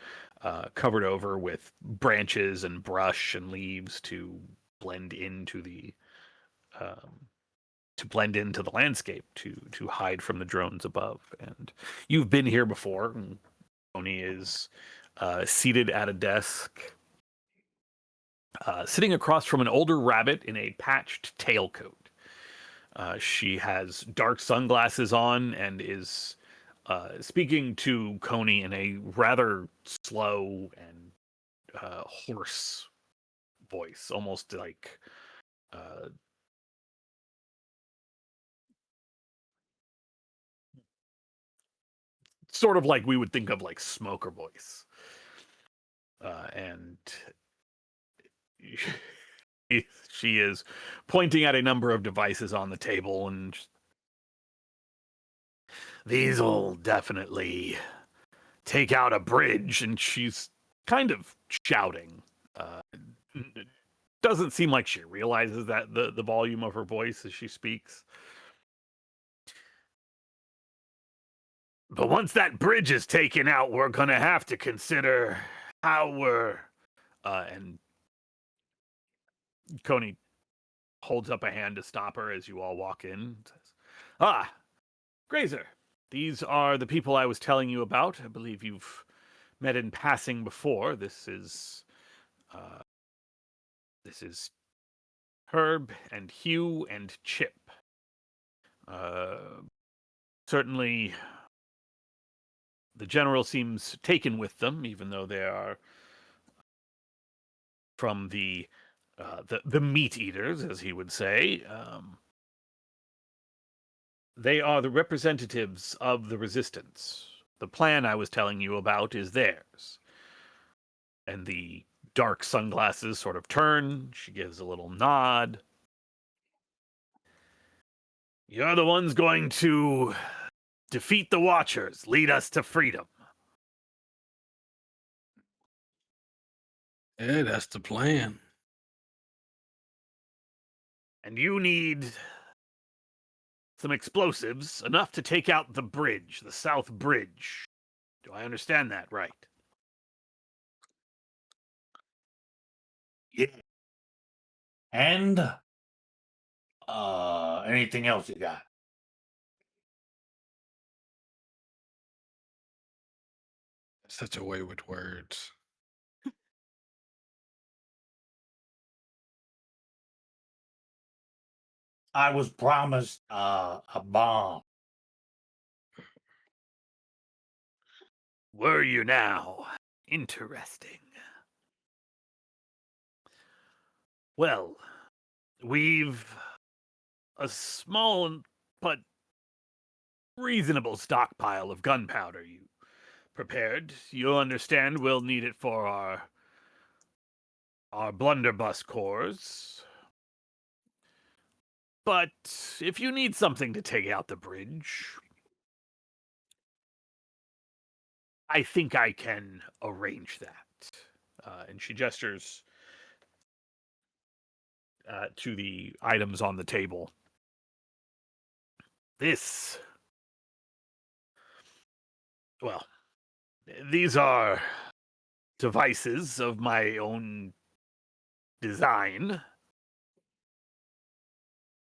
covered over with branches and brush and leaves to blend into the landscape, to hide from the drones above. And you've been here before. And Tony is seated at a desk, sitting across from an older rabbit in a patched tailcoat. She has dark sunglasses on and is speaking to Coney in a rather slow and hoarse voice, almost like sort of like we would think of like smoker voice. And she is pointing at a number of devices on the table, and these will definitely take out a bridge. And she's kind of shouting. Doesn't seem like she realizes that the volume of her voice as she speaks. But once that bridge is taken out, we're gonna have to consider how we're and Coney holds up a hand to stop her as you all walk in and says, "Ah, Grazer, these are the people I was telling you about. I believe you've met in passing before. This is Herb and Hugh and Chip. Certainly the general seems taken with them, even though they are from the meat eaters, as he would say. They are the representatives of the resistance. The plan I was telling you about is theirs." And the dark sunglasses sort of turn. She gives a little nod. "You're the ones going to defeat the Watchers, lead us to freedom."
Yeah, that's the plan.
"And you need some explosives, enough to take out the bridge, the South Bridge. Do I understand that right?"
Yeah. And anything else you got?
Such a way with words.
I was promised a bomb.
"Were you now? Interesting. Well, we've a small but reasonable stockpile of gunpowder you prepared. You'll understand we'll need it for our blunderbuss cores. But if you need something to take out the bridge, I think I can arrange that." And she gestures to the items on the table. Well, these are devices of my own design.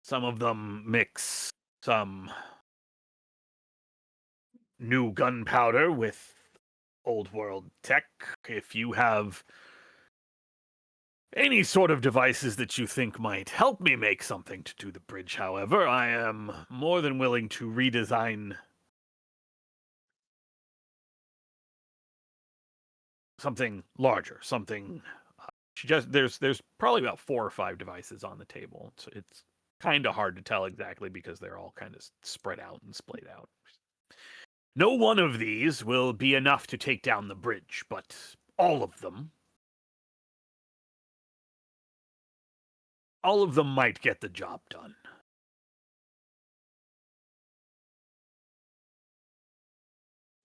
Some of them mix some new gunpowder with old world tech. If you have any sort of devices that you think might help me make something to do the bridge, however, I am more than willing to redesign something larger, something. There's probably about 4 or 5 devices on the table. So it's kind of hard to tell exactly because they're all kind of spread out and splayed out. No one of these will be enough to take down the bridge, but all of them. All of them might get the job done.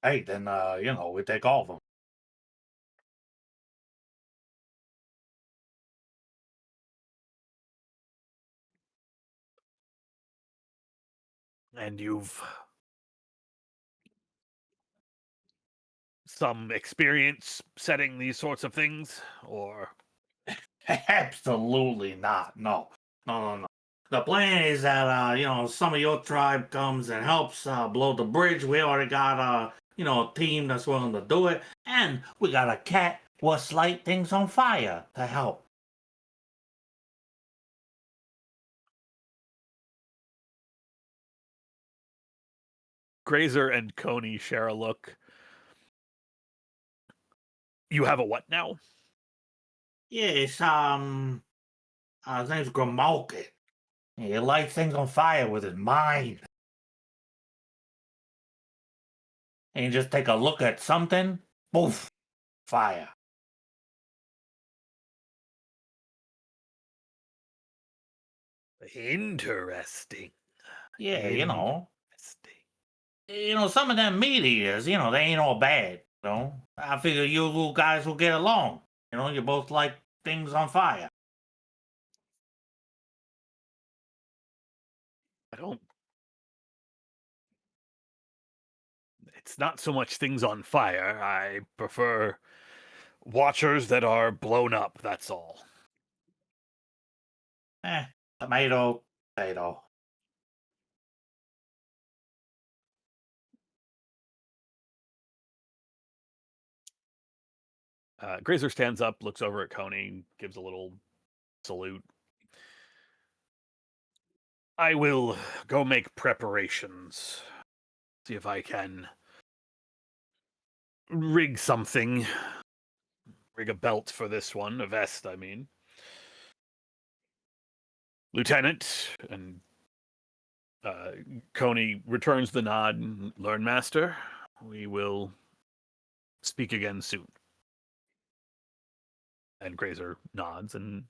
Hey, then we take all of them.
And you've some experience setting these sorts of things, or
Absolutely not. No, no, no, no. The plan is that some of your tribe comes and helps blow the bridge. We already got a team that's willing to do it, and we got a cat what's light things on fire to help.
Grazer and Coney share a look. You have a what now?
Yes, his name's Grimalkin. He lights things on fire with his mind. And you just take a look at something, poof, fire.
Interesting.
Yeah,
Interesting.
some of them meat eaters, they ain't all bad. I figure you little guys will get along. You both like things on fire.
I don't. It's not so much things on fire. I prefer watchers that are blown up, that's all.
Tomato, potato.
Grazer stands up, looks over at Coney, gives a little salute. I will go make preparations. See if I can rig something. Rig a belt for this one, a vest, I mean. Lieutenant, and Coney returns the nod. Learn, Master. We will speak again soon. And Grazer nods and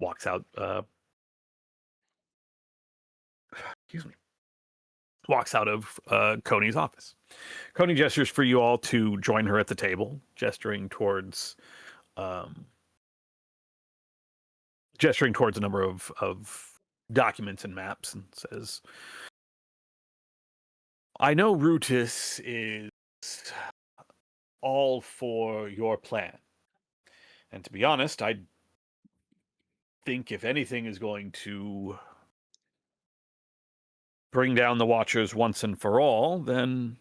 walks out. Excuse me. Walks out of Coney's office. Coney gestures for you all to join her at the table, gesturing towards a number of documents and maps, and says, I know Rutus is all for your plan. And to be honest, I think if anything is going to bring down the Watchers once and for all, then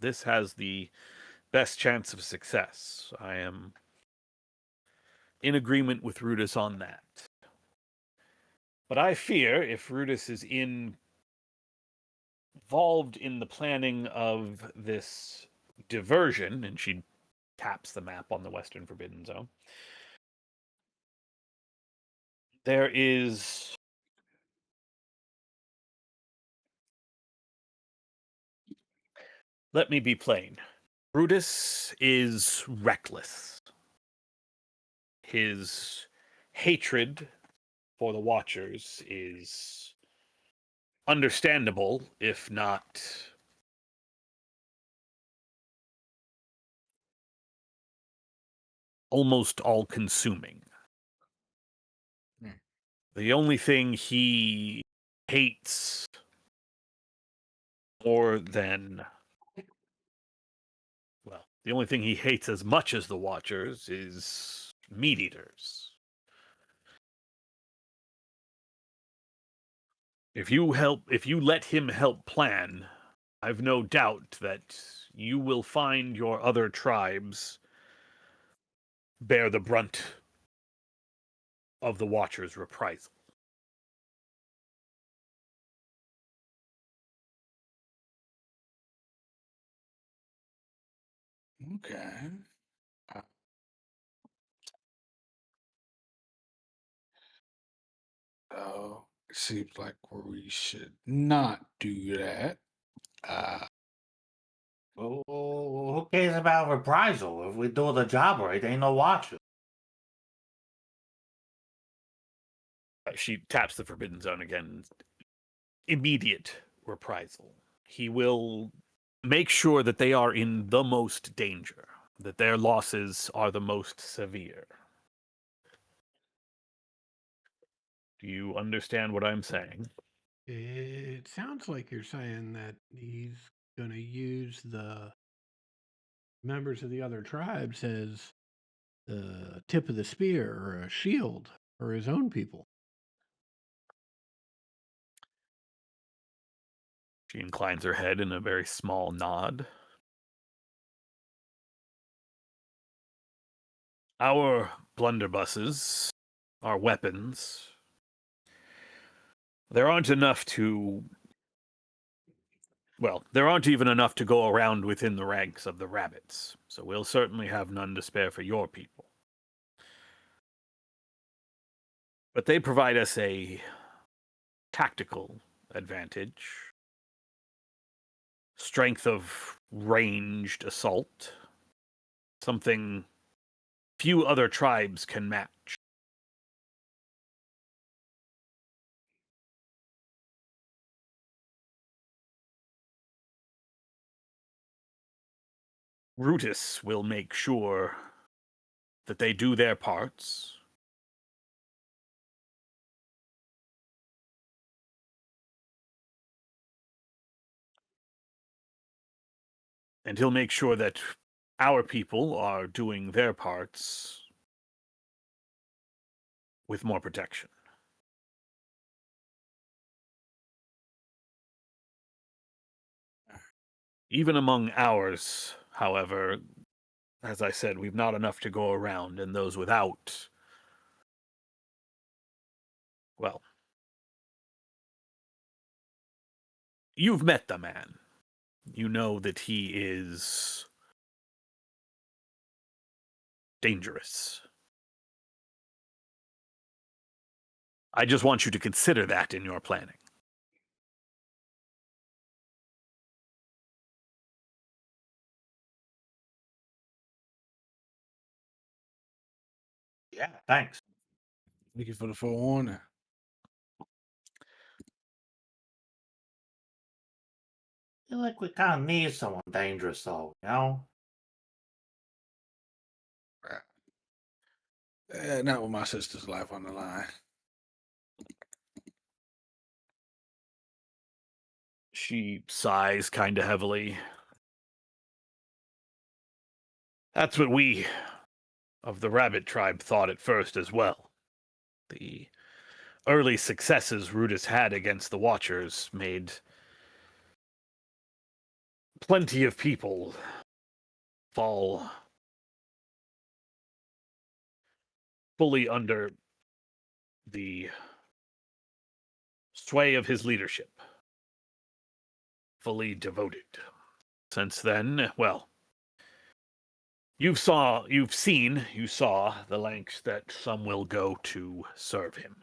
this has the best chance of success. I am in agreement with Rutus on that. But I fear if Rutus is involved in the planning of this diversion, and she taps the map on the Western Forbidden Zone, there is let me be plain. Brutus is reckless. His hatred for the Watchers is understandable, if not almost all-consuming.
Hmm.
The only thing he hates more than the only thing he hates as much as the Watchers is meat eaters. If you let him help plan, I've no doubt that you will find your other tribes bear the brunt of the Watchers' reprisal.
Okay. Uh, So it seems like we should not do that. Uh,
Well, who cares about reprisal? If we do the job right, ain't no watching.
She taps the Forbidden Zone again. Immediate reprisal. He will make sure that they are in the most danger, that their losses are the most severe. Do you understand what I'm saying?
It sounds like you're saying that he's going to use the members of the other tribes as the tip of the spear or a shield for his own people.
She inclines her head in a very small nod. Our blunderbusses, our weapons, there aren't enough to. Well, there aren't even enough to go around within the ranks of the rabbits, so we'll certainly have none to spare for your people. But they provide us a tactical advantage, strength of ranged assault, something few other tribes can match. Brutus will make sure that they do their parts. And he'll make sure that our people are doing their parts with more protection. Even among ours, however, as I said, we've not enough to go around, and those without, well, you've met the man. You know that he is dangerous. I just want you to consider that in your planning.
Yeah, thanks.
Thank you for the forewarning.
Feel like we kind of need someone dangerous, though, you know?
Not with my sister's life on the line.
She sighs kind of heavily. That's what we of the rabbit tribe thought at first as well. The early successes Rudis had against the Watchers made plenty of people fall fully under the sway of his leadership, fully devoted. Since then, well, you saw the lengths that some will go to serve him.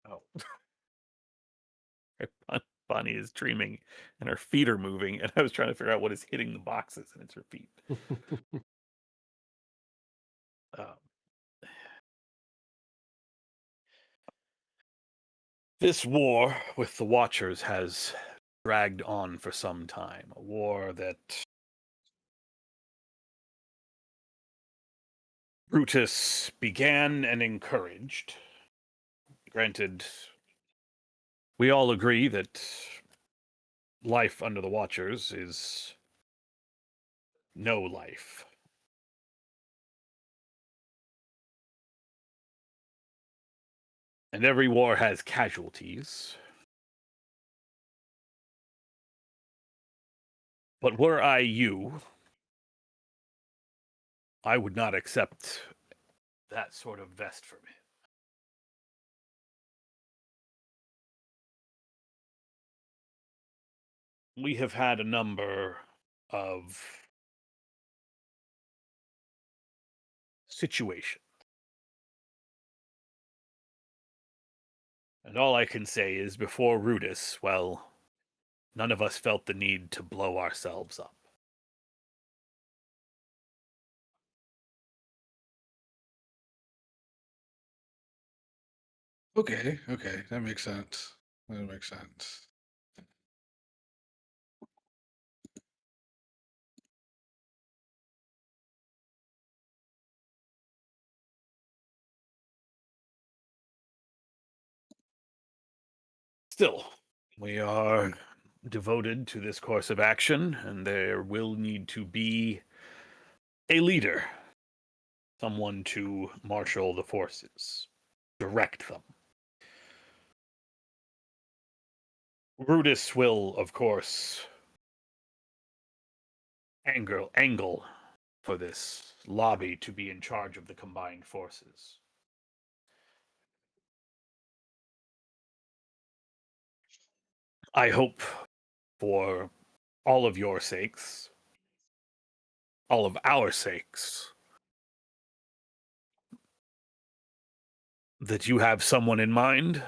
Oh. Bonnie is dreaming and her feet are moving, and I was trying to figure out what is hitting the boxes, and it's her feet. Um, this war with the Watchers has dragged on for some time. A war that Brutus began and encouraged. Granted, we all agree that life under the Watchers is no life. And every war has casualties. But were I you, I would not accept that sort of vest from him. We have had a number of situations And all I can say is before Rudis, well, none of us felt the need to blow ourselves up.
Okay, okay, that makes sense. That makes sense.
Still, we are devoted to this course of action, and there will need to be a leader, someone to marshal the forces, direct them. Rudis will, of course, angle for this lobby to be in charge of the combined forces. I hope for all of your sakes, all of our sakes, that you have someone in mind.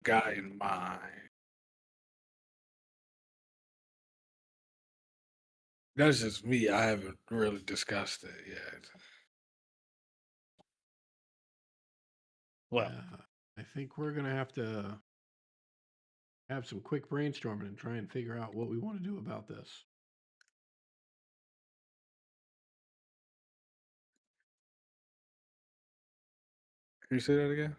Guy in mind. That's just me. I haven't really discussed it yet.
Well,
Yeah, I think we're gonna have to have some quick brainstorming and try and figure out what we want to do about this.
Can you say that again?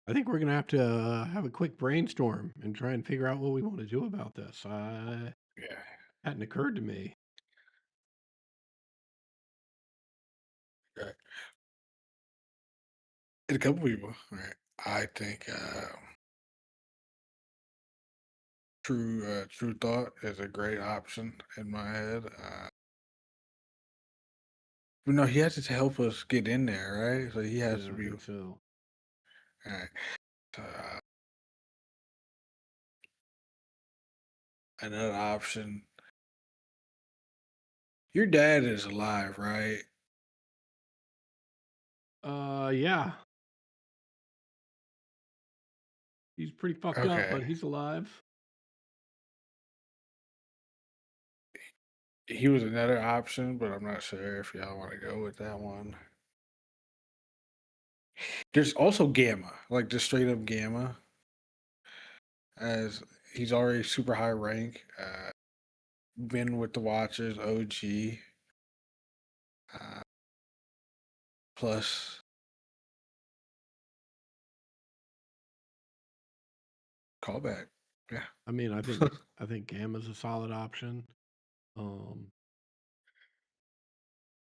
I think we're gonna have to have a quick brainstorm and try and figure out what we want to do about this.
Yeah.
Hadn't occurred to me.
Right. And a couple people. Right. I think True Thought is a great option in my head. You know, he has to help us get in there, right? So he has
Yeah,
to
I
be.
think so.
All right. Uh, another option. Your dad is alive, right?
Yeah, he's pretty fucked up,
Okay.
but he's alive.
He was another option, but I'm not sure if y'all want to go with that one. There's also Gamma, like just straight up Gamma, as he's already super high rank. Been with the Watchers, OG. Uh, plus callback. Yeah.
I mean, I think Gamma's a solid option. Um,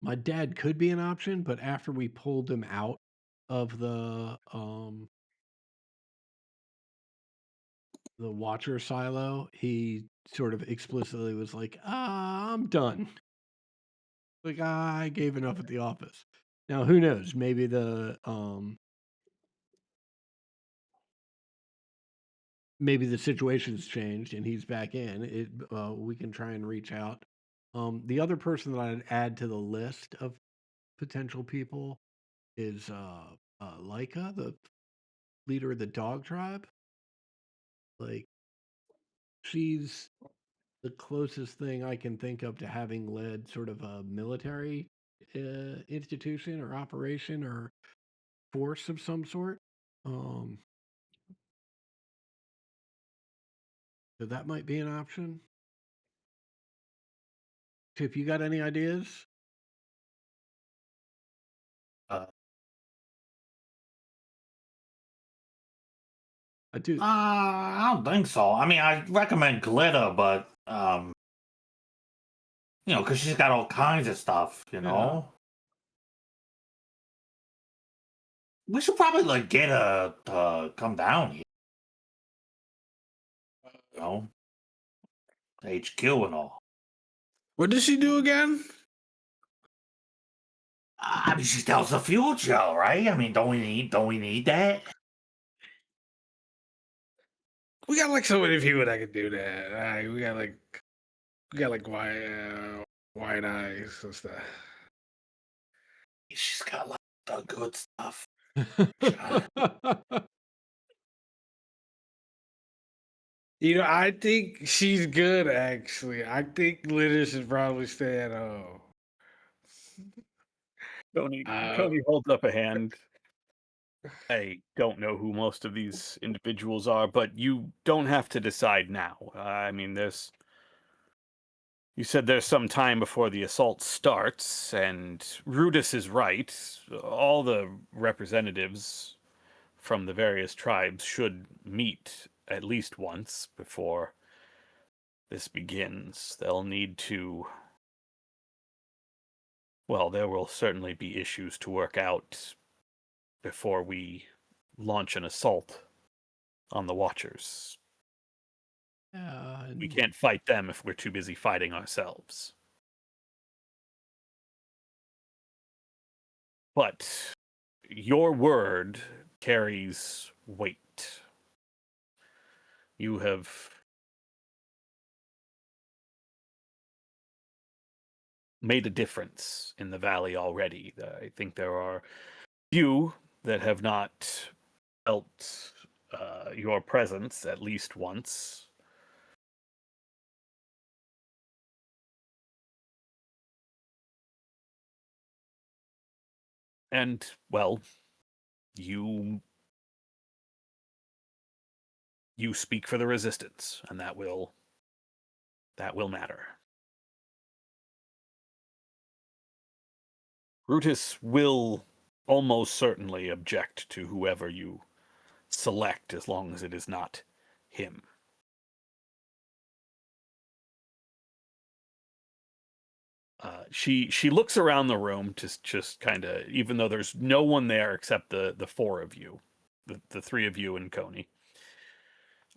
my dad could be an option, but after we pulled him out of the Watcher silo, he sort of explicitly was like, I'm done. Like, I gave enough at the office. Now, who knows? Maybe the situation's changed and he's back in. We can try and reach out. The other person that I'd add to the list of potential people is Laika, the leader of the dog tribe. Like, she's the closest thing I can think of to having led sort of a military institution or operation or force of some sort. Um, so that might be an option. If you got any ideas,
Uh,
I do.
I don't think so. I mean, I recommend Glitter, but because she's got all kinds of stuff.
Yeah.
We should probably like get her to come down here. You know, HQ and all.
What did she do again?
I mean, she tells the future, right? I mean, don't we need that?
We got like so many people that could do that. We got like why White eyes. What's that?
She's got like the good stuff.
I think she's good. Actually, I think Litter should probably stay at home.
Coney
Uh,
Coney holds up a hand. I don't know who most of these individuals are, but you don't have to decide now. I mean, you said there's some time before the assault starts, and Rudis is right. All the representatives from the various tribes should meet at least once before this begins. They'll need to. Well, there will certainly be issues to work out before we launch an assault on the Watchers. We can't fight them if we're too busy fighting ourselves. But your word carries weight. You have made a difference in the valley already. I think there are few that have not felt your presence at least once. And, well, you speak for the resistance, and that will matter. Brutus will almost certainly object to whoever you select as long as it is not him. She looks around the room to just kind of, even though there's no one there except the four of you, the three of you and Coney,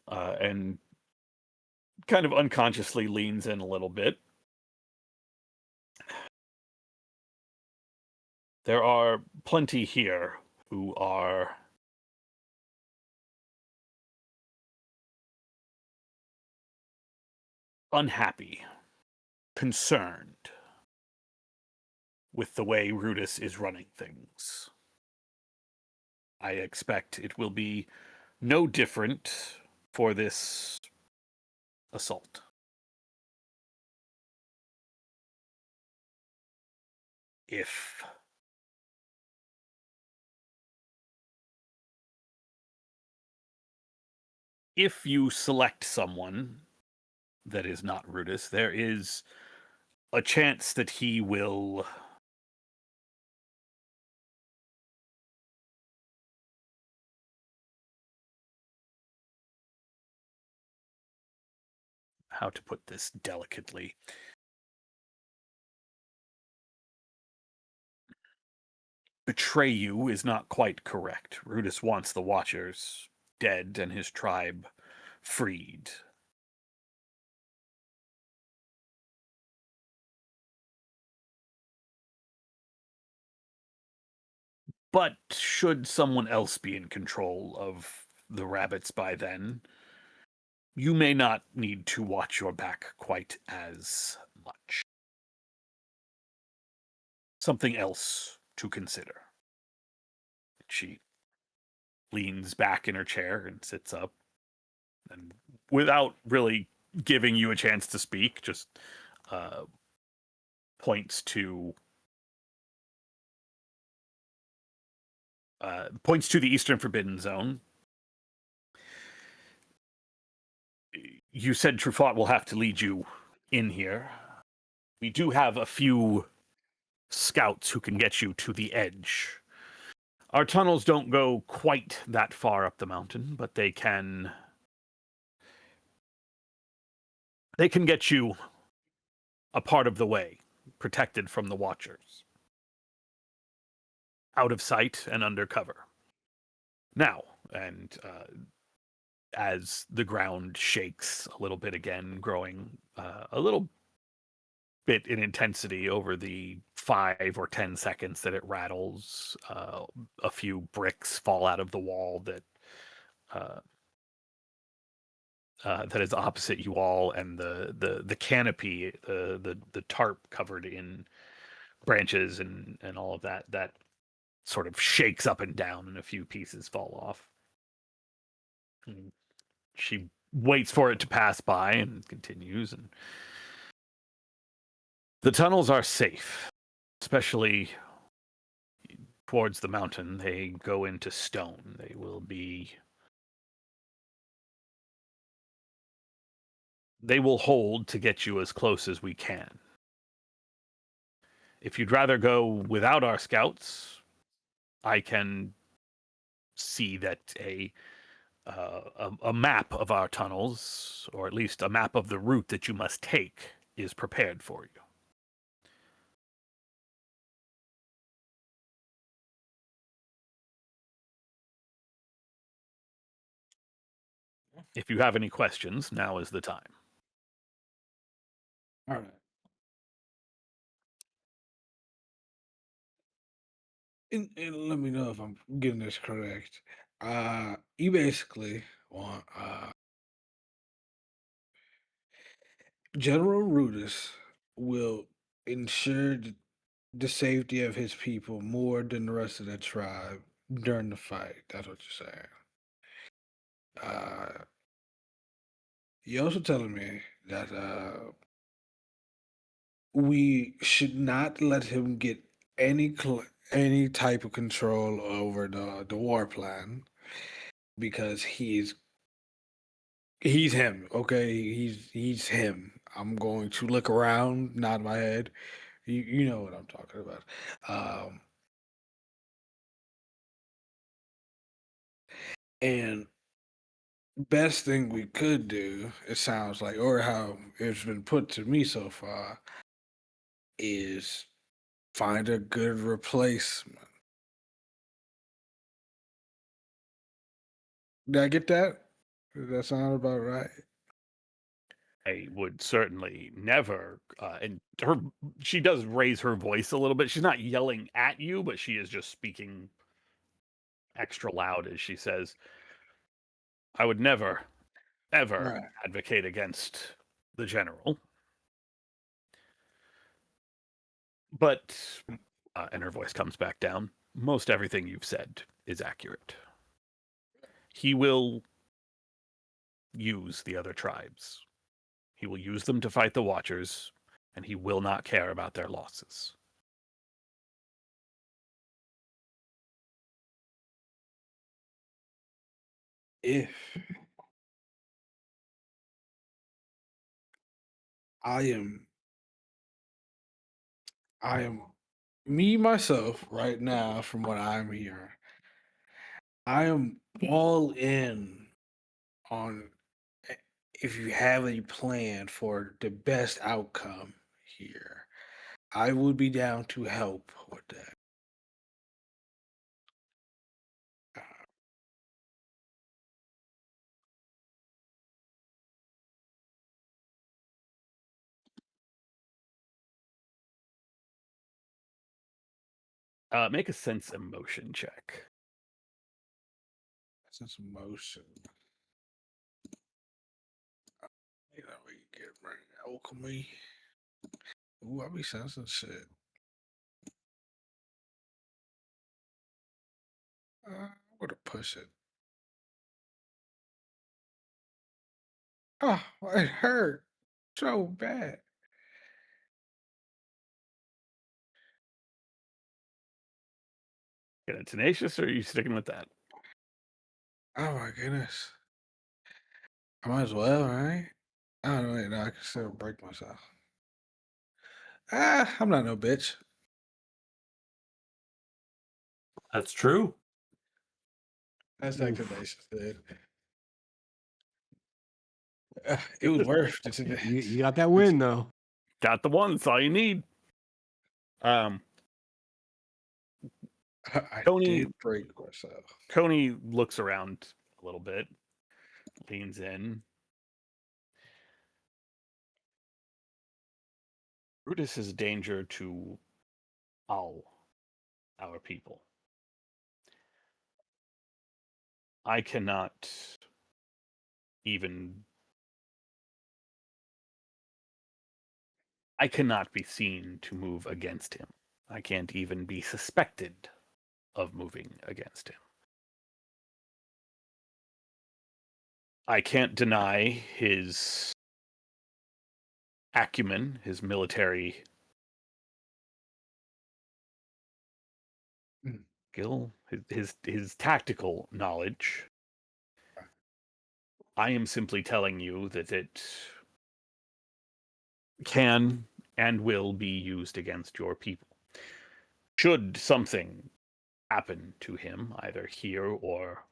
and kind of unconsciously leans in a little bit. There are plenty here who are unhappy, concerned with the way Rudis is running things. I expect it will be no different for this assault. If you select someone that is not Rudis, there is a chance that he will how to put this delicately. Betray you is not quite correct. Rudis wants the Watchers dead and his tribe freed. But should someone else be in control of the rabbits by then, you may not need to watch your back quite as much. Something else to consider. She leans back in her chair and sits up, and without really giving you a chance to speak, just points to the Eastern Forbidden Zone. You said Truffaut will have to lead you in here. We do have a few scouts who can get you to the edge. Our tunnels don't go quite that far up the mountain, but they can get you a part of the way, protected from the Watchers. Out of sight and under cover. Now, and as the ground shakes a little bit again, growing a little bit in intensity over the 5 or 10 seconds that it rattles, a few bricks fall out of the wall that that is opposite you all, and the canopy, the tarp covered in branches and all of that sort of shakes up and down, and a few pieces fall off. And she waits for it to pass by and continues. And the tunnels are safe, especially towards the mountain. They go into stone. They will be. They will hold to get you as close as we can. If you'd rather go without our scouts, I can see that a map of our tunnels, or at least a map of the route that you must take, is prepared for you. If you have any questions, now is the time.
All right. And let me know if I'm getting this correct. You basically want General Rudis will ensure the safety of his people more than the rest of the tribe during the fight. That's what you're saying. You also telling me that we should not let him get any type of control over the war plan because he's him. Okay, he's him. I'm going to look around, nod my head. You know what I'm talking about. And best thing we could do, it sounds like, or how it's been put to me so far, is find a good replacement. Did I get that? Does that sound about right?
I would certainly never, and she does raise her voice a little bit. She's not yelling at you, but she is just speaking extra loud as she says, I would never, ever
Right.
advocate against the general. But, and her voice comes back down, most everything you've said is accurate. He will use the other tribes. He will use them to fight the Watchers, and he will not care about their losses.
If I am, I am me myself right now, from what I'm hearing, I am all in on if you have a plan for the best outcome here. I would be down to help with that.
Make a sense emotion check.
Sense emotion. You know, we get right alchemy. Ooh, I be sensing shit. I'm gonna push it. Oh, it hurt so bad.
Get it tenacious, or are you sticking with that?
Oh my goodness. I might as well, right? I don't know. No, I can still break myself. I'm not no bitch.
That's true.
That's like
Oof.
tenacious, dude. It was worth the
You,
tenacious.
you got that win though.
Got the one. That's all you need.
I
Tony-
did break myself.
Coney looks around a little bit, leans in. Brutus is a danger to all our people. I cannot even I cannot be seen to move against him. I can't even be suspected of moving against him. I can't deny his acumen, his military
Mm.
skill, his tactical knowledge. I am simply telling you that it can and will be used against your people. Should something happen to him, either here or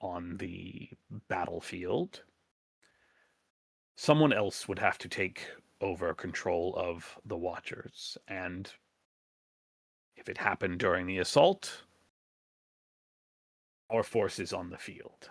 on the battlefield, someone else would have to take over control of the Watchers. And if it happened during the assault, our force is on the field.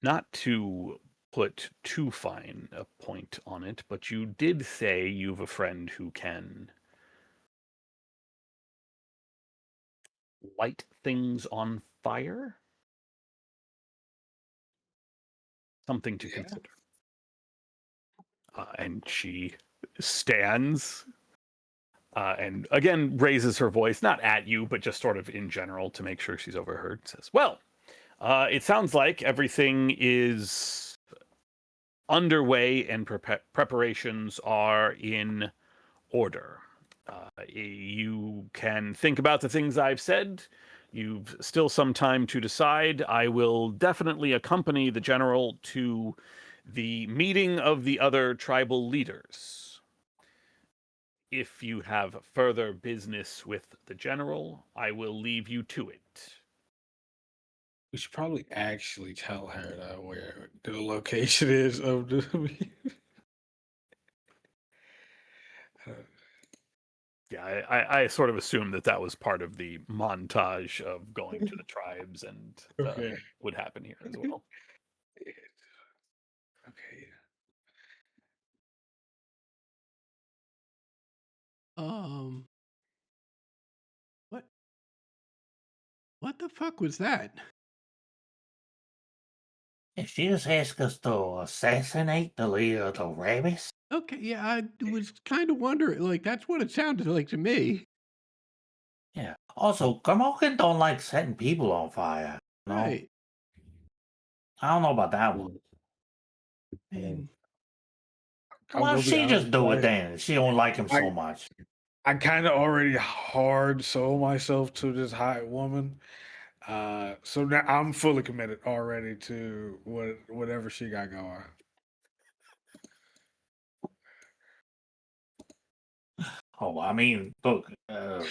Not to put too fine a point on it, but you did say you've a friend who can light things on fire? Something to
Yeah.
consider. And she stands and again raises her voice, not at you, but just sort of in general to make sure she's overheard. Says, "Well, it sounds like everything is underway and preparations are in order. You can think about the things I've said. You've still some time to decide. I will definitely accompany the general to the meeting of the other tribal leaders. If you have further business with the general, I will leave you to it."
We should probably actually tell her that where the location is of the.
Yeah, I sort of assumed that that was part of the montage of going to the tribes and
Okay.
would happen here as well.
Okay.
Um, what what the fuck was that?
If she just asked us to assassinate the leader of the rabbits.
Okay, yeah, I was kind of wondering. Like, that's what it sounded like to me.
Yeah. Also, Gamokin don't like setting people on fire. No,
Right.
I don't know about that one.
I mean,
I'm
Why don't
gonna be
she
honest,
just do it
right?
then? She don't like him
I
so much.
I kind of already hard sold myself to this hot woman. So now I'm fully committed already to whatever she got going.
Oh, I mean, look, I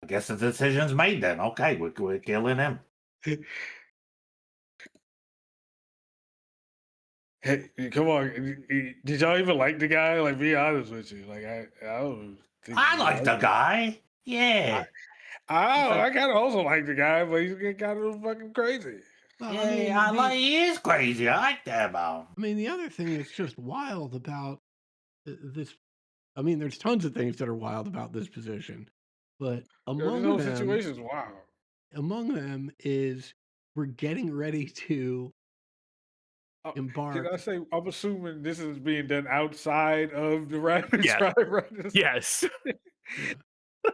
guess the decision's made then. Okay, we're killing him.
Hey, come on. Did y'all even like the guy? Like, be honest with you. Like, I don't think
I
you
like
like
the
him.
guy. Yeah. He's
I
like,
kind of also like the guy, but he's getting kind of fucking crazy.
well,
yeah, I like, he is crazy. I like that about him.
I mean, the other thing that's just wild about this. I mean, there's tons of things that are wild about this position, but
Yo, this whole situation is wild.
among them is we're getting ready to
Oh, can I
embark.
say, I'm assuming this is being done outside of the rabbit
Yeah.
tribe, right?
Yes.
Yeah.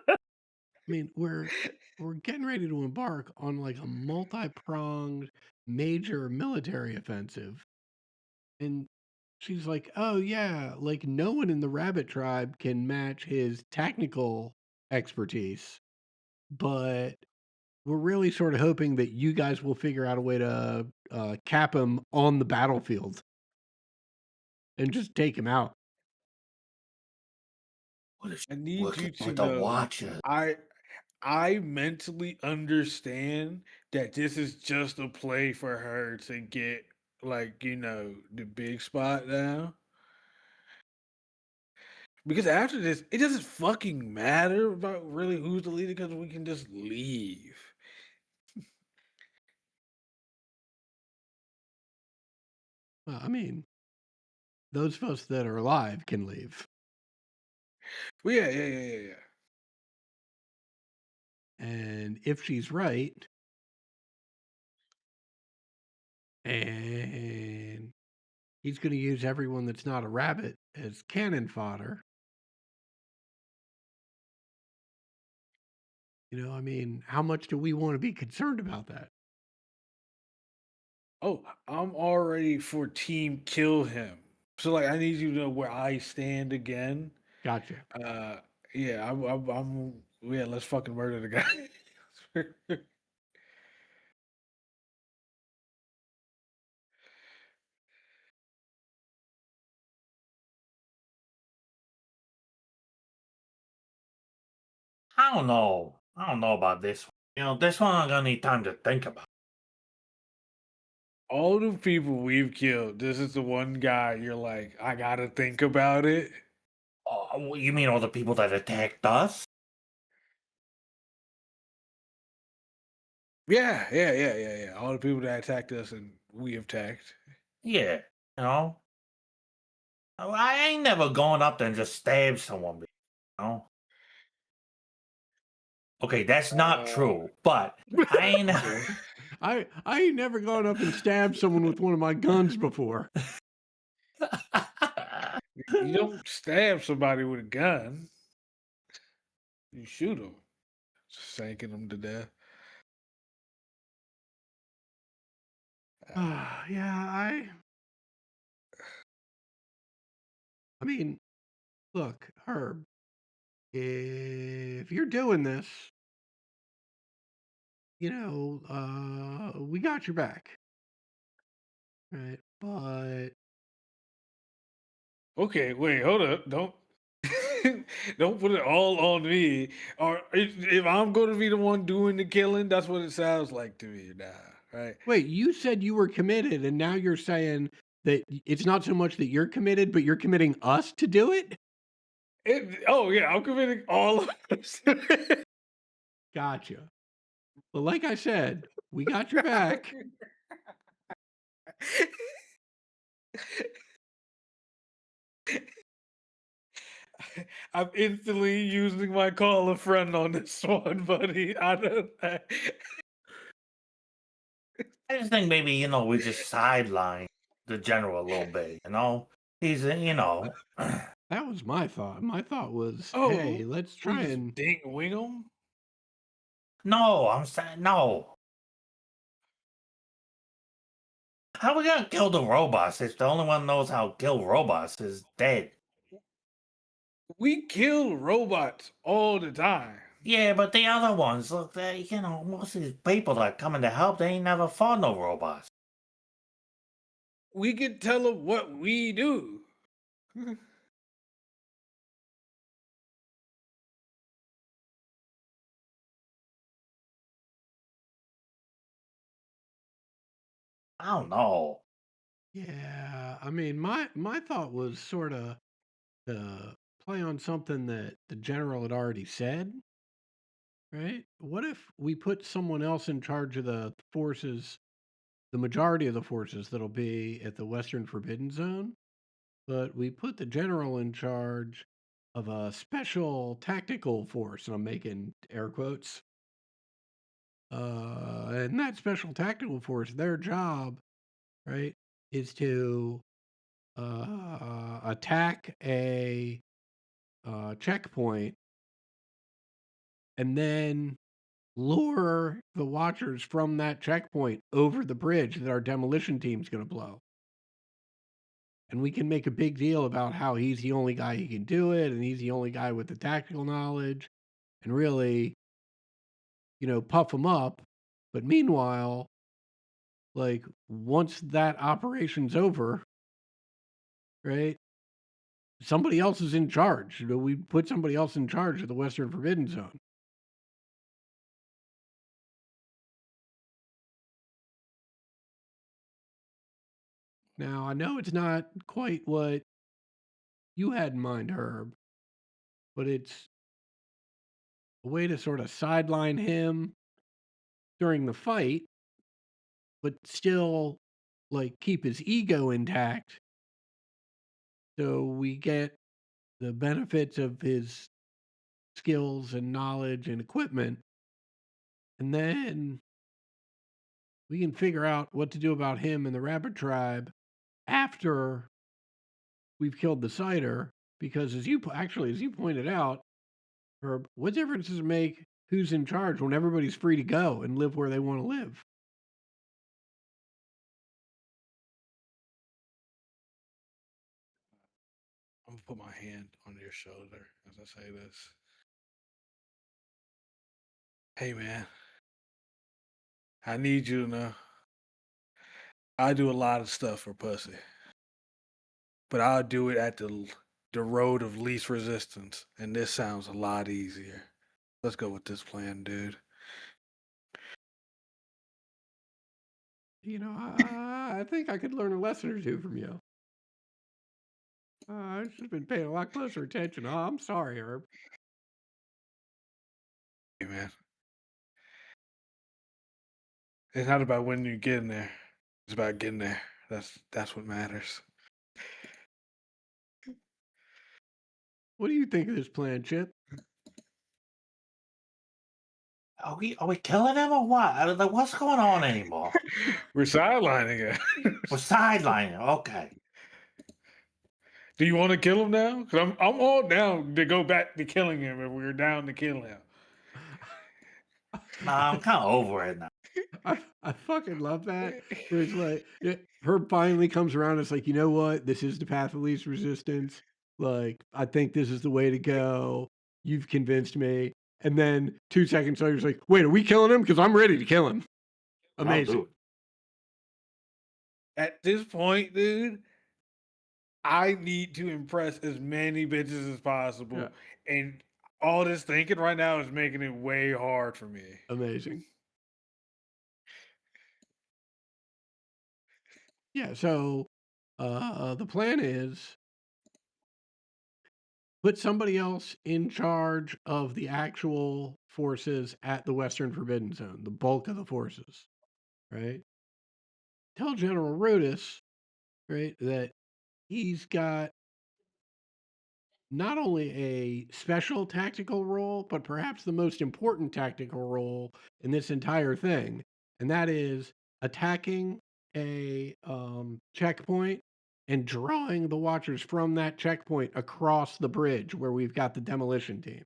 I mean, we're getting ready to embark on like a multi-pronged major military offensive. And she's like, "Oh yeah, like no one in the rabbit tribe can match his technical expertise, but we're really sort of hoping that you guys will figure out a way to cap him on the battlefield and just take him out."
What is she
I need
working
you to
with the
know,
Watcher?
I mentally understand that this is just a play for her to get like, the big spot now. Because after this, it doesn't fucking matter about really who's the leader because we can just leave.
Well, I mean, those of us that are alive can leave.
Well, yeah, yeah, yeah, yeah, yeah.
And if she's right, and he's going to use everyone that's not a rabbit as cannon fodder, I mean, how much do we want to be concerned about that?
Oh, I'm already for team kill him. So like, I need you to know where I stand again.
Gotcha.
Uh, yeah, yeah. Let's fucking murder the guy.
I don't know. I don't know about this one. This one I'm gonna need time to think about.
All the people we've killed, this is the one guy you're like, I gotta think about it.
Oh, you mean all the people that attacked us?
Yeah. All the people that attacked us and we attacked.
Yeah, you know. I ain't never gone up there and just stabbed someone. Okay, that's not
Uh,
true. But I ain't.
okay.
I ain't never gone up and stabbed someone with one of my guns before.
You don't stab somebody with a gun. You shoot them, sinking them to death. Uh,
Yeah, I mean, look, Herb, if you're doing this, we got your back, right? But
okay, wait, hold up. Don't don't put it all on me. Or if I'm going to be the one doing the killing, that's what it sounds like to me now, right?
wait, you said you were committed, and now you're saying that it's not so much that you're committed, but you're committing us to do it?
Oh yeah, I'm committing all of this.
Gotcha. But like I said, we got your back.
I'm instantly using my call a friend on this one, buddy. I don't.
I just think maybe we just sideline the general a little bit. He's
That was my thought. My thought was,
Oh,
hey, let's
we
try
just
and
ding wing them.
no. I'm saying no. How we gonna kill the robots if the only one knows how to kill robots is dead?
We kill robots all the time.
Yeah, but the other ones, look, most of these people that come in to help, they ain't never fought no robots.
We can tell them what we do.
I don't know.
yeah, I mean, my thought was sort of to play on something that the general had already said, right? What if we put someone else in charge of the forces, the majority of the forces that'll be at the Western Forbidden Zone, but we put the general in charge of a special tactical force, and I'm making air quotes. And that special tactical force, their job, right, is to attack a checkpoint and then lure the watchers from that checkpoint over the bridge that our demolition team's going to blow. And we can make a big deal about how he's the only guy who can do it, and he's the only guy with the tactical knowledge, and really, puff him up. But meanwhile, like once that operation's over, right? Somebody else is in charge. We put somebody else in charge of the Western Forbidden Zone. Now, I know it's not quite what you had in mind, Herb, but it's a way to sort of sideline him during the fight, but still like keep his ego intact. So we get the benefits of his skills and knowledge and equipment, And then we can figure out what to do about him and the rabbit tribe after we've killed the cider. Because as you pointed out, Herb, what difference does it make who's in charge when everybody's free to go and live where they want to live?
I'm gonna put my hand on your shoulder as I say this. Hey man, I need you to know I do a lot of stuff for pussy, but I'll do it at the road of least resistance, and this sounds a lot easier. Let's go with this plan, dude.
I think I could learn a lesson or two from you. I should have been paying a lot closer attention. Oh, I'm sorry, Herb.
Hey man, it's not about when you get in there. It's about getting there. That's what matters.
What do you think of this plan, Chip?
Are we killing him or what? Like, what's going on anymore?
We're sidelining it.
We're sidelining. Okay.
Do you want to kill him now? Because I'm all down to go back to killing him if we're down to kill him.
Nah, I'm kind of over it now.
I fucking love that. Where it's like Herb finally comes around. It's like, you know what? This is the path of least resistance. Like, I think this is the way to go. You've convinced me. And then 2 seconds later, it's like, wait, are we killing him? Because I'm ready to kill him.
I'll
Amazing.
do it.
At this point, dude, I need to impress as many bitches as possible.
Yeah.
And all this thinking right now is making it way hard for me.
Amazing. Yeah, so the plan is put somebody else in charge of the actual forces at the Western Forbidden Zone, the bulk of the forces, right? Tell General Rotus, right, that he's got not only a special tactical role, but perhaps the most important tactical role in this entire thing, and that is attacking a checkpoint and drawing the Watchers from that checkpoint across the bridge where we've got the demolition team.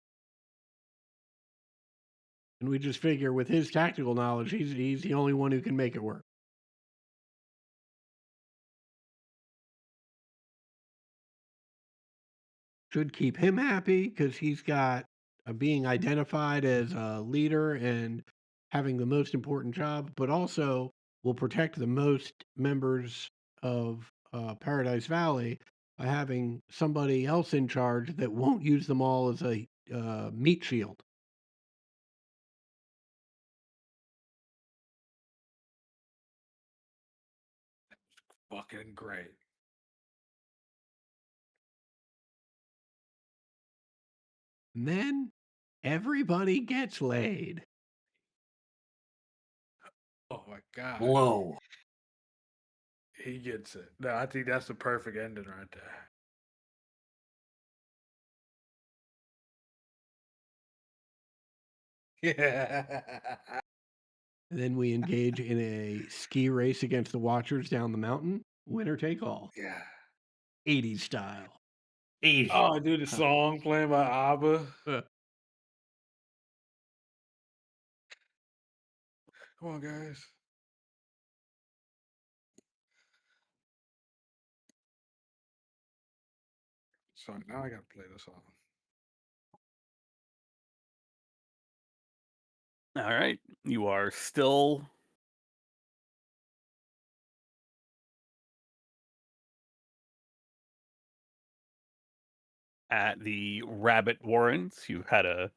And we just figure with his tactical knowledge, he's the only one who can make it work. Should keep him happy because he's got being identified as a leader and having the most important job, but also will protect the most members of Paradise Valley by having somebody else in charge that won't use them all as a meat shield.
Fucking great.
And then everybody gets laid.
Oh my god.
Whoa.
He gets it. No, I think that's the perfect ending right there. Yeah.
And then we engage in a ski race against the Watchers down the mountain. Winner take all.
Yeah.
80s style.
80.
Oh, dude, the song playing by ABBA. Come on, guys. So now I gotta play the song.
All right. You are still at the Rabbit Warrens. You had a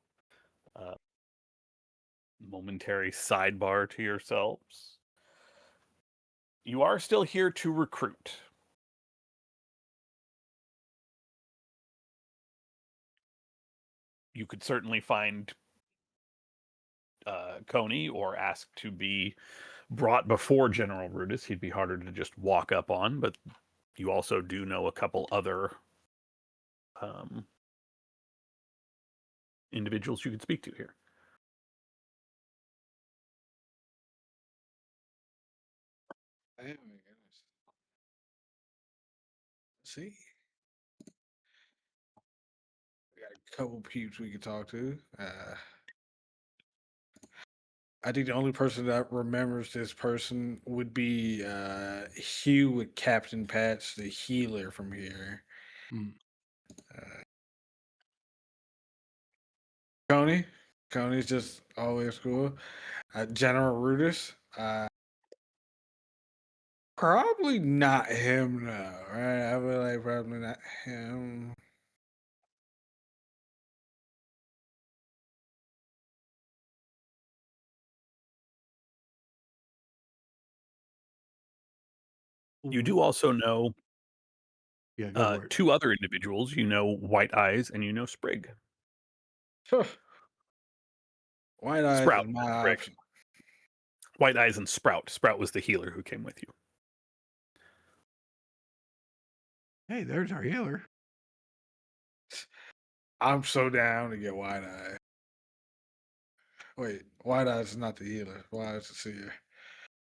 momentary sidebar to yourselves. You are still here to recruit. You could certainly find Coney or ask to be brought before General Rudis. He'd be harder to just walk up on, but you also do know a couple other individuals you could speak to here.
my goodness. See, we got a couple peeps we could talk to. I think the only person that remembers this person would be Hugh with Captain Patch, the healer from here.
Hmm.
Uh, Coney. Coney's just always cool. General Rudis. Probably not him, no. Right? I feel like probably not him.
You do also know
Yeah, go for it.
two other individuals. You know White Eyes and you know Sprig.
White Eyes
Sprout.
is my
Sprig.
option.
White Eyes and Sprout. Sprout was the healer who came with you.
Hey, there's our healer.
I'm so down to get White Eye. Wait, White Eyes is not the healer. White Eyes is the seer.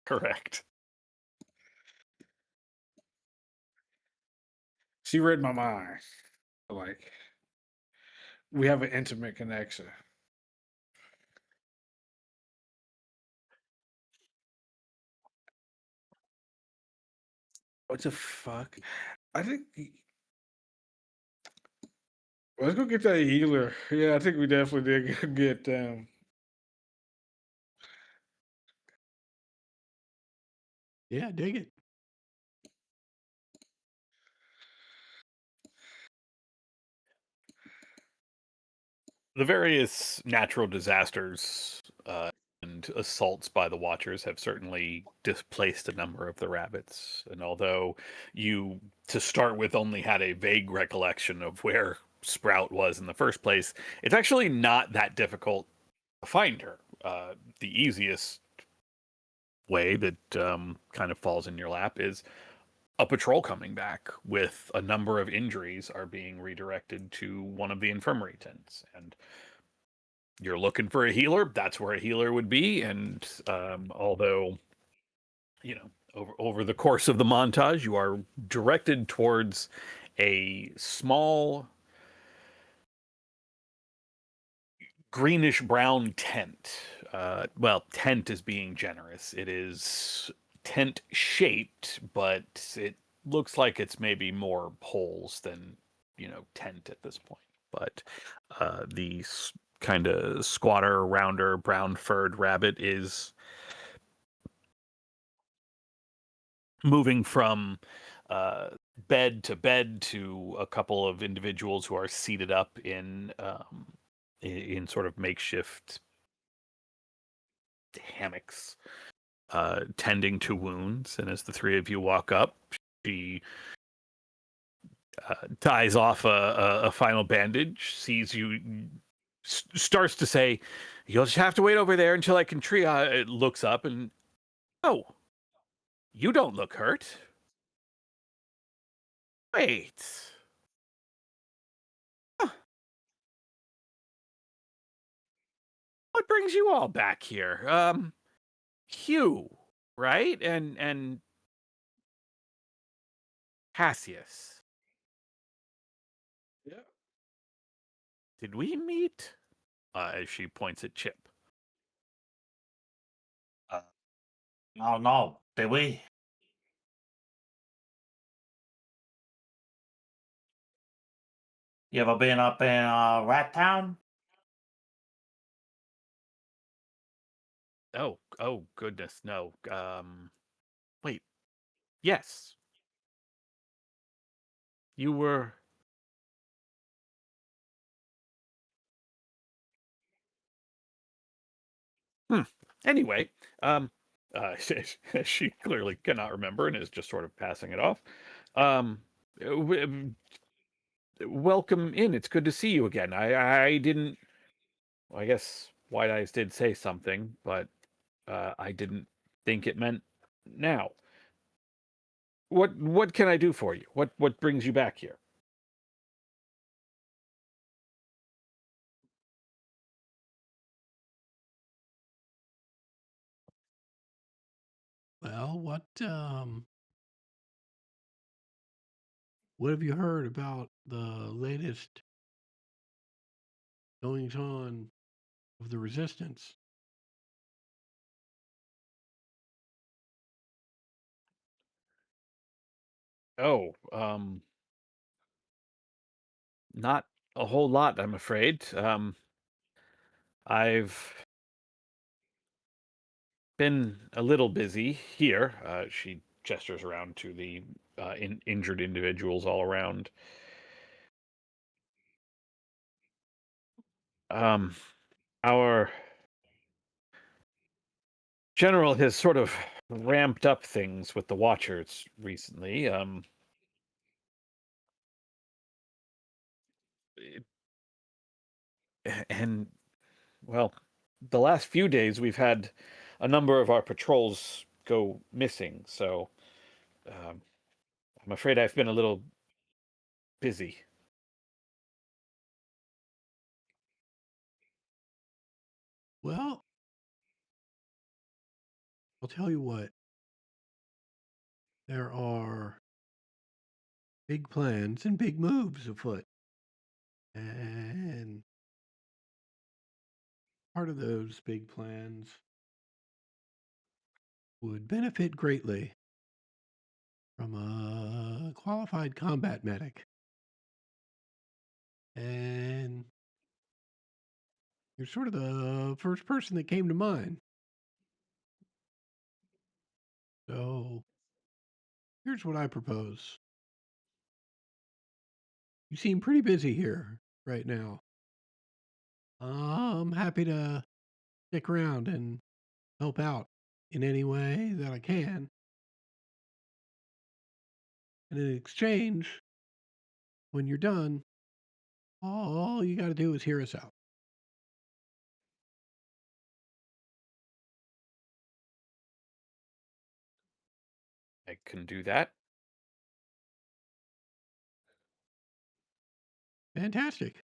Correct.
She read my mind. Like, we have an intimate connection. What the fuck? I think. Let's go get that healer. Yeah, I think we definitely did get them.
Yeah, dig it.
The various natural disasters and assaults by the Watchers have certainly displaced a number of the rabbits. And although you, to start with, only had a vague recollection of where Sprout was in the first place, it's actually not that difficult to find her. The easiest way that kind of falls in your lap is a patrol coming back with a number of injuries are being redirected to one of the infirmary tents. And you're looking for a healer, that's where a healer would be. And although, you know, over the course of the montage, you are directed towards a small greenish brown tent. Well, tent is being generous. It is tent shaped, but it looks like it's maybe more holes than, tent at this point. But the kind of squatter, rounder, brown furred rabbit is moving from uh, bed to a couple of individuals who are seated up in sort of makeshift hammocks, tending to wounds. And as the three of you walk up, she ties off a final bandage, sees you, starts to say, "You'll just have to wait over there until I can triage." It looks up and, "Oh, you don't look hurt. Wait. Huh, what brings you all back here? Hugh, right? And Cassius.
Yeah.
Did we meet?" As she points at Chip.
Uh, no, did we? You ever been up in Rat Town?
Oh goodness, no. Wait. Yes, you were. Hmm. Anyway, she clearly cannot remember and is just sort of passing it off. Um, welcome in. It's good to see you again. I didn't. Well, I guess White Eyes did say something, but I didn't think it meant now. What can I do for you? What brings you back here?
Well, what have you heard about the latest goings on of the resistance?
Oh, not a whole lot, I'm afraid. I've been a little busy here. She gestures around to the injured individuals all around. Um, our general has sort of ramped up things with the Watchers recently. It- and well, the last few days we've had a number of our patrols go missing, so um, I'm afraid I've been a little busy.
Well, I'll tell you what, there are big plans and big moves afoot. And part of those big plans would benefit greatly from a qualified combat medic. And you're sort of the first person that came to mind. So here's what I propose. You seem pretty busy here right now. I'm happy to stick around and help out in any way that I can. And in exchange, when you're done, all you got to do is hear us out.
I can do that.
Fantastic.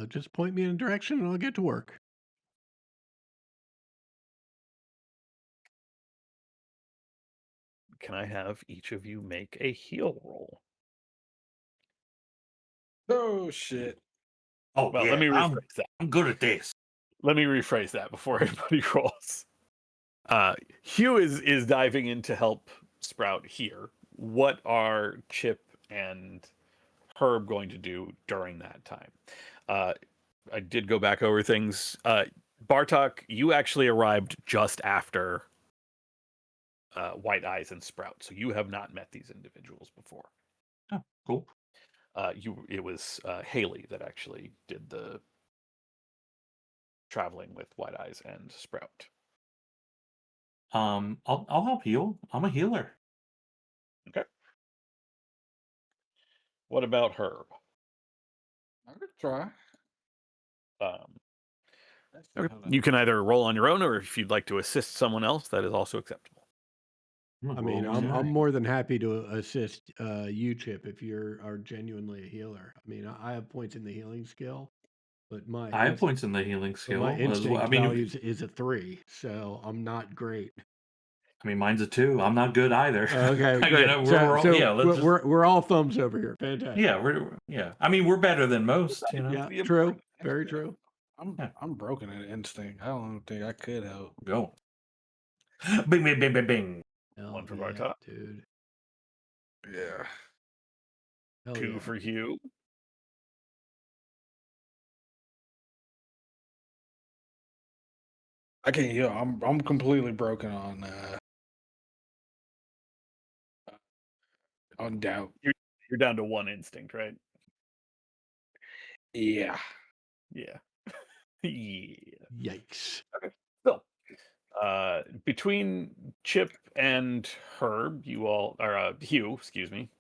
Just point me in a direction and I'll get to work.
Can I have each of you make a heal roll?
Oh shit.
Oh
Well, let
yeah,
me rephrase that.
I'm good at this.
Let me rephrase that before everybody rolls. Hugh is diving in to help Sprout here. What are Chip and Herb going to do during that time? I did go back over things. Bartok, you actually arrived just after White Eyes and Sprout, so you have not met these individuals before.
Oh, cool.
It was Haley that actually did the traveling with White Eyes and Sprout.
I'll help heal. I'm a healer.
Okay. What about Herb?
I could try.
Um,
Let's see,
okay.
hold on.
You can either roll on your own, or if you'd like to assist someone else, that is also acceptable.
I mean, I'm more than happy to assist you, Chip, if you are genuinely a healer. I mean, I have points in the healing skill, but
I have points in the healing
but
skill
my
as well.
instinct
I mean,
value is a 3, so I'm not great.
mine's a 2. I'm not good either.
Okay,
You
great.
know,
We're all thumbs over here. Fantastic.
yeah. I mean, we're better than most. You know.
Yeah, true. Very true.
Yeah.
I'm broken at instinct. I don't think I could help.
Go. Bing, bing, bing, bing, bing.
Hell
One for
yeah,
Bartok.
dude.
Yeah.
Hell
2
yeah.
for Hugh.
I can't heal. I'm completely broken on doubt.
You're down to 1 instinct, right?
Yeah.
Yeah. Yeah.
Yikes.
So, between Chip and Herb, you all, or Hugh, excuse me,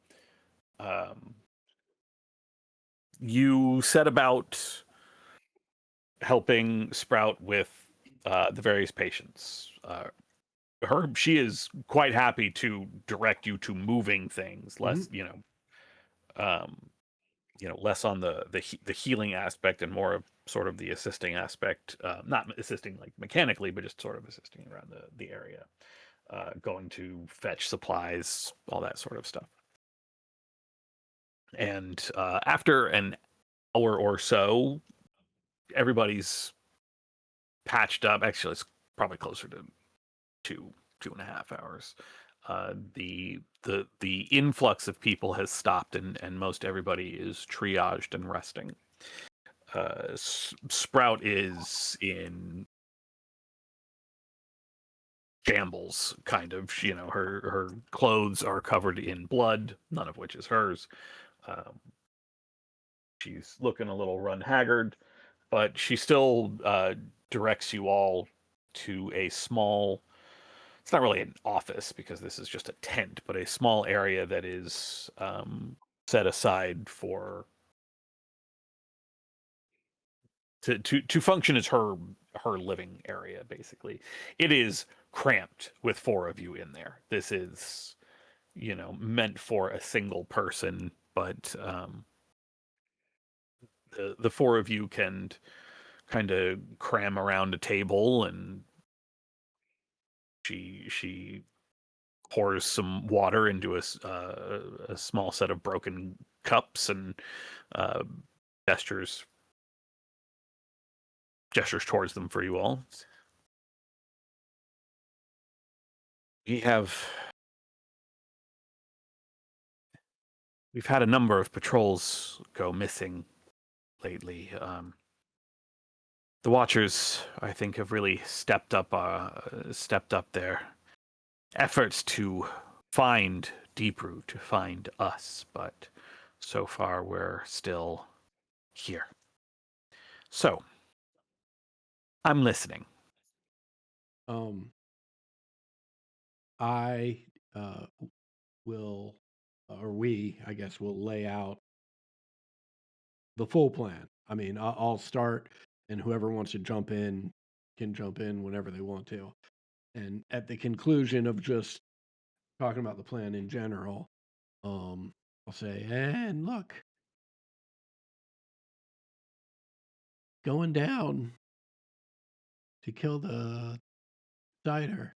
you set about helping Sprout with the various patients. Herb, she is quite happy to direct you to moving things, less, less on the healing aspect and more of sort of the assisting aspect. Not assisting like mechanically, but just sort of assisting around the area. going to fetch supplies, all that sort of stuff. And after an hour or so, everybody's patched up. Actually, it's probably closer to 2.5 hours. The influx of people has stopped, and most everybody is triaged and resting. Sprout is in shambles, kind of. Her clothes are covered in blood, none of which is hers. She's looking a little run haggard, but she still directs you all to a small, it's not really an office because this is just a tent, but a small area that is set aside for to function as her living area. Basically, it is cramped with 4 of you in there. This is meant for a single person, but the 4 of you can kind of cram around a table, and she pours some water into a small set of broken cups and uh, gestures towards them for you all. We've had a number of patrols go missing lately. The Watchers, I think, have really stepped up their efforts to find Deeproot, to find us, but so far we're still here. So, I'm listening.
I will, or we, I guess, will lay out the full plan. I mean, I'll start, and whoever wants to jump in can jump in whenever they want to. And at the conclusion of just talking about the plan in general, I'll say, and look, going down to kill the cider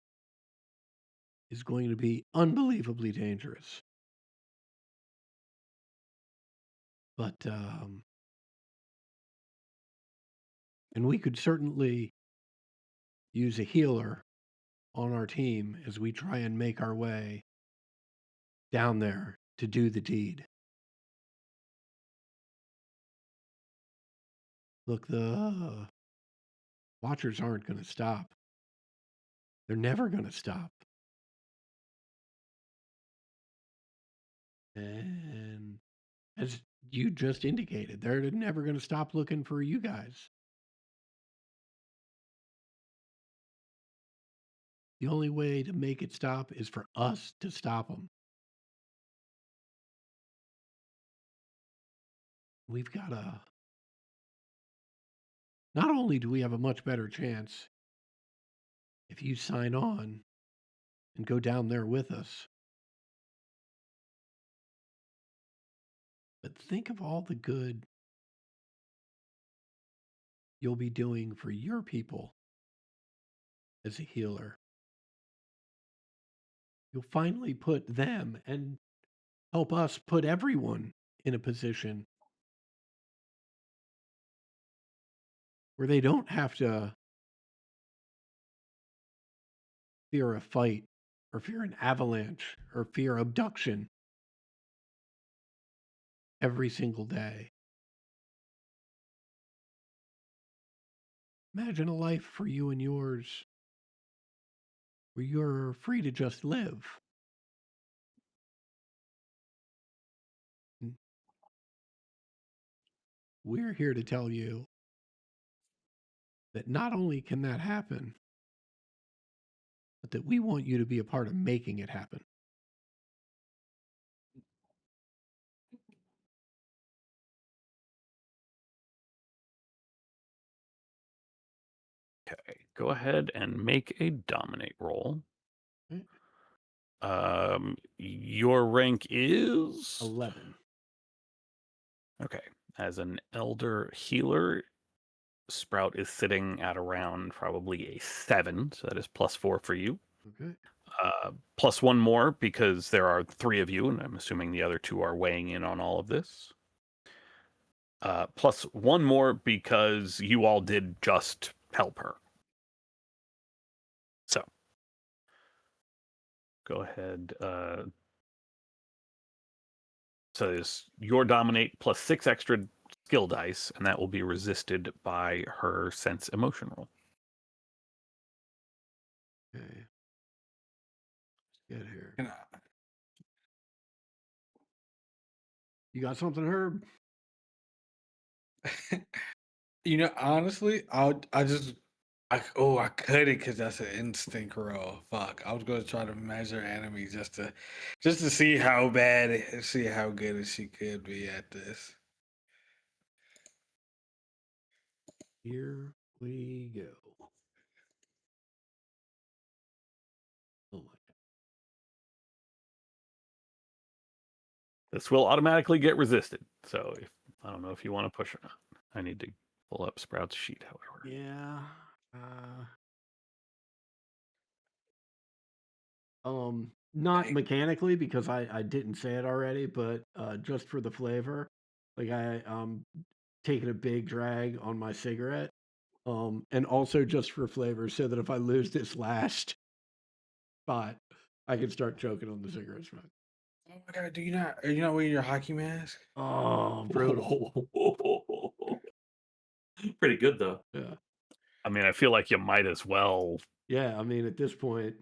is going to be unbelievably dangerous. But, and we could certainly use a healer on our team as we try and make our way down there to do the deed. Look, the Watchers aren't going to stop. They're never going to stop. And as you just indicated, they're never going to stop looking for you guys. The only way to make it stop is for us to stop them. We've got to, not only do we have a much better chance if you sign on and go down there with us, but think of all the good you'll be doing for your people as a healer. You'll finally put them and help us put everyone in a position where they don't have to fear a fight or fear an avalanche or fear abduction every single day. Imagine a life for you and yours where you're free to just live. We're here to tell you that not only can that happen, but that we want you to be a part of making it happen.
Okay, go ahead and make a dominate roll. Your rank is
11.
Okay. As an elder healer, Sprout is sitting at around probably a 7, so that is +4 for you.
Okay.
plus one more because there are 3 of you, and I'm assuming the other 2 are weighing in on all of this. Plus one more because you all did just help her. So go ahead. So it's your dominate plus 6 extra skill dice, and that will be resisted by her sense emotion roll.
Okay. Let's get here.
And
You got something, Herb?
honestly, I couldn't because that's an instinct roll. Fuck, I was gonna try to measure enemies just to see how bad, see how good she could be at this.
Here we go. Oh my
This will automatically get resisted. So I don't know if you want to push or not. I need to pull up Sprout's sheet, however.
Yeah. Not mechanically because I didn't say it already, but just for the flavor, like I taking a big drag on my cigarette, and also just for flavor, so that if I lose this last spot, I can start choking on the cigarette smoke.
Oh my god, are you not wearing your hockey mask?
Oh, brutal.
Pretty good though.
Yeah,
I mean, I feel like you might as well.
yeah. I mean, at this point,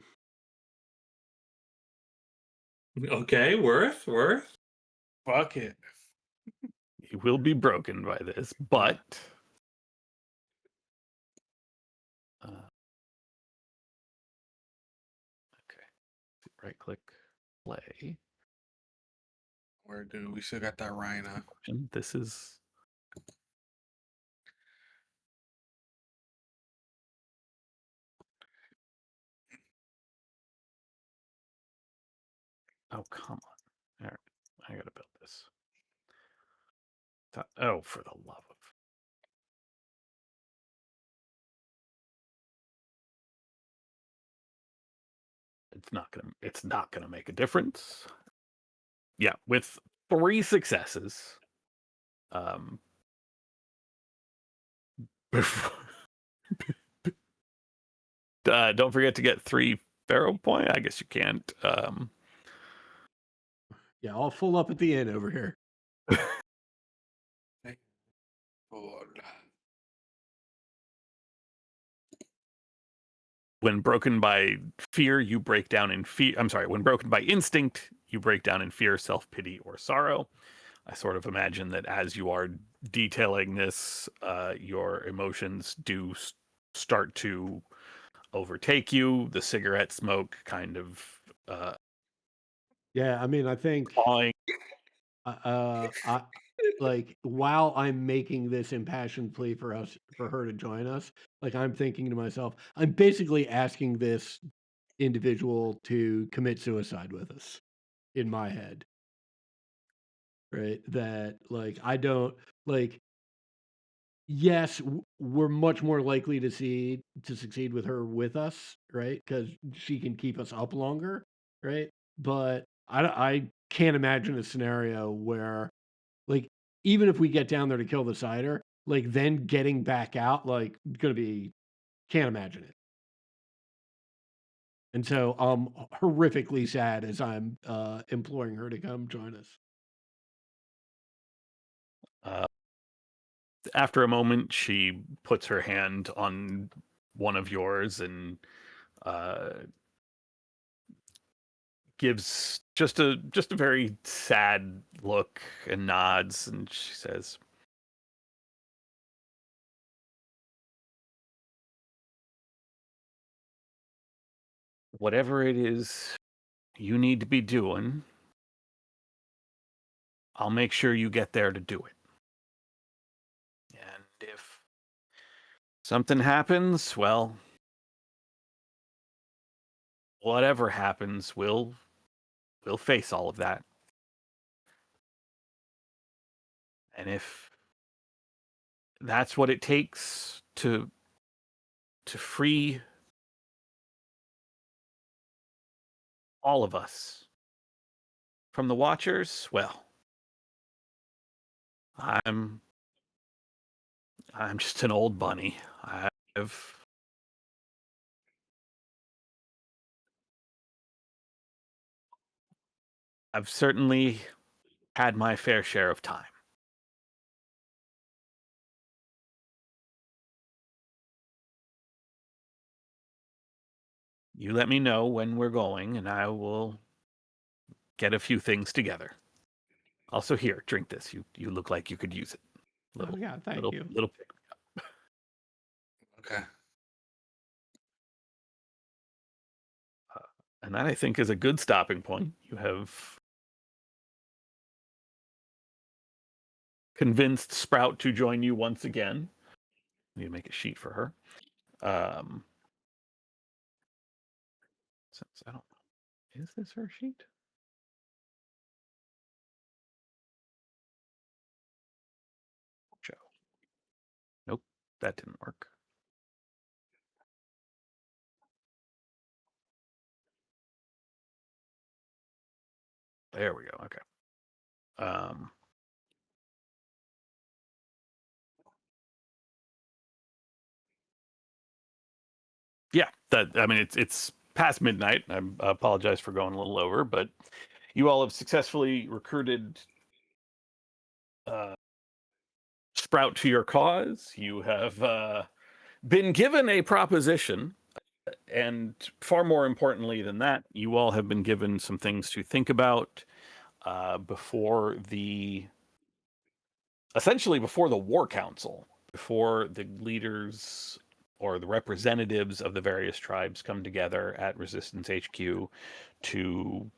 Okay, worth.
Fuck it.
You will be broken by this, but okay. Right click, play.
Where dude, we still got that rhino.
And this is oh come on. All right, I gotta build this. Oh, for the love of it's not gonna make a difference. Yeah, with 3 successes. Before, don't forget to get 3 Pharaoh point. I guess you can't.
yeah, all full up at the end over here.
Thank Lord.
When broken by fear, you break down in fear. I'm sorry. When broken by instinct, you break down in fear, self-pity, or sorrow. I sort of imagine that as you are detailing this, your emotions do start to overtake you. The cigarette smoke kind of
Yeah, I mean, I think
clawing.
I like while I'm making this impassioned plea for her to join us, like I'm thinking to myself, I'm basically asking this individual to commit suicide with us in my head, right? That like I don't like yes, we're much more likely to succeed with her with us, right? Because she can keep us up longer, right? But I can't imagine a scenario where like, even if we get down there to kill the cider, like, then getting back out, like, gonna be can't imagine it. And so, I'm horrifically sad as I'm, imploring her to come join us.
Uh, After a moment, she puts her hand on one of yours and uh, gives just a very sad look and nods, and she says, "Whatever it is you need to be doing, I'll make sure you get there to do it. And if something happens, well, whatever happens, we'll face all of that. And if that's what it takes to free all of us. From the Watchers, well, I'm just an old bunny. I've I've certainly had my fair share of time. You let me know when we're going, and I will get a few things together. Also, here, drink this. You look like you could use it.
Oh yeah, thank you.
Little pick.
Okay.
And that I think is a good stopping point. You have convinced Sprout to join you once again. You make a sheet for her. Since I don't know, is this her sheet? Joe. Nope, that didn't work. There we go. Okay. Yeah, I mean it's past midnight. I apologize for going a little over, but you all have successfully recruited Sprout to your cause. You have been given a proposition, and far more importantly than that, you all have been given some things to think about before essentially before the War Council, before the leaders or the representatives of the various tribes come together at Resistance HQ to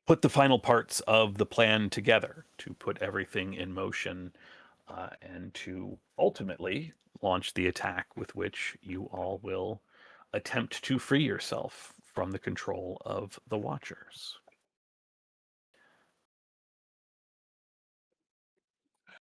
put the final parts of the plan together, to put everything in motion, and to ultimately launch the attack with which you all will attempt to free yourself from the control of the Watchers.